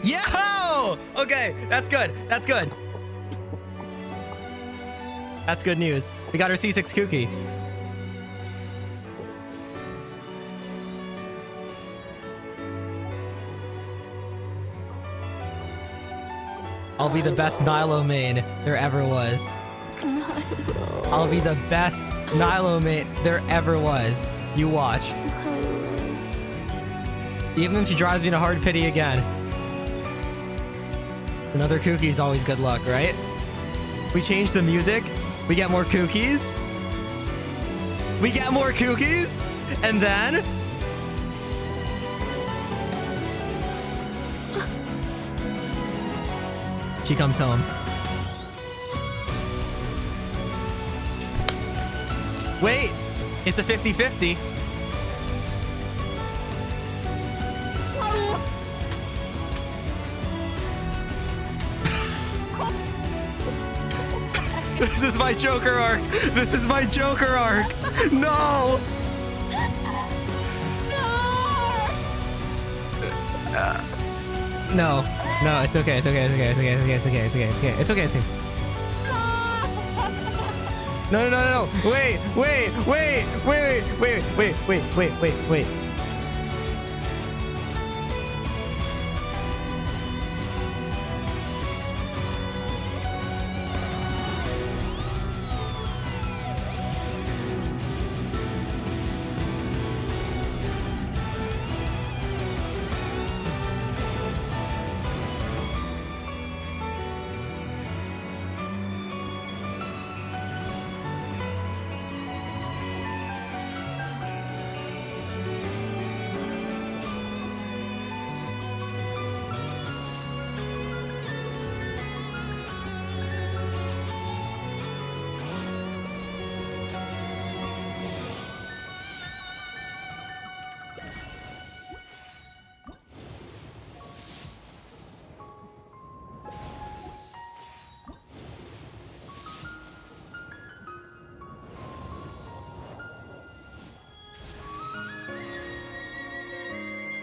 Yo! Okay, that's good. That's good. That's good news. We got our C6 cookie. I'll be the best Nilo main there ever was. I'll be the best Nilo main there ever was. You watch. Even if she drives me to hard pity again. Another cookie is always good luck, right? We change the music. We get more cookies. We get more cookies. And then... she comes home. Wait, it's a 50-50. This is my Joker arc. This is my Joker arc. No. No. No, it's okay. It's okay. It's okay. It's okay. It's okay. It's okay. It's okay. It's okay. It's okay. It's okay. No, no, no, no. Wait, wait, wait, wait, wait, wait, wait, wait, wait, wait.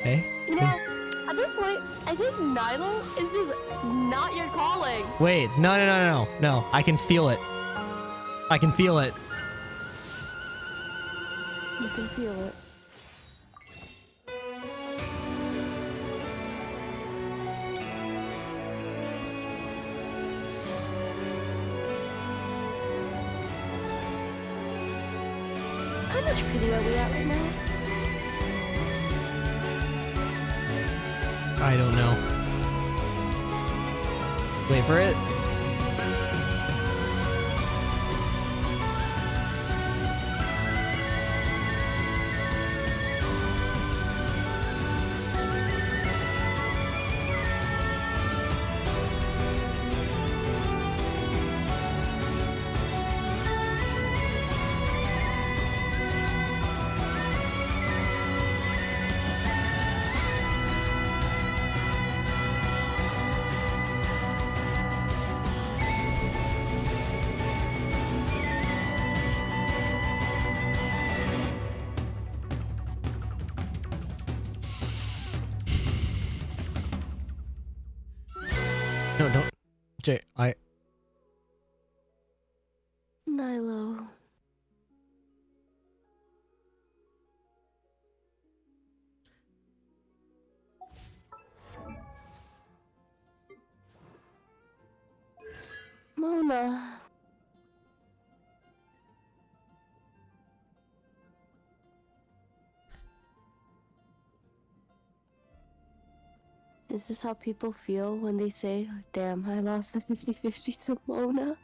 Hey? You know, at this point, I think Nilo is just not your calling. Wait, no, no, no, no, no. I can feel it. I can feel it. You can feel it. How much pity are we at right now? I don't know. Wait for it. No, don't. Jay, Nilo. Mona. Is this how people feel when they say, damn, I lost the 50-50 to Mona?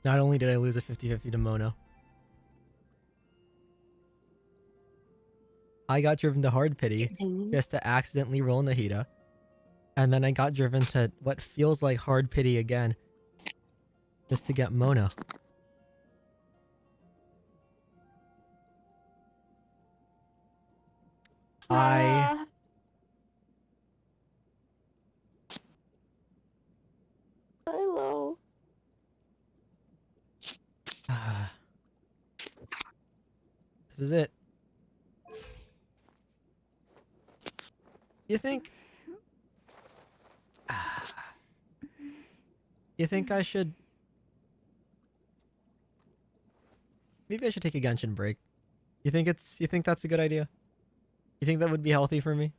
Not only did I lose a 50-50 to Mona, I got driven to hard pity just to accidentally roll Nahida. And then I got driven to what feels like hard pity again just to get Mona. Hello. This is it. You think? You think I should? Maybe I should take a Genshin break. You think that's a good idea? You think that would be healthy for me?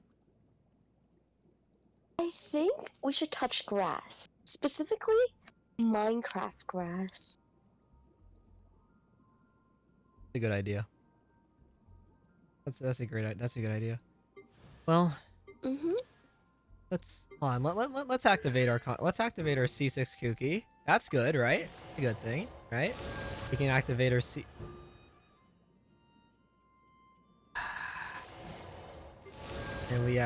I think we should touch grass. Specifically, Minecraft grass. A good idea. That's a good idea. Well, let's hold on. Let's activate our C6 Kuki. That's good, right? A good thing, right? We can activate our C. And we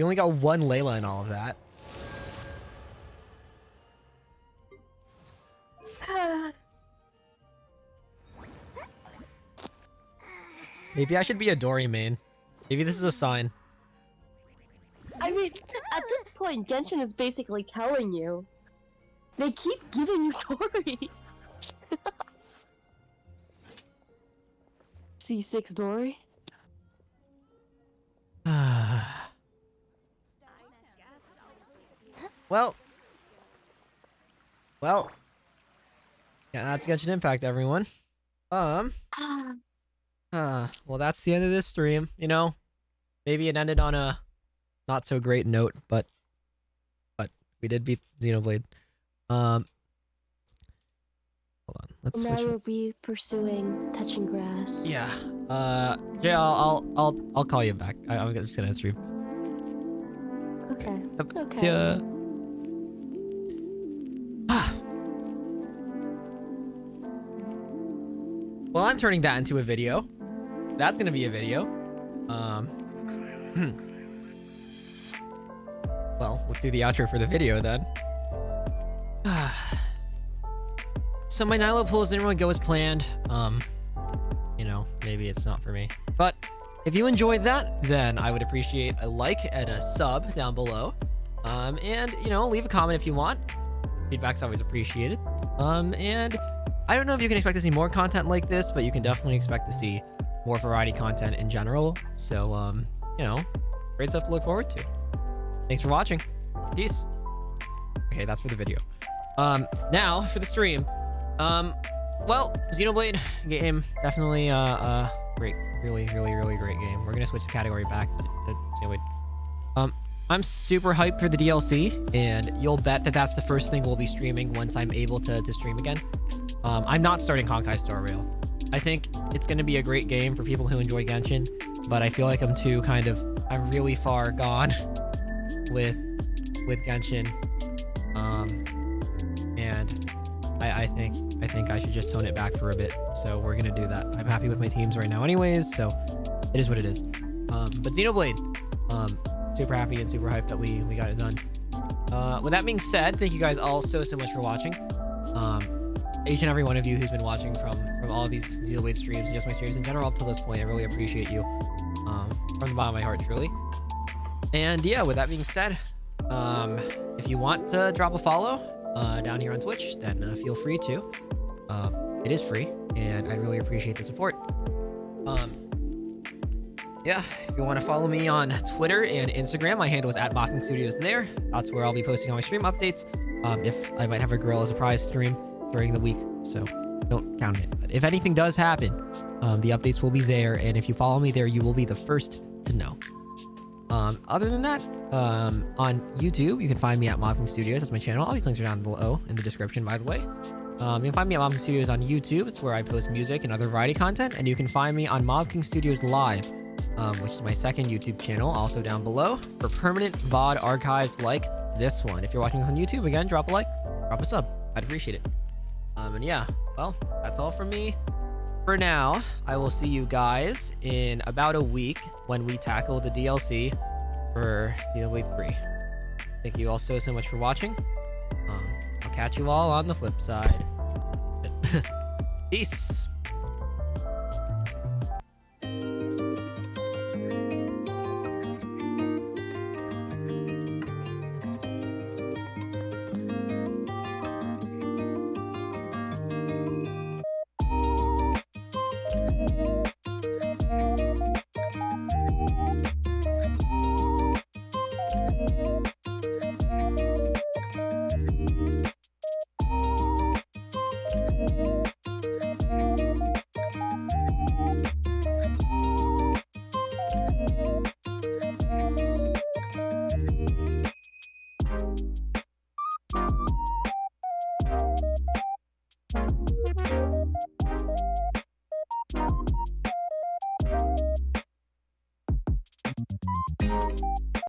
only got one Layla in all of that. Maybe I should be a Dory main. Maybe this is a sign. I mean, at this point, Genshin is basically telling you. They keep giving you Dories. C6 Dory. Well. Yeah, that's Genshin Impact, everyone. Well, that's the end of this stream. You know, maybe it ended on a not so great note, but we did beat Xenoblade. Hold on, let's switch. Now we'll be pursuing touching grass. Yeah. Jay, I'll call you back. I'm just gonna stream. Okay. Okay. Well, I'm turning that into a video. That's gonna be a video. Well, let's do the outro for the video then. So my Nilo pulls didn't really go as planned. You know, maybe it's not for me. But if you enjoyed that, then I would appreciate a like and a sub down below. And you know, leave a comment if you want. Feedback's always appreciated. And I don't know if you can expect to see more content like this, but you can definitely expect to see more variety content in general. So, you know, great stuff to look forward to. Thanks for watching. Peace. Okay, that's for the video. Now for the stream. Well, Xenoblade game, definitely great, really great game. We're gonna switch the category back to Xenoblade. I'm super hyped for the DLC, and you'll bet that that's the first thing we'll be streaming once I'm able to stream again. I'm not starting Honkai Star Rail. I think it's gonna be a great game for people who enjoy Genshin, but I feel like I'm really far gone with Genshin. And I think I should just tone it back for a bit. So we're gonna do that. I'm happy with my teams right now anyways, so it is what it is. But Xenoblade, super happy and super hyped that we got it done. With that being said, thank you guys all so much for watching. Each and every one of you who's been watching from all these Xenoblade streams and just my streams in general up to this point, I really appreciate you from the bottom of my heart, truly. And yeah, with that being said, if you want to drop a follow down here on Twitch, then feel free to. It is free, and I'd really appreciate the support. Yeah, if you want to follow me on Twitter and Instagram, my handle is @MockingStudios there. That's where I'll be posting all my stream updates. If I might have a girl as a prize stream during the week, so don't count it. But if anything does happen, the updates will be there, and if you follow me there, you will be the first to know. Other than that, on YouTube, you can find me at Mocking Studios. That's my channel. All these links are down below in the description, by the way. You can find me at Mocking Studios on YouTube. It's where I post music and other variety content. And you can find me on Mocking Studios Live, which is my second YouTube channel, also down below, for permanent VOD archives like this one. If you're watching this on YouTube, again, drop a like, drop a sub. I'd appreciate it. And yeah, well, that's all from me. For now, I will see you guys in about a week when we tackle the DLC for Xenoblade 3. Thank you all so much for watching. I'll catch you all on the flip side. Peace.